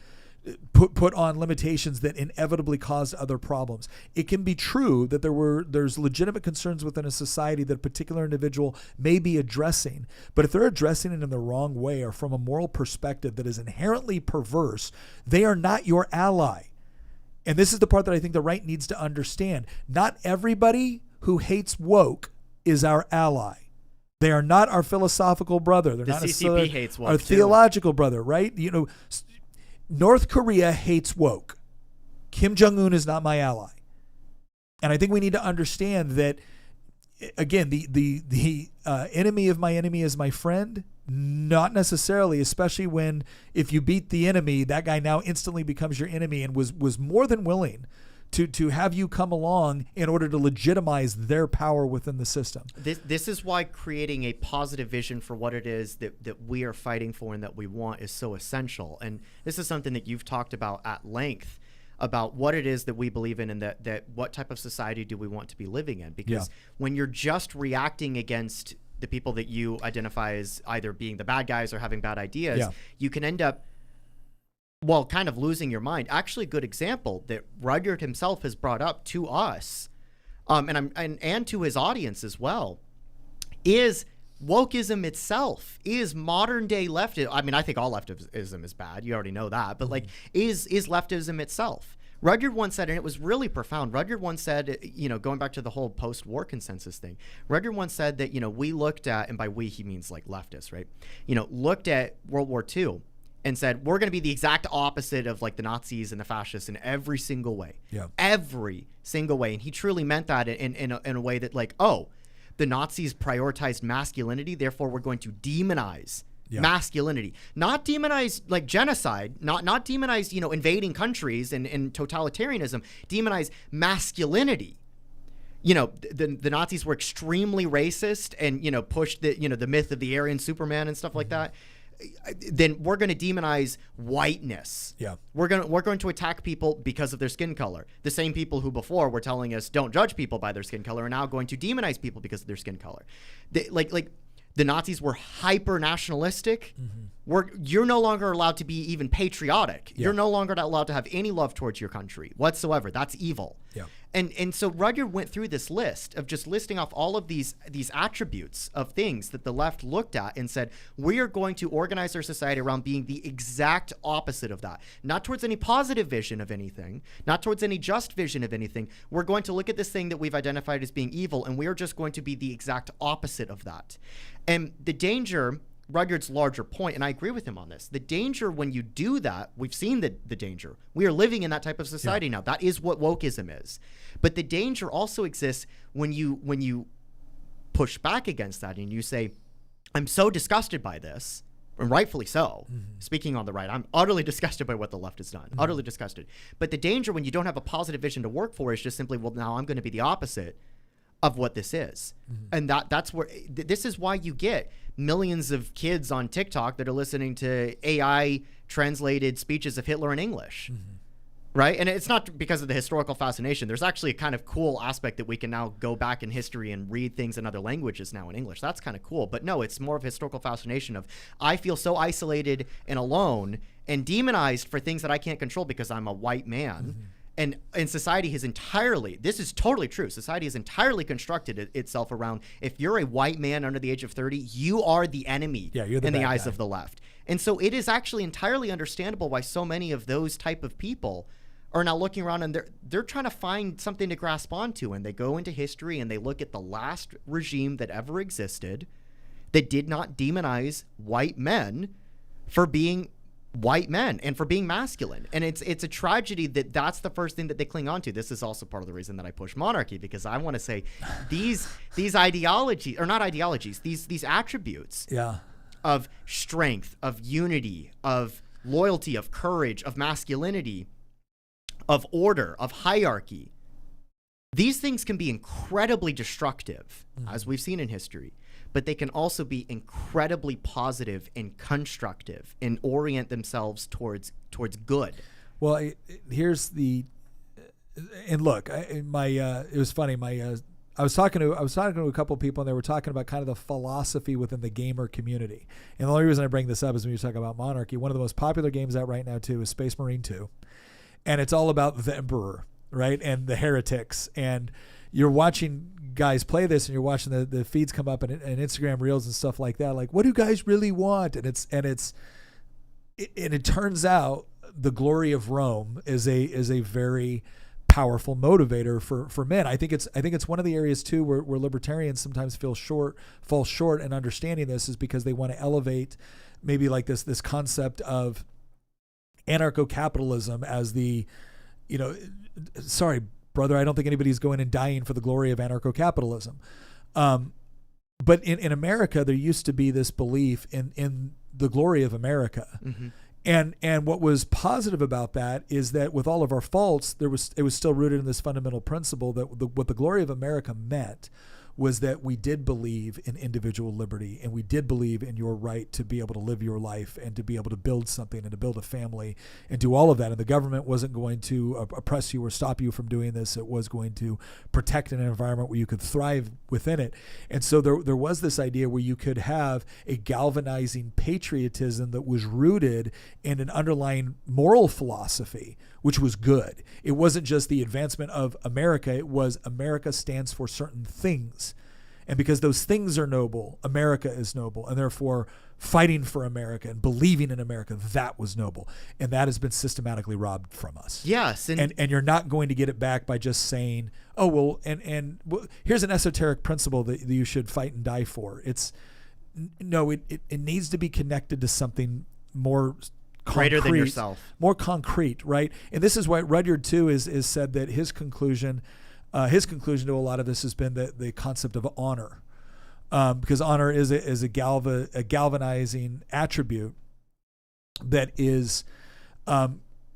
put on limitations that inevitably caused other problems. It can be true that there's legitimate concerns within a society that a particular individual may be addressing, but if they're addressing it in the wrong way or from a moral perspective that is inherently perverse, they are not your ally. And this is the part that I think the right needs to understand. Not everybody who hates woke is our ally. They are not our philosophical brother. They're not CCP hates woke our too. Theological brother, right? North Korea hates woke. Kim Jong-un is not my ally. And I think we need to understand that, again, the enemy of my enemy is my friend. Not necessarily, especially when if you beat the enemy, that guy now instantly becomes your enemy and was more than willing to have you come along in order to legitimize their power within the system. This is why creating a positive vision for what it is that we are fighting for and that we want is so essential. And this is something that you've talked about at length, about what it is that we believe in and that what type of society do we want to be living in. Because when you're just reacting against the people that you identify as either being the bad guys or having bad ideas, you can end up, well, kind of losing your mind. Actually, a good example that Rudyard himself has brought up to us, and to his audience as well, is wokeism itself. Is modern day leftism. I mean, I think all leftism is bad. You already know that. But like, is leftism itself? Rudyard once said, and it was really profound. Rudyard once said, going back to the whole post-war consensus thing, Rudyard once said that, we looked at, and by we he means like leftists, right? Looked at World War II. And said, we're going to be the exact opposite of like the Nazis and the fascists in every single way. Yeah. Every single way. And he truly meant that in a way that like, oh, the Nazis prioritized masculinity, therefore we're going to demonize masculinity. Not demonize like genocide, not demonize, invading countries and totalitarianism, demonize masculinity. The Nazis were extremely racist and, pushed the myth of the Aryan Superman and stuff like that. Then we're going to demonize whiteness. Yeah. We're going to attack people because of their skin color. The same people who before were telling us don't judge people by their skin color are now going to demonize people because of their skin color. The Nazis were hyper nationalistic. You're no longer allowed to be even patriotic. Yeah. You're no longer allowed to have any love towards your country whatsoever. That's evil. Yeah. And so Rudyard went through this list of just listing off all of these attributes of things that the left looked at and said, we are going to organize our society around being the exact opposite of that. Not towards any positive vision of anything, not towards any just vision of anything. We're going to look at this thing that we've identified as being evil, and we are just going to be the exact opposite of that. And the danger, Rudyard's larger point, and I agree with him on this, the danger when you do that, we've seen the danger. We are living in that type of society now. That is what wokeism is. But the danger also exists when you push back against that and you say, I'm so disgusted by this, and rightfully so. Speaking on the right, I'm utterly disgusted by what the left has done. Utterly disgusted. But the danger when you don't have a positive vision to work for is just simply, well, now I'm going to be the opposite of what this is. And that's where this is why you get millions of kids on TikTok that are listening to AI translated speeches of Hitler in English. Right? And it's not because of the historical fascination. There's actually a kind of cool aspect that we can now go back in history and read things in other languages now in English. That's kind of cool. But no, it's more of historical fascination of, I feel so isolated and alone and demonized for things that I can't control because I'm a white man. And society has entirely, this is totally true, society has entirely constructed itself around, if you're a white man under the age of 30, you are the enemy in the eyes of the left. And so it is actually entirely understandable why so many of those type of people are now looking around and they're trying to find something to grasp onto. And they go into history and they look at the last regime that ever existed that did not demonize white men for being white men and for being masculine. And it's a tragedy that's the first thing that they cling on to. This is also part of the reason that I push monarchy, because I want to say these ideologies, or not ideologies, these attributes of strength, of unity, of loyalty, of courage, of masculinity, of order, of hierarchy. These things can be incredibly destructive, as we've seen in history, but they can also be incredibly positive and constructive and orient themselves towards good. Well, here's the, and look, it was funny. I was talking to a couple of people, and they were talking about kind of the philosophy within the gamer community. And the only reason I bring this up is when you talk about monarchy. One of the most popular games out right now too is Space Marine 2, and it's all about the Emperor, right, and the heretics. And you're watching guys play this, and you're watching the feeds come up and Instagram reels and stuff like that. Like, what do guys really want? And it turns out the glory of Rome is a very powerful motivator for men. I think it's one of the areas too where libertarians sometimes fall short in understanding this, is because they want to elevate maybe like this concept of anarcho-capitalism as the, sorry, brother, I don't think anybody's going and dying for the glory of anarcho-capitalism. But in America, there used to be this belief in the glory of America. And what was positive about that is that with all of our faults, it was still rooted in this fundamental principle that what the glory of America meant was that we did believe in individual liberty, and we did believe in your right to be able to live your life and to be able to build something and to build a family and do all of that. And the government wasn't going to oppress you or stop you from doing this. It was going to protect an environment where you could thrive within it. And so there was this idea where you could have a galvanizing patriotism that was rooted in an underlying moral philosophy, which was good. It wasn't just the advancement of America. It was America stands for certain things. And because those things are noble, America is noble. And therefore, fighting for America and believing in America, that was noble. And that has been systematically robbed from us. Yes. And you're not going to get it back by just saying, oh, well, and here's an esoteric principle that you should fight and die for. It needs to be connected to something more concrete, greater than yourself, more concrete, right? And this is why Rudyard too is said that his conclusion to a lot of this has been the concept of honor, because honor is a galvanizing attribute that is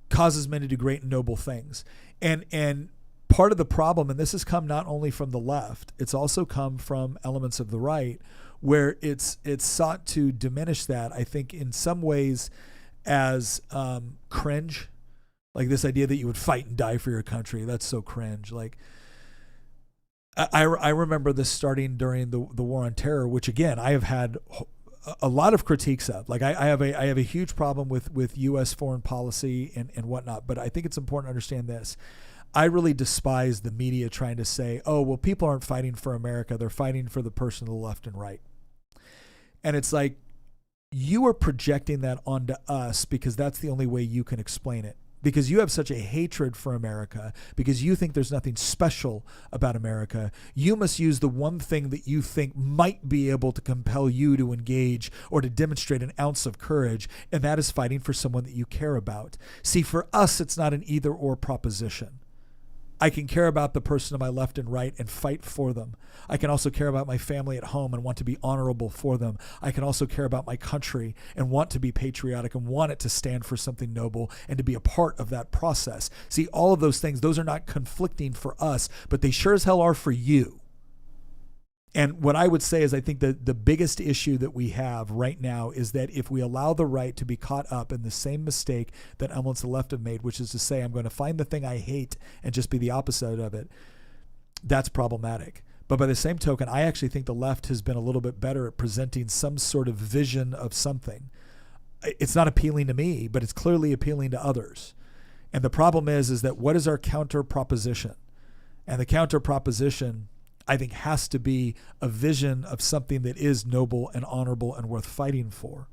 causes men to do great and noble things, and part of the problem, and this has come not only from the left, it's also come from elements of the right, where it's sought to diminish that. I think in some ways as cringe, like this idea that you would fight and die for your country. That's so cringe. Like I remember this starting during the War on Terror, which again I have had a lot of critiques of. Like I have a huge problem with U.S. foreign policy and whatnot. But I think it's important to understand this. I really despise the media trying to say, oh, well, people aren't fighting for America. They're fighting for the person to the left and right. And it's like, you are projecting that onto us because that's the only way you can explain it. Because you have such a hatred for America, because you think there's nothing special about America, you must use the one thing that you think might be able to compel you to engage or to demonstrate an ounce of courage, and that is fighting for someone that you care about. See, for us, it's not an either-or proposition. I can care about the person to my left and right and fight for them. I can also care about my family at home and want to be honorable for them. I can also care about my country and want to be patriotic and want it to stand for something noble and to be a part of that process. See, all of those things, those are not conflicting for us, but they sure as hell are for you. And what I would say is I think that the biggest issue that we have right now is that if we allow the right to be caught up in the same mistake that elements of the left have made, which is to say I'm going to find the thing I hate and just be the opposite of it, that's problematic. But by the same token, I actually think the left has been a little bit better at presenting some sort of vision of something. It's not appealing to me, but it's clearly appealing to others. And the problem is that what is our counter proposition? And the counter proposition, I think, has to be a vision of something that is noble and honorable and worth fighting for.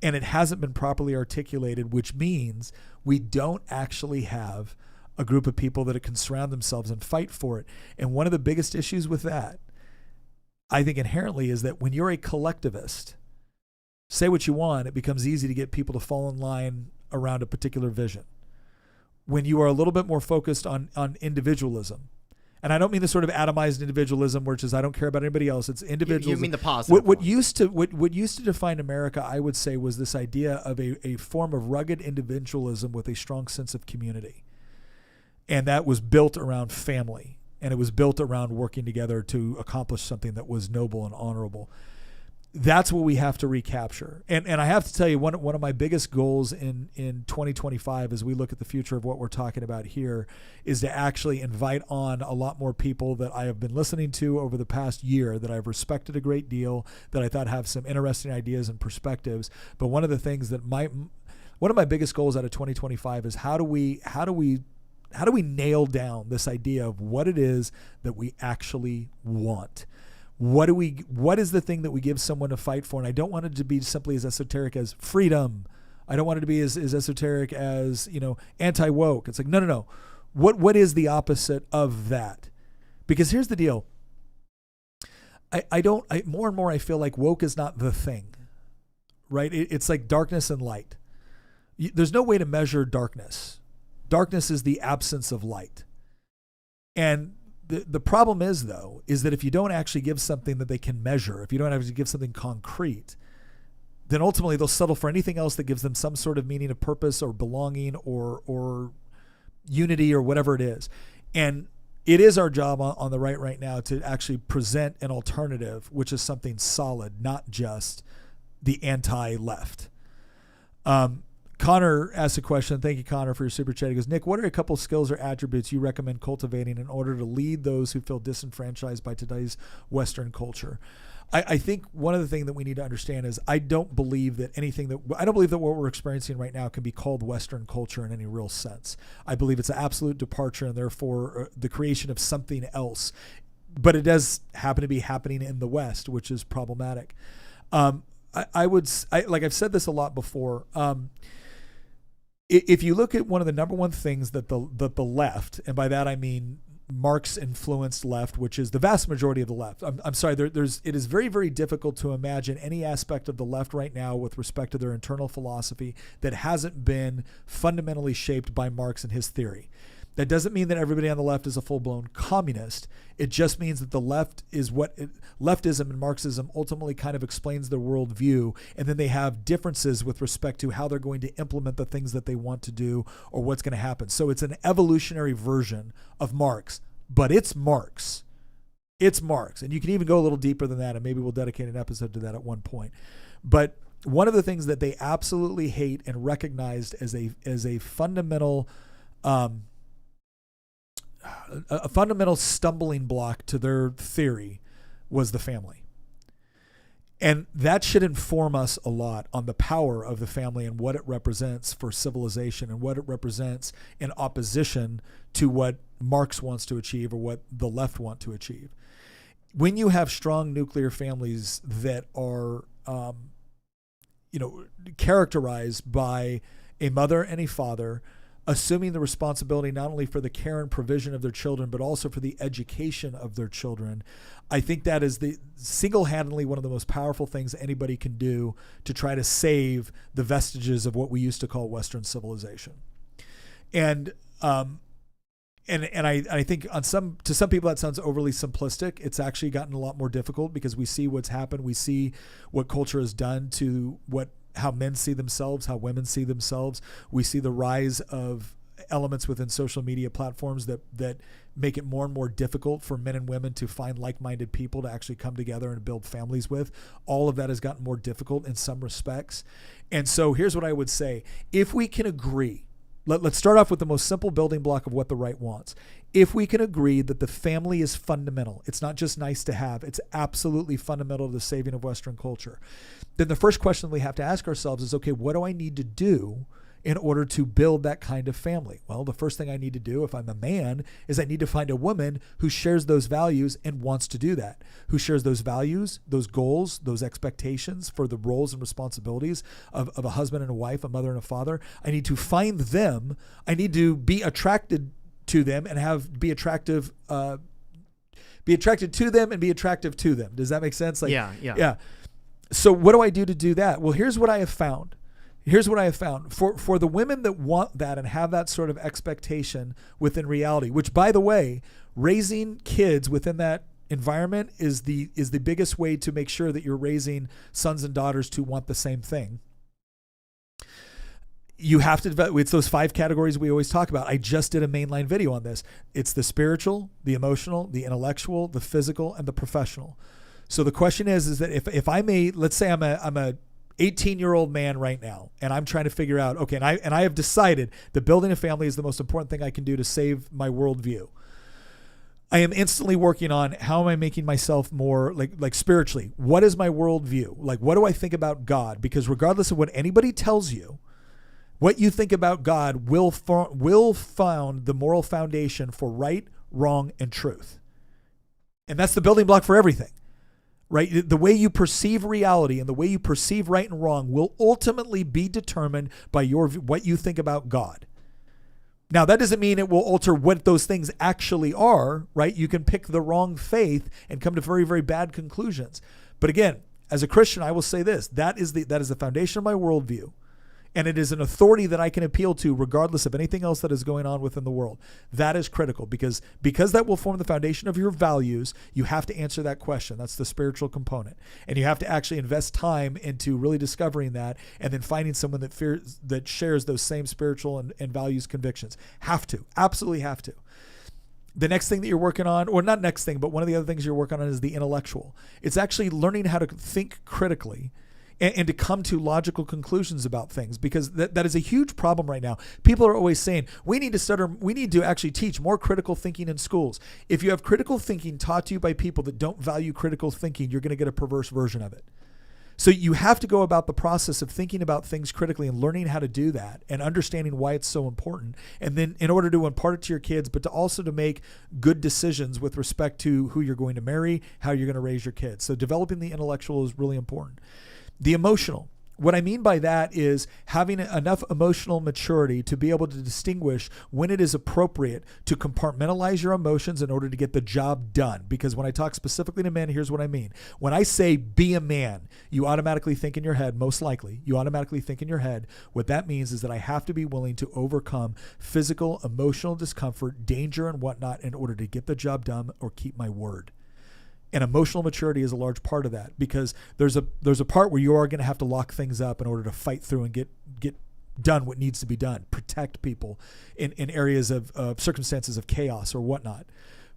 And it hasn't been properly articulated, which means we don't actually have a group of people that can surround themselves and fight for it. And one of the biggest issues with that, I think inherently, is that when you're a collectivist, say what you want, it becomes easy to get people to fall in line around a particular vision. When you are a little bit more focused on individualism, and I don't mean the sort of atomized individualism, which is I don't care about anybody else. It's individualism. You mean the positive. What used to define America, I would say, was this idea of a form of rugged individualism with a strong sense of community, and that was built around family, and it was built around working together to accomplish something that was noble and honorable. That's what we have to recapture. And I have to tell you, one of my biggest goals in 2025 as we look at the future of what we're talking about here is to actually invite on a lot more people that I have been listening to over the past year, that I've respected a great deal, that I thought have some interesting ideas and perspectives. But one of the things that one of my biggest goals out of 2025 is how do we nail down this idea of what it is that we actually want? What is the thing that we give someone to fight for? And I don't want it to be simply as esoteric as freedom. I don't want it to be as esoteric as, anti-woke. It's like, no. What is the opposite of that? Because here's the deal. More and more I feel like woke is not the thing, right? It's like darkness and light. There's no way to measure darkness. Darkness is the absence of light. And the problem is that if you don't actually give something that they can measure, if you don't actually give something concrete, then ultimately they'll settle for anything else that gives them some sort of meaning of purpose or belonging or unity or whatever it is. And it is our job on the right now to actually present an alternative, which is something solid, not just the anti-left. Connor asked a question. Thank you, Connor, for your super chat. He goes, Nick, what are a couple skills or attributes you recommend cultivating in order to lead those who feel disenfranchised by today's Western culture? I think one of the things that we need to understand is I don't believe that what we're experiencing right now can be called Western culture in any real sense. I believe it's an absolute departure and therefore the creation of something else. But it does happen to be happening in the West, which is problematic. Like I've said this a lot before. If you look at one of the number one things that the left, and by that I mean Marx influenced left, which is the vast majority of the left. I'm sorry, it is very, very difficult to imagine any aspect of the left right now with respect to their internal philosophy that hasn't been fundamentally shaped by Marx and his theory. That doesn't mean that everybody on the left is a full-blown communist. It just means that the left is leftism and Marxism ultimately kind of explains their worldview, and then they have differences with respect to how they're going to implement the things that they want to do or what's going to happen. So it's an evolutionary version of Marx, but it's Marx. It's Marx. And you can even go a little deeper than that, and maybe we'll dedicate an episode to that at one point. But one of the things that they absolutely hate and recognized as a fundamental a fundamental stumbling block to their theory was the family. And that should inform us a lot on the power of the family and what it represents for civilization and what it represents in opposition to what Marx wants to achieve or what the left want to achieve. When you have strong nuclear families that are, characterized by a mother and a father assuming the responsibility not only for the care and provision of their children, but also for the education of their children, I think that is the single-handedly one of the most powerful things anybody can do to try to save the vestiges of what we used to call Western civilization. And I think to some people that sounds overly simplistic. It's actually gotten a lot more difficult because we see what's happened. We see what culture has done to how men see themselves, how women see themselves. We see the rise of elements within social media platforms that make it more and more difficult for men and women to find like-minded people to actually come together and build families with. All of that has gotten more difficult in some respects. And so here's what I would say. If we can agree, let's start off with the most simple building block of what the right wants. If we can agree that the family is fundamental, it's not just nice to have, it's absolutely fundamental to the saving of Western culture, then the first question we have to ask ourselves is, okay, what do I need to do in order to build that kind of family? Well, the first thing I need to do if I'm a man is I need to find a woman who shares those values and wants to do that, who shares those values, those goals, those expectations for the roles and responsibilities of a husband and a wife, a mother and a father. I need to find them. I need to be attracted to them and be attracted to them and be attractive to them. Does that make sense? Yeah. So what do I do to do that? Well, here's what I have found. For the women that want that and have that sort of expectation within reality, which, by the way, raising kids within that environment is the biggest way to make sure that you're raising sons and daughters to want the same thing. You have to develop, it's those 5 categories we always talk about. I just did a mainline video on this. It's the spiritual, the emotional, the intellectual, the physical, and the professional. So the question is that if I may, let's say I'm a 18-year-old man right now, and I'm trying to figure out, okay, and I have decided that building a family is the most important thing I can do to save my worldview. I am instantly working on how am I making myself more like spiritually? What is my worldview? Like, what do I think about God? Because regardless of what anybody tells you, what you think about God will found the moral foundation for right, wrong, and truth. And that's the building block for everything. Right? The way you perceive reality and the way you perceive right and wrong will ultimately be determined by what you think about God. Now, that doesn't mean it will alter what those things actually are, right? You can pick the wrong faith and come to very, very bad conclusions. But again, as a Christian, I will say this, that is the foundation of my worldview. And it is an authority that I can appeal to regardless of anything else that is going on within the world. That is critical because that will form the foundation of your values. You have to answer that question. That's the spiritual component. And you have to actually invest time into really discovering that and then finding someone that shares those same spiritual and values convictions. Have to. Absolutely have to. The next thing that you're working on, or not next thing, but one of the other things you're working on is the intellectual. It's actually learning how to think critically and to come to logical conclusions about things, because that is a huge problem right now. People are always saying, we need to actually teach more critical thinking in schools. If you have critical thinking taught to you by people that don't value critical thinking, you're going to get a perverse version of it. So you have to go about the process of thinking about things critically and learning how to do that and understanding why it's so important. And then in order to impart it to your kids, but to also to make good decisions with respect to who you're going to marry, how you're going to raise your kids. So developing the intellectual is really important. The emotional. What I mean by that is having enough emotional maturity to be able to distinguish when it is appropriate to compartmentalize your emotions in order to get the job done. Because when I talk specifically to men, here's what I mean. When I say be a man, you automatically think in your head, most likely, what that means is that I have to be willing to overcome physical, emotional discomfort, danger, and whatnot in order to get the job done or keep my word. And emotional maturity is a large part of that, because there's a part where you are going to have to lock things up in order to fight through and get done what needs to be done, protect people in areas of circumstances of chaos or whatnot.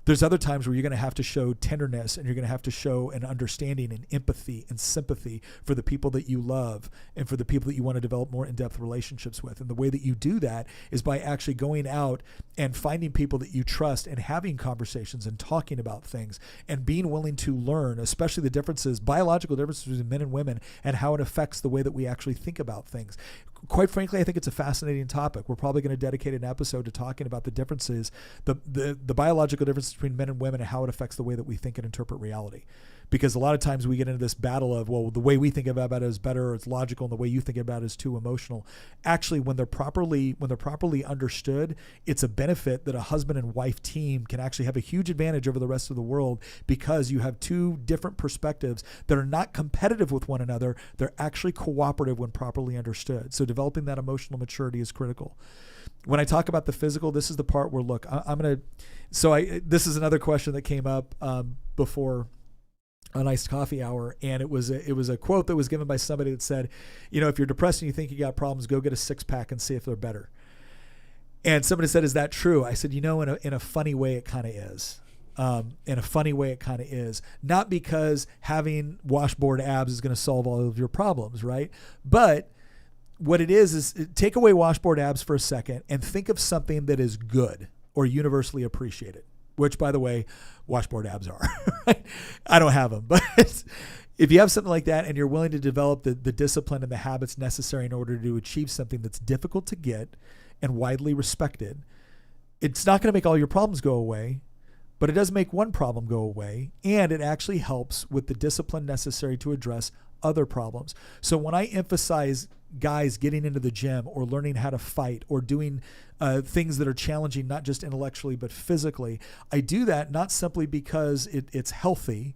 There's other times where you're going to have to show tenderness and you're going to have to show an understanding and empathy and sympathy for the people that you love and for the people that you want to develop more in-depth relationships with. And the way that you do that is by actually going out and finding people that you trust and having conversations and talking about things and being willing to learn, especially the differences, biological differences between men and women, and how it affects the way that we actually think about things. Quite frankly, I think it's a fascinating topic. We're probably going to dedicate an episode to talking about the differences, the biological differences between men and women and how it affects the way that we think and interpret reality. Because a lot of times we get into this battle of, well, the way we think about it is better, or it's logical, and the way you think about it is too emotional. Actually, when they're properly understood, it's a benefit that a husband and wife team can actually have a huge advantage over the rest of the world, because you have two different perspectives that are not competitive with one another. They're actually cooperative when properly understood. So developing that emotional maturity is critical. When I talk about the physical, this is the part where, look, this is another question that came up before an iced coffee hour, and it was a quote that was given by somebody that said, if you're depressed and you think you got problems, go get a 6-pack and see if they're better. And somebody said, is that true? I said, in a funny way, it kind of is. In a funny way, it kind of is. Not because having washboard abs is going to solve all of your problems, right? But what it is take away washboard abs for a second and think of something that is good or universally appreciated, which, by the way, washboard abs are. I don't have them, but if you have something like that and you're willing to develop the discipline and the habits necessary in order to achieve something that's difficult to get and widely respected, it's not going to make all your problems go away, but it does make one problem go away, and it actually helps with the discipline necessary to address other problems. So when I emphasize guys getting into the gym or learning how to fight or doing things that are challenging, not just intellectually but physically, I do that not simply because it's healthy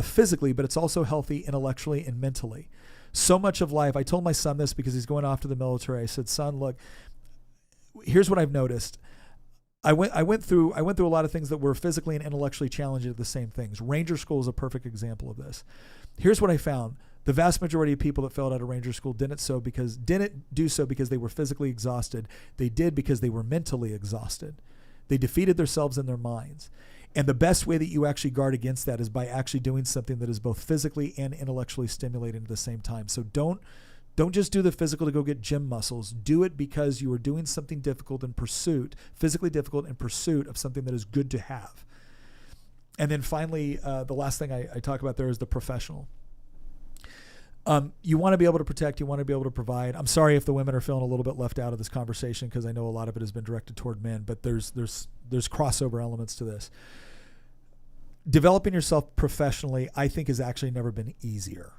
physically, but it's also healthy intellectually and mentally. So much of life, I told my son this because he's going off to the military. I said, son, look, here's what I've noticed. I went through a lot of things that were physically and intellectually challenging at the same things. Ranger School is a perfect example of this. Here's what I found. The vast majority of people that failed out of Ranger School didn't do so because they were physically exhausted. They did because they were mentally exhausted. They defeated themselves in their minds. And the best way that you actually guard against that is by actually doing something that is both physically and intellectually stimulating at the same time. So don't just do the physical to go get gym muscles. Do it because you are doing something physically difficult in pursuit of something that is good to have. And then finally, the last thing I talk about there is the professional. You want to be able to protect, you want to be able to provide. I'm sorry if the women are feeling a little bit left out of this conversation, because I know a lot of it has been directed toward men, but there's crossover elements to this. Developing yourself professionally, I think, has actually never been easier.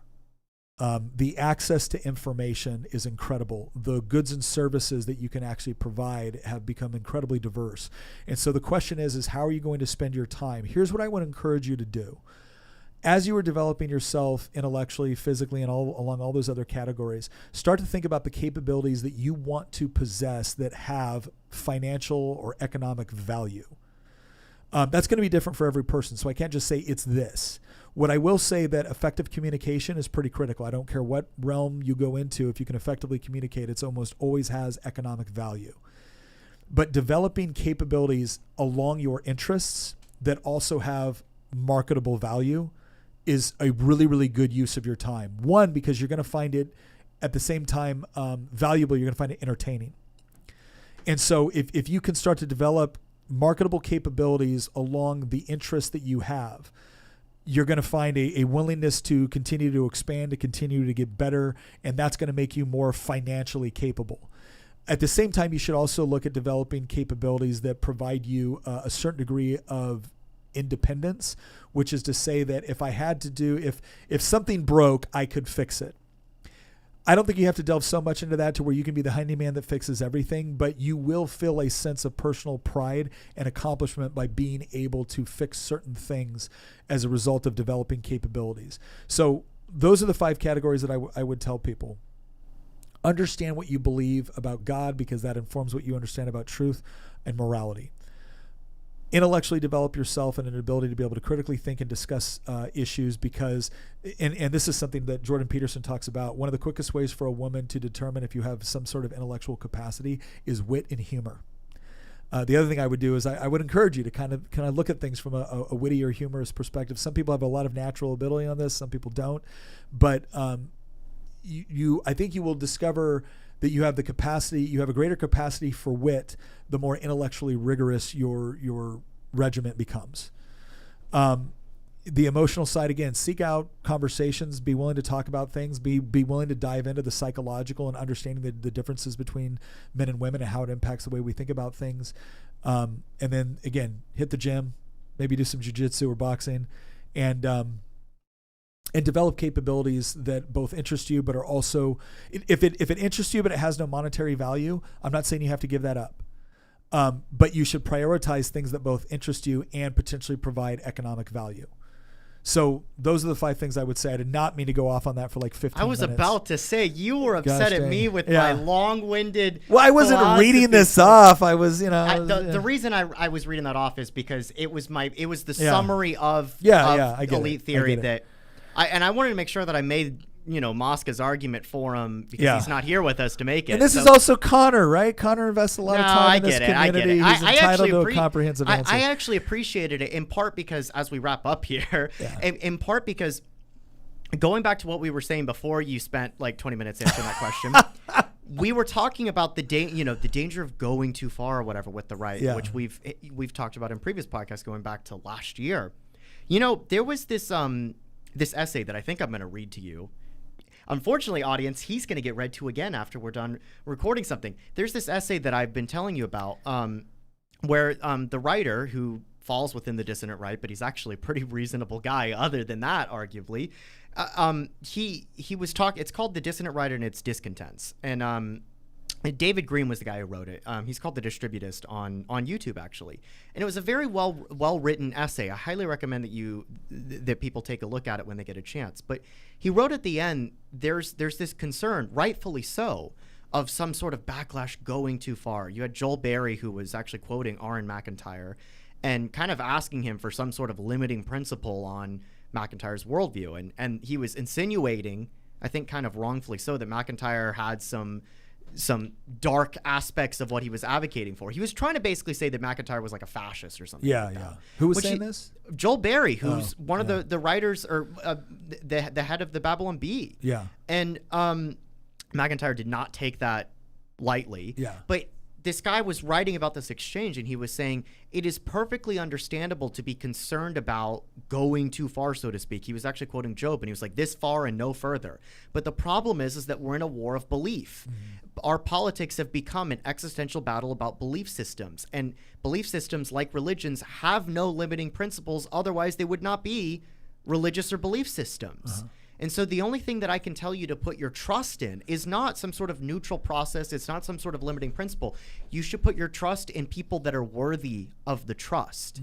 The access to information is incredible. The goods and services that you can actually provide have become incredibly diverse. And so the question is how are you going to spend your time? Here's what I would encourage you to do. as you are developing yourself intellectually, physically, and along all those other categories, start to think about the capabilities that you want to possess that have financial or economic value. That's going to be different for every person, so I can't just say it's this. What I will say that effective communication is pretty critical. I don't care what realm you go into. If you can effectively communicate, it's almost always has economic value. But developing capabilities along your interests that also have marketable value is a really, really good use of your time. One, because you're going to find it at the same time valuable, you're going to find it entertaining. And so if you can start to develop marketable capabilities along the interests that you have, you're going to find a willingness to continue to expand, to continue to get better, and that's going to make you more financially capable. At the same time, you should also look at developing capabilities that provide you a certain degree of independence, which is to say that if something broke, I could fix it. I don't think you have to delve so much into that to where you can be the handyman that fixes everything, but you will feel a sense of personal pride and accomplishment by being able to fix certain things as a result of developing capabilities. So those are the 5 categories that I would tell people. Understand what you believe about God, because that informs what you understand about truth and morality. Intellectually develop yourself and an ability to be able to critically think and discuss issues, because, and this is something that Jordan Peterson talks about, one of the quickest ways for a woman to determine if you have some sort of intellectual capacity is wit and humor. The other thing I would do is I would encourage you to kind of look at things from a witty or humorous perspective. Some people have a lot of natural ability on this, some people don't, but I think you will discover that you have the capacity, you have a greater capacity for wit, the more intellectually rigorous your regiment becomes. The emotional side, again, seek out conversations, be willing to talk about things, be willing to dive into the psychological and understanding the differences between men and women and how it impacts the way we think about things. And then again, hit the gym, maybe do some jiu-jitsu or boxing, and develop capabilities that both interest you, but are also, if it interests you, but it has no monetary value, I'm not saying you have to give that up. But you should prioritize things that both interest you and potentially provide economic value. So those are the 5 things I would say. I did not mean to go off on that for like 15 minutes. I was about to say, you were upset at me with my long-winded Well, I wasn't reading this off. I was, the reason I was reading that off is because it was the summary of elite theory that I wanted to make sure that I made Mosca's argument for him, because he's not here with us to make it. And this is also Connor, right? Connor invests a lot of time in this community. He's entitled to a comprehensive answer. I actually appreciated it, in part because, as we wrap up here, in part because going back to what we were saying before you spent like 20 minutes answering that question, we were talking about the danger of going too far or whatever with the right, which we've talked about in previous podcasts going back to last year. There was this essay that I think I'm going to read to you. Unfortunately, audience, he's going to get read to again after we're done recording something. There's this essay that I've been telling you about where the writer, who falls within the dissonant right, but he's actually a pretty reasonable guy other than that, arguably, he was talking, it's called The Dissonant Right and Its Discontents. And David Green was the guy who wrote it. He's called The Distributist on YouTube, actually. And it was a very well-written essay. I highly recommend that people take a look at it when they get a chance. But he wrote at the end, there's this concern, rightfully so, of some sort of backlash going too far. You had Joel Berry, who was actually quoting Aaron McIntyre and kind of asking him for some sort of limiting principle on McIntyre's worldview. And he was insinuating, I think kind of wrongfully so, that McIntyre had some dark aspects of what he was advocating for. He was trying to basically say that McIntyre was like a fascist or something. Who was saying this? Joel Berry, who's one of the writers, or the head of the Babylon Bee. And McIntyre did not take that lightly. But this guy was writing about this exchange, and he was saying it is perfectly understandable to be concerned about going too far, so to speak. He was actually quoting Job, and he was like, this far and no further. But the problem is that we're in a war of belief. Our politics have become an existential battle about belief systems, and belief systems, like religions, have no limiting principles. Otherwise, they would not be religious or belief systems. And so the only thing that I can tell you to put your trust in is not some sort of neutral process. It's not some sort of limiting principle. You should put your trust in people that are worthy of the trust.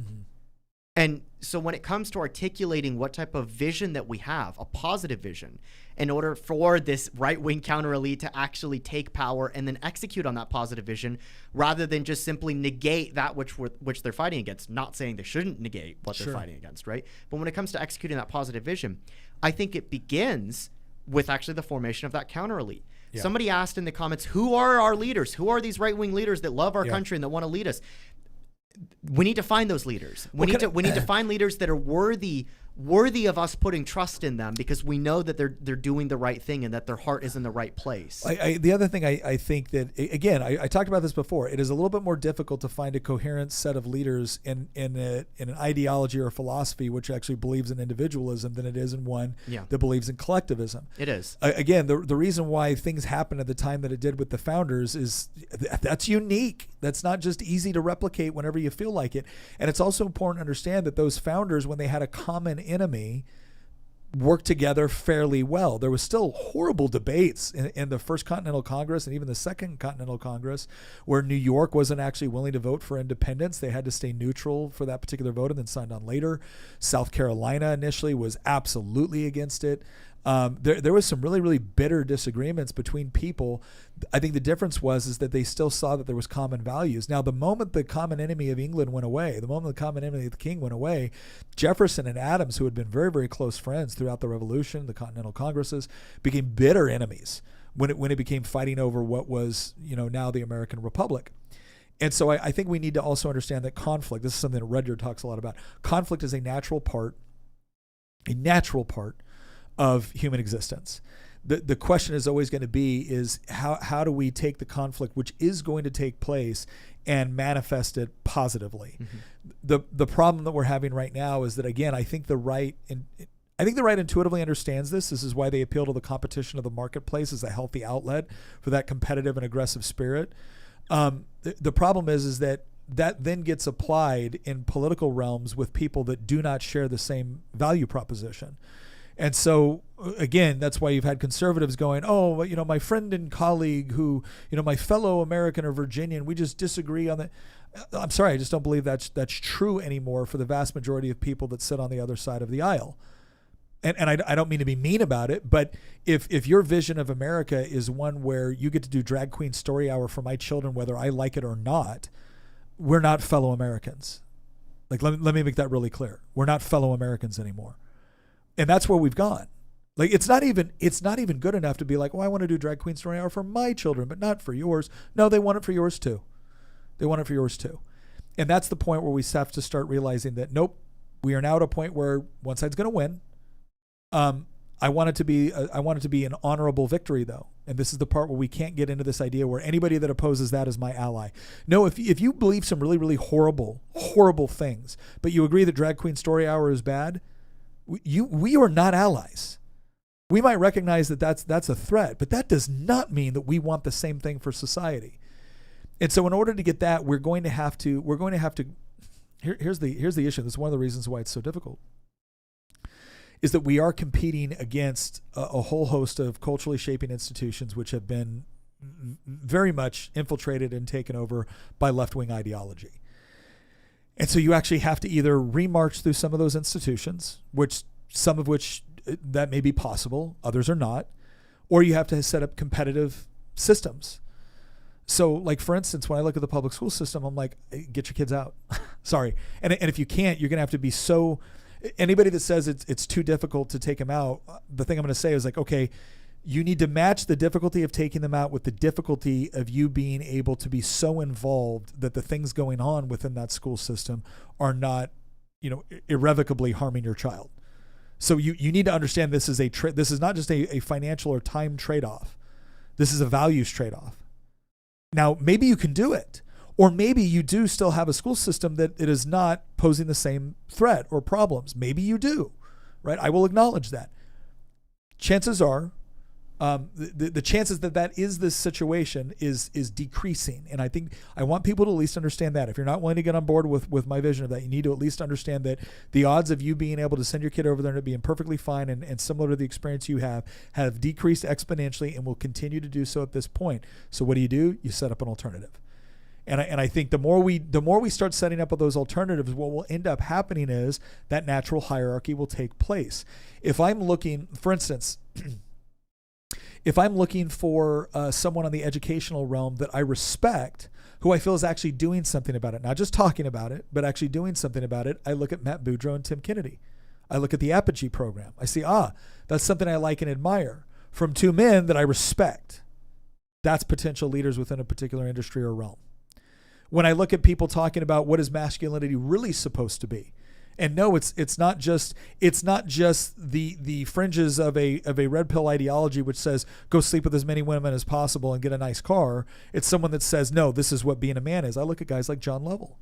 And so when it comes to articulating what type of vision that we have, a positive vision, in order for this right-wing counter-elite to actually take power and then execute on that positive vision, rather than just simply negate that which they're fighting against, not saying they shouldn't negate what they're fighting against, right? But when it comes to executing that positive vision, I think it begins with actually the formation of that counter-elite. Yeah. Somebody asked in the comments, who are our leaders? Who are these right-wing leaders that love our country and that want to lead us? We need to find those leaders. We need to find leaders that are worthy of us putting trust in them, because we know that they're doing the right thing and that their heart is in the right place. The other thing I think that, again, I talked about this before, it is a little bit more difficult to find a coherent set of leaders in an ideology or a philosophy which actually believes in individualism than it is in one that believes in collectivism. It is. Again, the reason why things happened at the time that it did with the founders is that's unique. That's not just easy to replicate whenever you feel like it. And it's also important to understand that those founders, when they had a common enemy, worked together fairly well. There was still horrible debates in the First Continental Congress and even the Second Continental Congress, where New York wasn't actually willing to vote for independence. They had to stay neutral for that particular vote and then signed on later. South Carolina initially was absolutely against it. There was some really, really bitter disagreements between people. I think the difference is that they still saw that there was common values. Now, the moment the common enemy of England went away, the moment the common enemy of the king went away, Jefferson and Adams, who had been very, very close friends throughout the Revolution, the Continental Congresses, became bitter enemies when it became fighting over what was, now the American Republic. And so I think we need to also understand that conflict, this is something that Rudyard talks a lot about, conflict is a natural part of human existence. The question is always going to be is how do we take the conflict which is going to take place and manifest it positively? Mm-hmm. The problem that we're having right now is that, again, I think the right intuitively understands this. This is why they appeal to the competition of the marketplace as a healthy outlet for that competitive and aggressive spirit. The problem is that then gets applied in political realms with people that do not share the same value proposition. And so, again, that's why you've had conservatives going, my friend and colleague who, my fellow American or Virginian, we just disagree on that. I'm sorry, I just don't believe that's true anymore for the vast majority of people that sit on the other side of the aisle. And I don't mean to be mean about it, but if your vision of America is one where you get to do drag queen story hour for my children, whether I like it or not, we're not fellow Americans. Like, let me make that really clear. We're not fellow Americans anymore. And that's where we've gone. Like, it's not even good enough to be like, I want to do drag queen story hour for my children, but not for yours. No, they want it for yours too. And that's the point where we have to start realizing that, nope, we are now at a point where one side's going to win. I want it to be an honorable victory, though. And this is the part where we can't get into this idea where anybody that opposes that is my ally. No, if you believe some really, really horrible, horrible things, but you agree that drag queen story hour is bad, we are not allies. We might recognize that that's a threat, but that does not mean that we want the same thing for society. And so in order to get that, we're going to have to here's the issue. This is one of the reasons why it's so difficult, is that we are competing against a whole host of culturally shaping institutions which have been very much infiltrated and taken over by left-wing ideology. And so you actually have to either remarch through some of those institutions, some of which that may be possible, others are not, or you have to set up competitive systems. So, like, for instance, when I look at the public school system, I'm like, hey, get your kids out. Sorry. And if you can't, you're going to have to be so... Anybody that says it's too difficult to take them out, the thing I'm going to say is like, okay, you need to match the difficulty of taking them out with the difficulty of you being able to be so involved that the things going on within that school system are not, irrevocably harming your child. So you need to understand this is this is not just a financial or time trade-off. This is a values trade-off. Now, maybe you can do it, or maybe you do still have a school system that it is not posing the same threat or problems. Maybe you do, right? I will acknowledge that. Chances are, the chances that is this situation is decreasing. And I think I want people to at least understand that. If you're not willing to get on board with my vision of that, you need to at least understand that the odds of you being able to send your kid over there and it being perfectly fine and similar to the experience you have decreased exponentially and will continue to do so at this point. So what do? You set up an alternative. And I think the more we start setting up those alternatives, what will end up happening is that natural hierarchy will take place. If I'm looking, for instance, if I'm looking for someone on the educational realm that I respect, who I feel is actually doing something about it, not just talking about it, but actually doing something about it, I look at Matt Boudreaux and Tim Kennedy. I look at the Apogee program. I see, that's something I like and admire from two men that I respect. That's potential leaders within a particular industry or realm. When I look at people talking about what is masculinity really supposed to be, and no, it's not just the fringes of a red pill ideology which says go sleep with as many women as possible and get a nice car. It's someone that says, no, this is what being a man is. I look at guys like John Lovell.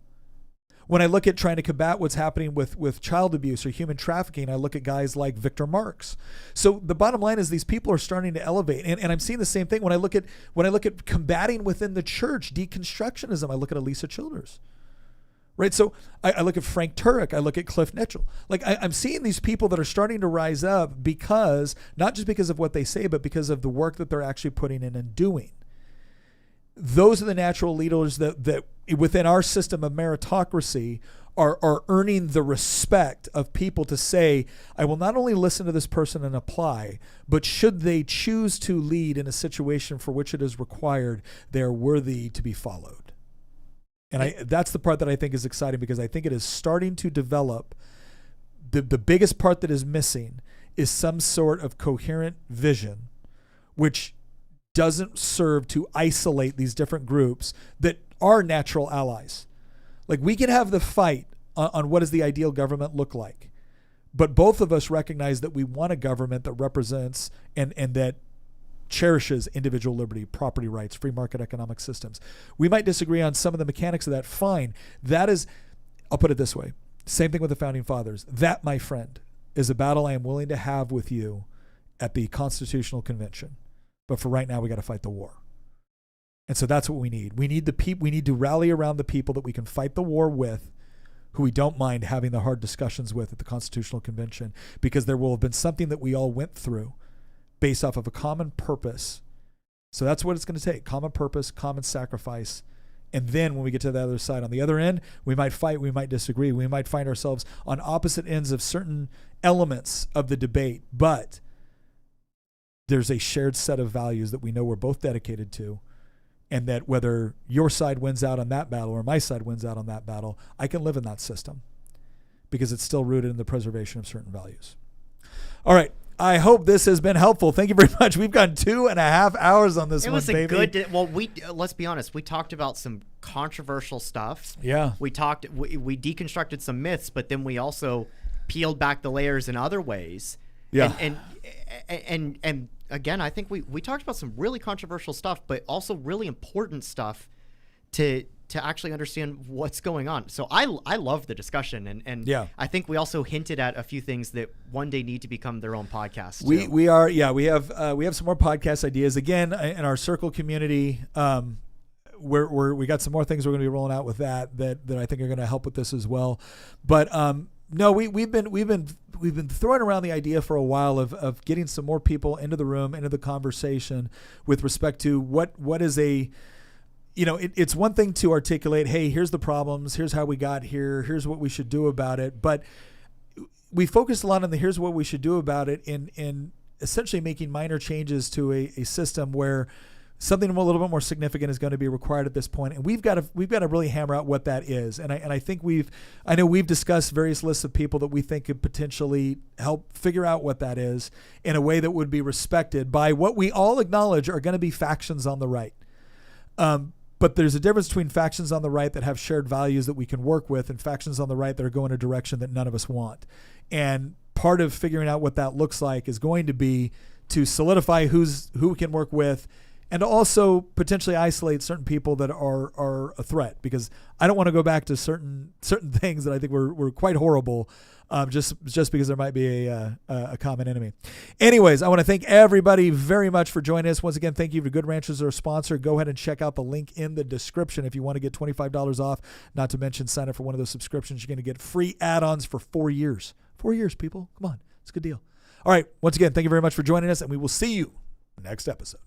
When I look at trying to combat what's happening with child abuse or human trafficking, I look at guys like Victor Marx. So the bottom line is these people are starting to elevate. And I'm seeing the same thing when I look at combating within the church, deconstructionism. I look at Elisa Childers. Right? So I look at Frank Turek. I look at Cliff Mitchell. Like I'm seeing these people that are starting to rise up because, not just because of what they say, but because of the work that they're actually putting in and doing. Those are the natural leaders that within our system of meritocracy are earning the respect of people to say, I will not only listen to this person and apply, but should they choose to lead in a situation for which it is required, they are worthy to be followed. And that's the part that I think is exciting, because I think it is starting to develop. The biggest part that is missing is some sort of coherent vision, which doesn't serve to isolate these different groups that are natural allies. Like, we can have the fight on what does the ideal government look like, but both of us recognize that we want a government that represents and that cherishes individual liberty, property rights, free market economic systems. We might disagree on some of the mechanics of that. Fine. That is, I'll put it this way. Same thing with the founding fathers. That, my friend, is a battle I am willing to have with you at the Constitutional Convention. But for right now, we got to fight the war. And so that's what we need. We need we need to rally around the people that we can fight the war with, who we don't mind having the hard discussions with at the Constitutional Convention, because there will have been something that we all went through based off of a common purpose. So that's what it's going to take. Common purpose, common sacrifice. And then when we get to the other side, on the other end, we might fight, we might disagree. We might find ourselves on opposite ends of certain elements of the debate. But there's a shared set of values that we know we're both dedicated to, and that whether your side wins out on that battle or my side wins out on that battle, I can live in that system because it's still rooted in the preservation of certain values. All right. I hope this has been helpful. Thank you very much. We've gone 2.5 hours on this one, baby. It was a good, let's be honest. We talked about some controversial stuff. Yeah. We deconstructed some myths, but then we also peeled back the layers in other ways. Yeah. And again, I think we talked about some really controversial stuff, but also really important stuff to actually understand what's going on. So I love the discussion, and yeah. I think we also hinted at a few things that one day need to become their own podcast. We have some more podcast ideas again in our circle community. We got some more things we're going to be rolling out with that I think are going to help with this as well. But no, we've been throwing around the idea for a while of getting some more people into the room, into the conversation with respect to what is a, it's one thing to articulate, hey, here's the problems, here's how we got here, here's what we should do about it. But we focused a lot on the here's what we should do about it in essentially making minor changes to a system where something a little bit more significant is going to be required at this point. And we've got to really hammer out what that is. And I think I know we've discussed various lists of people that we think could potentially help figure out what that is in a way that would be respected by what we all acknowledge are going to be factions on the right. But there's a difference between factions on the right that have shared values that we can work with and factions on the right that are going a direction that none of us want. And part of figuring out what that looks like is going to be to solidify who we can work with, and to also potentially isolate certain people that are a threat, because I don't want to go back to certain things that I think were quite horrible, just because there might be a common enemy. Anyways, I want to thank everybody very much for joining us. Once again, thank you to Good Ranchers, our sponsor. Go ahead and check out the link in the description if you want to get $25 off. Not to mention, sign up for one of those subscriptions. You're going to get free add-ons for 4 years. 4 years, people. Come on. It's a good deal. All right. Once again, thank you very much for joining us, and we will see you next episode.